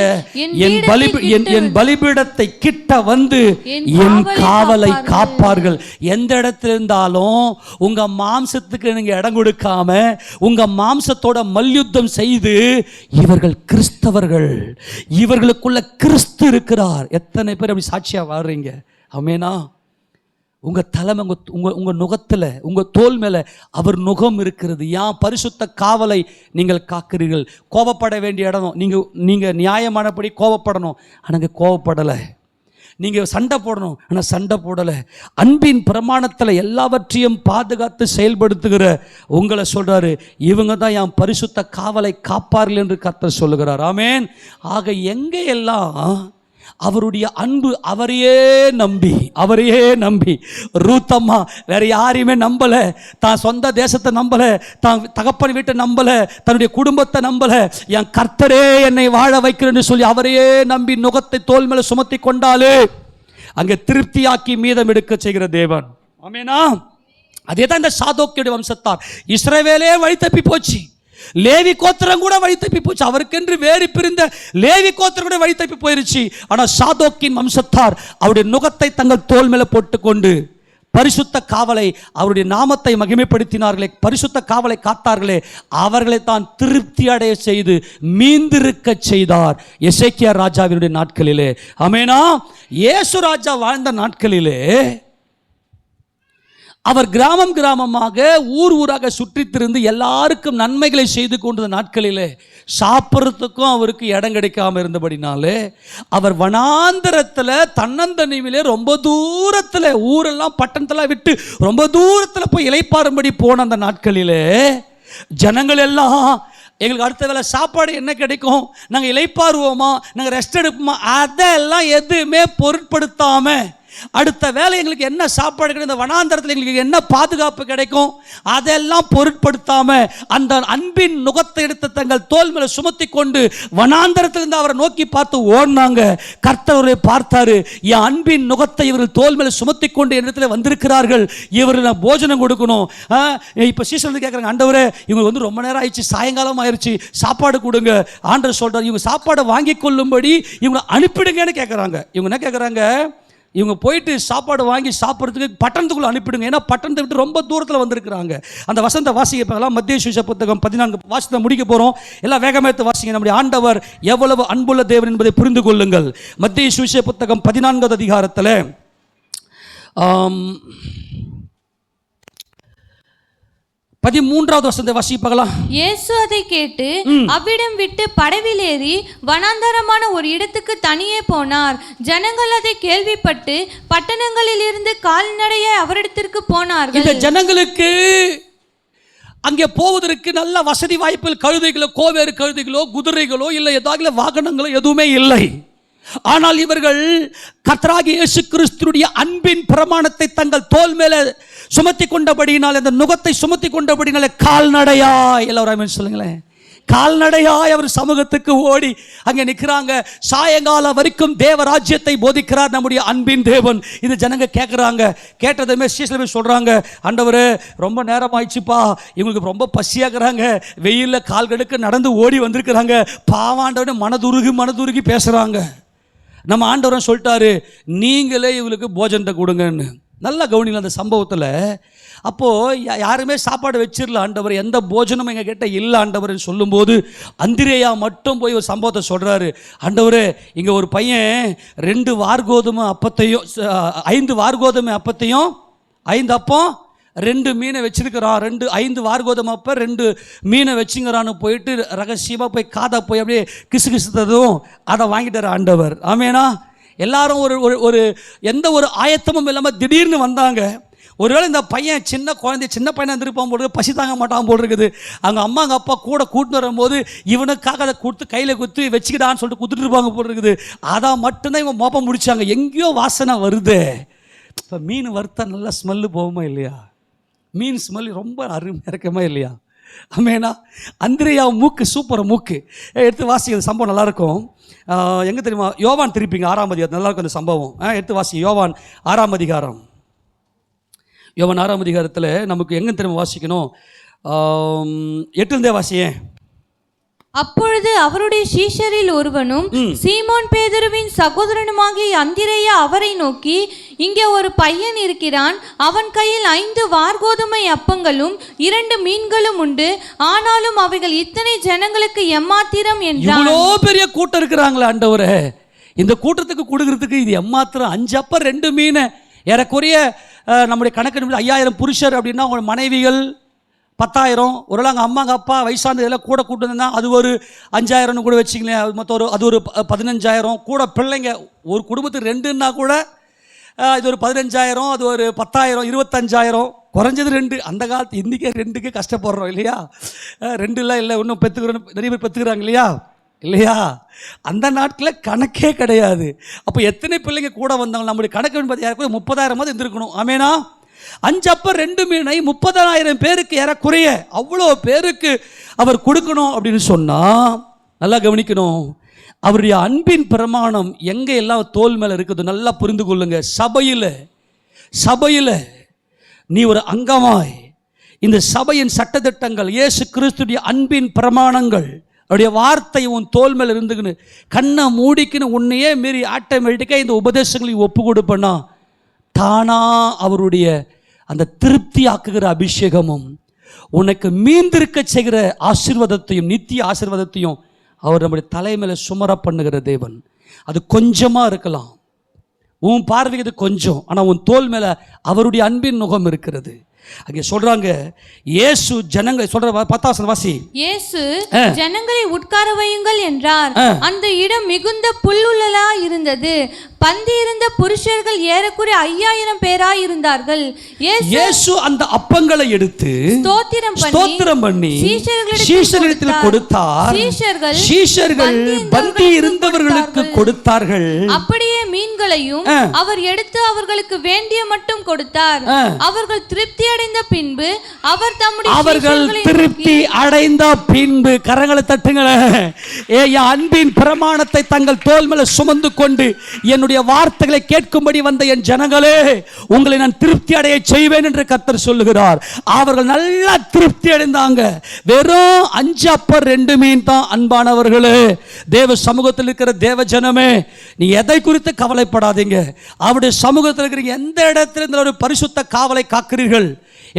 என் பலிபீடத்தை கிட்ட வந்து என் காவலை காப்பார்கள். எந்த இடத்துல இருந்தாலும் உங்க மாம்சத்துக்கு நீங்க இடம் கொடுக்காம உங்க மாம்சத்தோட மல்யுத்தம் செய்து, இவர்கள் கிறிஸ்தவர்கள், இவர்களுக்குள்ள கிறிஸ்து இருக்கிறார். எத்தனை பேர் அப்படி சாட்சியா வாழ்றீங்க? ஆமெனா? உங்க தலைமை, உங்க நுகத்துல, உங்க தோல் மேல அவர் நுகம் இருக்கிறது. ஏன் பரிசுத்த காவலை நீங்கள் காக்கிறீர்கள். கோபப்பட வேண்டிய இடம், நீங்க நியாயமானபடி கோபப்படணும், ஆனால் கோபப்படலை. நீங்கள் சண்டை போடணும், ஆனால் சண்டை போடலை. அன்பின் பிரமாணத்தில் எல்லாவற்றையும் பாதுகாத்து செயல்படுத்துகிற உங்களை சொல்கிறாரு, இவங்க தான் என் பரிசுத்த காவலை காப்பார்கள் என்று கர்த்தர் சொல்லுகிறார். ஆமென். ஆக எங்கே எல்லாம் அவருடைய அன்பு, அவரையே நம்பி ரூத்தம்மா வேற யாரையுமே நம்பல, தான் சொந்த தேசத்தை நம்பல, தான் தகப்பன் வீட்டை நம்பல, தன்னுடைய குடும்பத்தை நம்பல, என் கர்த்தரே என்னை வாழ வைக்கிறேன்னு சொல்லி அவரையே நம்பி நுகத்தை தோல் மேல சுமத்தி கொண்டாலே அங்கே திருப்தியாக்கி மீதம் எடுக்க செய்கிற தேவன். ஆமெனா? அதே தான் இந்த சாதோக்கியுடைய வம்சத்தார். இஸ்ரவேலே வழி தப்பி போச்சு, லேவி கோத்திரம் கூட வழி தப்பி போச்சு, அவருக்கென்று வேறு பிரிந்த லேவி கோத்திரம் கூட வழி தப்பி போயிருச்சு. ஆனால் சாதோக்கின் வம்சத்தார் அவருடைய நுகத்தை தங்கள் தோல் மேல போட்டுக்கொண்டு பரிசுத்த காவலை, அவருடைய நாமத்தை மகிமைப்படுத்தினார்களே, பரிசுத்த காவலை காத்தார்களே, அவர்களை தான் திருப்தி அடைய செய்து மீந்திருக்க செய்தார் எசேக்கியா ராஜாவினுடைய நாட்களிலே. ஆமெனா? இயேசு ராஜா வாழ்ந்த நாட்களிலே அவர் கிராமமாக ஊராக சுற்றித்திருந்து எல்லாருக்கும் நன்மைகளை செய்து கொண்ட நாட்களிலே சாப்பிட்றதுக்கும் அவருக்கு இடம் கிடைக்காம இருந்தபடினாலே அவர் வனாந்தரத்தில் தன்னந்தனிவிலே ரொம்ப தூரத்தில், ஊரெல்லாம் பட்டணத்தெல்லாம் விட்டு ரொம்ப தூரத்தில் போய் இளைப்பாறும்படி போன அந்த நாட்களிலே ஜனங்கள் எல்லாம், எங்களுக்கு அடுத்த வேளை சாப்பாடு என்ன கிடைக்கும், நாங்கள் இளைப்பாறுவோமா, நாங்கள் ரெஸ்ட் எடுப்போமா, அதெல்லாம் எதுவுமே பொருட்படுத்தாம அடுத்த வேலை எங்களுக்கு என்ன சாப்பாடு கிடைக்கும், இந்த வனாந்தரத்தில் எங்களுக்கு என்ன பாதுகாப்பு கிடைக்கும், அதெல்லாம் பொருட்படுத்தாம அந்த அன்பின் நுகத்தை எடுத்து தங்கள் தோல் மேல சுமத்தி கொண்டு வனாந்தரத்திலிருந்து அவரை நோக்கி பார்த்து ஓடினாங்க. கர்த்தரை பார்த்தாரு, என் அன்பின் நுகத்தை இவர்கள் தோல் மேல சுமத்தி கொண்டு இடத்துல வந்திருக்கிறார்கள், இவர்கள் நான் போஜனம் கொடுக்கணும். இப்ப சீசன் கேட்கறாங்க, ஆண்டவரே இவங்க ரொம்ப நேரம் ஆயிடுச்சு, சாயங்காலம் ஆயிடுச்சு, சாப்பாடு கொடுங்க. ஆண்டவர் சொல்றாரு, இவங்க சாப்பாடை வாங்கி கொள்ளும்படி இவங்க அனுப்பிடுங்கன்னு கேட்கறாங்க. இவங்க என்ன கேட்கறாங்க, இவங்க போயிட்டு சாப்பாடு வாங்கி சாப்பிட்றதுக்கு பட்டணத்துக்குள்ள அனுப்பிடுங்க. ஏன்னா பட்டணத்தை விட்டு ரொம்ப தூரத்தில் வந்திருக்கிறாங்க. அந்த வசந்த வாசிக்கலாம். மத்திய சுவிசேஷ புத்தகம் 14 வாசித்த முடிக்க போகிறோம். எல்லாம் வேகமேத்து வாசிங்க. நம்முடைய ஆண்டவர் எவ்வளவு அன்புள்ள தேவன் என்பதை புரிந்து கொள்ளுங்கள். மத்திய சுவிசேஷ புத்தகம் 14வது அதிகாரத்தில் 13வது வசனத்தை வாசிப்பாங்களா? இயேசு அதை கேட்டு அவ்விடம் விட்டு படவில் ஏறி வனாந்தரமான ஒரு இடத்துக்கு தனியே போனார். ஜனங்கள் அதை கேள்விப்பட்டு பட்டணங்களில் இருந்து கால்நடையை அவரிடத்திற்கு போனார்கள். இந்த ஜனங்களுக்கு அங்கே போவதற்கு நல்ல வசதி வாய்ப்புகள், கழுதைகளோ, கோவேறு கழுதைகளோ, குதிரைகளோ இல்லை ஏதாவது வாகனங்களோ எதுவுமே இல்லை. ஆனால் இவர்கள் கர்த்தராகிய இயேசு கிறிஸ்துவினுடைய அன்பின் பிரமாணத்தை தங்கள் தோல் மேலே சுமத்தி கொண்டபடியினால், அந்த நுகத்தை சுமத்தி கொண்டபடினாலே கால்நடையாய், எல்லாரும் சொல்லுங்களேன், கால்நடையாய் அவர் சமூகத்துக்கு ஓடி அங்கே நிற்கிறாங்க. சாயங்காலம் வரைக்கும் தேவராஜ்யத்தை போதிக்கிறார் நம்முடைய அன்பின் தேவன். இது ஜனங்க கேட்குறாங்க. கேட்டதுமே சீசலமே சொல்கிறாங்க, ஆண்டவரே ரொம்ப நேரம் ஆயிடுச்சுப்பா, இவங்களுக்கு ரொம்ப பசியாகிறாங்க, வெயிலில் கால்களுக்கு நடந்து ஓடி வந்திருக்கிறாங்க, பாவாண்டவனே மனதுருகி பேசுகிறாங்க. நம்ம ஆண்டவரன் சொல்லிட்டாரு, நீங்களே இவங்களுக்கு போஜனத்தை கொடுங்கன்னு. நல்லா கவனிங்க அந்த சம்பவத்தில். அப்போது யாருமே சாப்பாடு வச்சிடல ஆண்டவர், எந்த போஜனமும் எங்கள் கிட்ட இல்லை ஆண்டவர்னு சொல்லும்போது அந்திரேயா மட்டும் போய் ஒரு சம்பவத்தை சொல்கிறாரு. ஆண்டவரே, இங்கே ஒரு பையன் 2 வார்கோதுமை அப்பத்தையும் 5 வார்கோதுமை அப்பத்தையும் 5 அப்பம் 2 மீனை வச்சிருக்கிறான். 5 வார்கோதுமை அப்போ 2 மீனை வச்சுங்கிறான்னு போயிட்டு ரகசியமாக போய் காதை போய் அப்படியே கிசுகிசுத்ததும் அதை வாங்கிட்டார் ஆண்டவர். ஆமேனா? எல்லாரும் ஒரு எந்த ஒரு ஆயத்தமும் இல்லாமல் திடீர்னு வந்தாங்க. ஒருவேளை இந்த பையன் சின்ன பையனாக இருந்திருப்பான் போல், பசி தாங்க மாட்டான் போல் இருக்குது. அவங்க அம்மா அவங்க அப்பா கூட கூட்டின்னு வரும்போது இவனுக்காக அதை கொடுத்து கையில் குத்து வச்சுக்கிடான்னு சொல்லிட்டு குத்துட்டு இருப்பாங்க போல் இருக்குது. அதான் மட்டும்தான் இவங்க மோப்பம் முடிச்சாங்க. எங்கேயோ வாசனை வருது. இப்போ மீன் வறுத்தா நல்லா ஸ்மெல்லு போகுமா இல்லையா? மீன் ஸ்மெல் ரொம்ப அருமையாக இருக்குமா இல்லையா? ஆமேனா? அந்திரேயா மூக்கு சூப்பர் மூக்கு. எடுத்து வாசிக்கிறது சம்பவம் நல்லாயிருக்கும். எங்கே தெரியுமா? யோவான் திருப்பிங்க 6ஆம் அதிகாரம், நல்லாயிருக்கும் அந்த சம்பவம். எடுத்து வாசி. யோவான் 6ஆம் அதிகாரம். யோவான் 6ஆம் அதிகாரத்தில் நமக்கு எங்கே தெரியுமா வாசிக்கணும்? 8 வாசியே. அப்பொழுது அவருடைய சீஷரில் ஒருவனும் சீமோன் பேதுருவின் சகோதரனுமாகிய அந்திரேயா அவரை நோக்கி, இங்கே ஒரு பையன் இருக்கிறான், அவன் கையில் 5 வார்கோதுமை அப்பங்களும் 2 மீன்களும் உண்டு, ஆனாலும் அவைகள் இத்தனை ஜனங்களுக்கு எம்மாத்திரம் என்றான். இவ்வளோ பெரிய கூட்டம் இருக்கிறாங்களே ஆண்டவரே, இந்த கூட்டத்துக்கு கொடுக்கறதுக்கு இது எம்மாத்திரம்? 5 அப்பம் 2 மீன், ஏறக்குறைய நம்முடைய கணக்கு 5000 புருஷர் அப்படின்னா அவங்க மனைவிகள் 10,000. ஒருவேளை அங்கே அம்மாங்க அப்பா வயசானது எல்லாம் கூட கூட்டுனா அது ஒரு 5,000 கூட வச்சிங்களேன். அது மொத்தம் அது ஒரு 15,000 கூட. பிள்ளைங்க ஒரு குடும்பத்துக்கு 2ன்னா கூட இது ஒரு 15,000, அது ஒரு 10,000, 25,000, குறைஞ்சது 2. அந்த காலத்து இன்றைக்கே 2க்கு கஷ்டப்படுறோம் இல்லையா? 2 இல்லை, இன்னும் பெற்றுக்கிறோம், நிறைய பேர் பெற்றுக்கிறாங்க இல்லையா? அந்த நாட்டில் கணக்கே கிடையாது. அப்போ எத்தனை பிள்ளைங்க கூட வந்தாங்க? நம்முடைய கணக்கு என்பது யாருக்கும் 30,000 இருந்திருக்கணும். ஆமேனா? 5 அப்பம் 2 மீனை 30,000 பேருக்கு ஏறக்குறைய அவ்வளோ பேருக்கு அவர் கொடுக்கணும் அப்படின்னு சொன்னால், நல்லா கவனிக்கணும், அவருடைய அன்பின் பிரமாணம் எங்கே எல்லாம் தோல் மேலே இருக்குது நல்லா புரிந்து கொள்ளுங்க. சபையில் நீ ஒரு அங்கமாய் இந்த சபையின் சட்டத்திட்டங்கள், இயேசு கிறிஸ்துடைய அன்பின் பிரமாணங்கள், அவருடைய வார்த்தை உன் தோல் மேலே இருந்துக்குன்னு கண்ணை மூடிக்குன்னு உன்னையே மீறி ஆட்டோமேட்டிக்காக இந்த உபதேசங்களை ஒப்பு கொடுப்பேன்னா தானா அவருடைய அந்த திருப்தி ஆக்குகிற அபிஷேகமும் உனக்கு மீந்திருக்க செய்கிற ஆசீர்வாதத்தையும் நித்திய ஆசீர்வாதத்தையும் அவர் நம்முடைய தலைமையில சுமர பண்ணுகிற தேவன். அது கொஞ்சமாக இருக்கலாம், உன் பார்வைக்கு அது கொஞ்சம், ஆனால் உன் தோல் மேலே அவருடைய அன்பின் நுகம் இருக்கிறது. அங்கே சொல்றாங்க, இயேசு ஜனங்களை சொல்ற 10 வாசி. இயேசு ஜனங்களை உட்கார வையுங்கள் என்றார். அந்த இடம் மிகுந்த புல்லுள்ளலா இருந்தது. பந்தி இருந்த புருஷர்கள் ஏறக்குறைய 5000 பேராய் இருந்தார்கள். இயேசு அந்த அப்பங்களை எடுத்து ஸ்தோத்திரம் பண்ணி சீஷர்களிடத்தில் கொடுத்தார். சீஷர்கள் பந்தி இருந்தவர்களுக்கு கொடுத்தார்கள். அப்படியே மீன்களையும் அவர் எடுத்து அவர்களுக்கு வேண்டிய மட்டும் கொடுத்தார். அவர்கள் திருப்தி அடைந்த பின்பு அவர் தம்முடைய அவர்கள் திருப்தி அடைந்த பின்பு, கரங்களை தட்டுங்களேன், என் அன்பின் பிரமாணத்தை தங்கள் தோள் மேல சுமந்து கொண்டு என்னுடைய வார்த்தைகளை கேட்கும்படி வந்த என் ஜனங்களே, உங்களை நான் திருப்தி அடைய செய்வேன் என்று கர்த்தர் சொல்லுகிறார். அவர்கள் நல்லா திருப்தி அடைந்தாங்க. வெறும் 5 அப்பம் 2 மீன் தான். அன்பானவர்களே, தேவ சமூகத்தில் இருக்கிற தேவ ஜனமே, நீ எதை குறித்து கவலைப்படாதீங்க. அவருடைய சமூகத்தில் இருக்கிற எந்த இடத்துல இந்த ஒரு பரிசுத்த காவலை காக்கிறீர்கள்.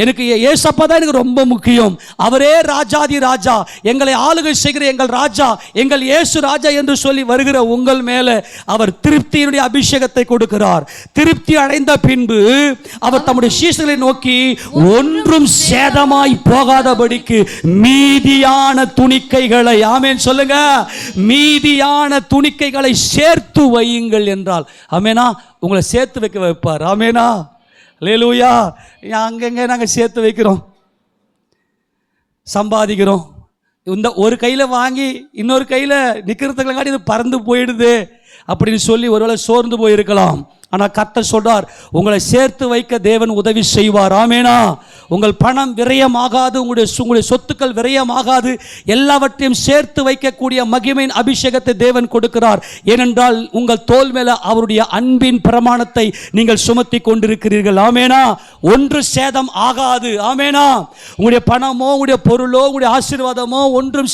எனக்கு ஏசப்பா தான் எனக்கு ரொம்ப முக்கியம். அவரே ராஜாதி ராஜா, எங்களை ஆளுகை செய்கிற எங்கள் ராஜா, எங்கள் இயேசு ராஜா என்று சொல்லி வருகிற உங்கள் மேலே அவர் திருப்தியினுடைய அபிஷேகத்தை கொடுக்கிறார். திருப்தி அடைந்த பின்பு அவர் தம்முடைய சீஷர்களை நோக்கி, ஒன்றும் சேதமாய் போகாதபடிக்கு மீதியான துணிக்கைகளை, ஆமென் சொல்லுங்க, மீதியான துணிக்கைகளை சேர்த்து வையுங்கள் என்றால், ஆமெனா, உங்களை சேர்த்து வைப்பார். ஆமெனா, அல்லேலூயா. அங்கங்கே நாங்கள் சேர்த்து வைக்கிறோம், சம்பாதிக்கிறோம். இந்த ஒரு கையில் வாங்கி இன்னொரு கையில் நிற்கிறதுக்குள்ளங்காட்டி இது பறந்து போயிடுது அப்படின்னு சொல்லி ஒருவேளை சோர்ந்து போயிருக்கலாம். ஆனால் கர்த்தர் சொல்றார், உங்களை சேர்த்து வைக்க தேவன் உதவி செய்வார். ஆமேனா. உங்கள் பணம் விரயமாகாது, உங்களுடைய சொத்துக்கள் விரயமாகாது. எல்லாவற்றையும் சேர்த்து வைக்கக்கூடிய மகிமையின் அபிஷேகத்தை தேவன் கொடுக்கிறார். ஏனென்றால் உங்கள் தோள் மேல அவருடைய அன்பின் பிரமாணத்தை நீங்கள் சுமத்தி கொண்டிருக்கிறீர்கள். ஆமேனா. ஒன்று சேதம் ஆகாது. ஆமேனா. உங்களுடைய பணமோ, உங்களுடைய பொருளோ, உங்களுடைய ஆசீர்வாதமோ ஒன்றும்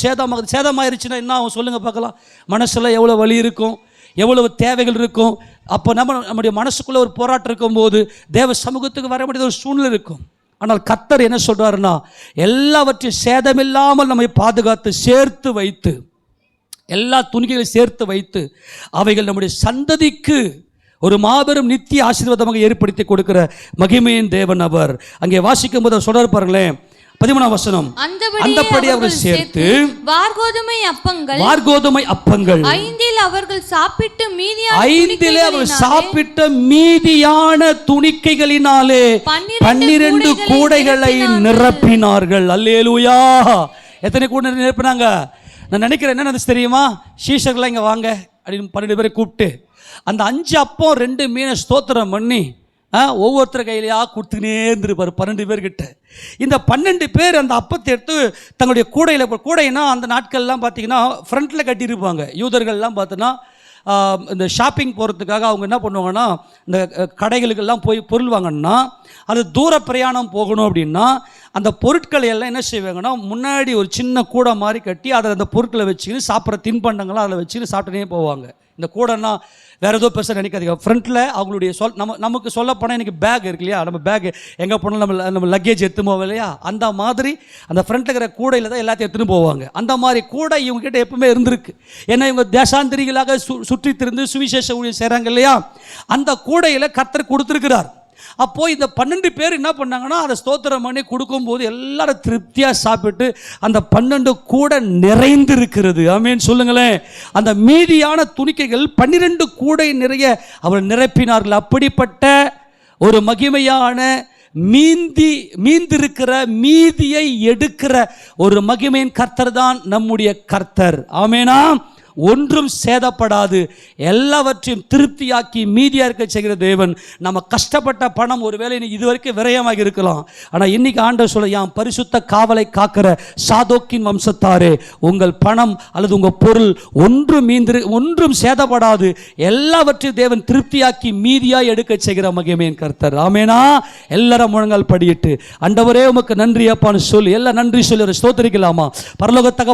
சேதமாயிருச்சுன்னா என்ன ஆகும் சொல்லுங்க பார்க்கலாம். மனசுல எவ்வளவு வலி இருக்கும், எவ்வளவு தேவைகள் இருக்கும். அப்போ நம்முடைய மனசுக்குள்ள ஒரு போராட்டம் இருக்கும்போது தேவ சமூகத்துக்கு வர முடியாத ஒரு சூழ்நிலை இருக்கும். ஆனால் கர்த்தர் என்ன சொல்றாருன்னா, எல்லாவற்றையும் சேதமில்லாமல் நம்மை பாதுகாத்து சேர்த்து வைத்து, எல்லா துணிகளையும் சேர்த்து வைத்து, அவைகள் நம்முடைய சந்ததிக்கு ஒரு மாபெரும் நித்திய ஆசீர்வாதமாக ஏற்படுத்தி கொடுக்கிற மகிமையின் தேவன் அவர். அங்கே வாசிக்கும் போது சொல்றாரு பாருங்களேன், 13ஆம் வசனம், அந்தபடி அவர்கள் சேர்த்து வார்கோதுமை அப்பங்கள் 5 அவர்கள் சாப்பிட்ட மீதியான துணிக்கைகளினாலே 12 கூடைகளை நிரப்பினார்கள். அல்லேலூயா. எத்தனை கூடை நிரப்பினாங்க? நான் நினைக்கிறேன் என்ன தெரியுமா, சீஷர்கள்லாம் இங்கே வாங்க அப்படின்னு 12 பேரை கூப்பிட்டு அந்த 5 அப்பம் 2 மீனை ஸ்தோத்திரம் பண்ணி ஒவ்வொருத்தர் கையிலையா கொடுத்துக்கினே இருந்திருப்பார் 12 பேர்கிட்ட. இந்த 12 பேர் அந்த அப்பத்தை எடுத்து தங்களுடைய கூடைனா அந்த நாட்கள்லாம் பார்த்தீங்கன்னா ஃப்ரண்ட்டில் கட்டியிருப்பாங்க. யூதர்கள்லாம் பார்த்தோன்னா இந்த ஷாப்பிங் போகிறதுக்காக அவங்க என்ன பண்ணுவாங்கன்னா, இந்த கடைகளுக்கெல்லாம் போய் பொருள் வாங்கன்னா, அது தூர பிரயாணம் போகணும் அப்படின்னா அந்த பொருட்களை எல்லாம் என்ன செய்வாங்கன்னா, முன்னாடி ஒரு சின்ன கூடை மாதிரி கட்டி அதில் அந்த பொருட்களை வச்சுக்கிட்டு சாப்பிட்ற தின்பண்டங்கள்லாம் அதில் வச்சுக்கிட்டு சாப்பிட்டுனே போவாங்க. இந்த கூடைன்னா வேறு ஏதோ பெருசாக நினைக்காதீங்க. ஃப்ரண்ட்டில் அவங்களுடைய நமக்கு சொல்லப்போனால் இன்றைக்கி பேக் இருக்கு இல்லையா, நம்ம பேக் எங்கே போனாலும் நம்ம லக்கேஜ் எடுத்துன்னு போவோம் இல்லையா, அந்த மாதிரி அந்த ஃப்ரண்ட்டில் இருக்கிற கூடையில் தான் எல்லாத்தையும் எடுத்துன்னு போவாங்க. அந்த மாதிரி கூடை இவங்ககிட்ட எப்பவுமே இருந்திருக்கு. ஏன்னா இவங்க தேசாந்திரிகளாக சுற்றி திரிந்து சுவிசேஷ ஊழியம் செய்கிறாங்க இல்லையா, அந்த கூடையில் கர்த்தர் கொடுத்துருக்கிறார். அப்போது இந்த 12 பேர் என்ன பண்ணாங்கன்னா, அதை ஸ்தோத்திரம் பண்ணி கொடுக்கும்போது எல்லாரும் திருப்தியாக சாப்பிட்டு அந்த 12 கூடை நிறைந்திருக்கிறது. ஆமேன்னு சொல்லுங்களேன். அந்த மீதியான துணிக்கைகள் 12 கூடை நிறைய அவர் நிரப்பினார்கள். அப்படிப்பட்ட ஒரு மகிமையான மீந்திருக்கிற மீதியை எடுக்கிற ஒரு மகிமையின் கர்த்தர் தான் நம்முடைய கர்த்தர். ஆமேனா. ஒன்றும் சேதப்படாது, எல்லாவற்றையும் திருப்தியாக்கி மீதியாக இருக்க செய்கிற தேவன். நம்ம கஷ்டப்பட்ட பணம் ஒருவேளை இதுவரைக்கும் விரயமாக இருக்கலாம், ஆனால் இன்னைக்கு ஆண்டவர் சொல்ல, என் பரிசுத்த காவலை காக்கிற சாதோக்கின் வம்சத்தாரே, உங்கள் பணம் அல்லது உங்கள் பொருள் ஒன்றும் சேதப்படாது, எல்லாவற்றையும் தேவன் திருப்தியாக்கி மீதியாக எடுக்க செய்கிற மகிமையின் கர்த்தர். ஆமேனா. எல்லாரும் முழங்கால் படியிட்டு, ஆண்டவரே உமக்கு நன்றி அப்பான்னு சொல்லி எல்லாம் நன்றி சொல்லி ஒரு ஸ்தோத்திரிக்கலாமா? பரலோக தகப்பனே,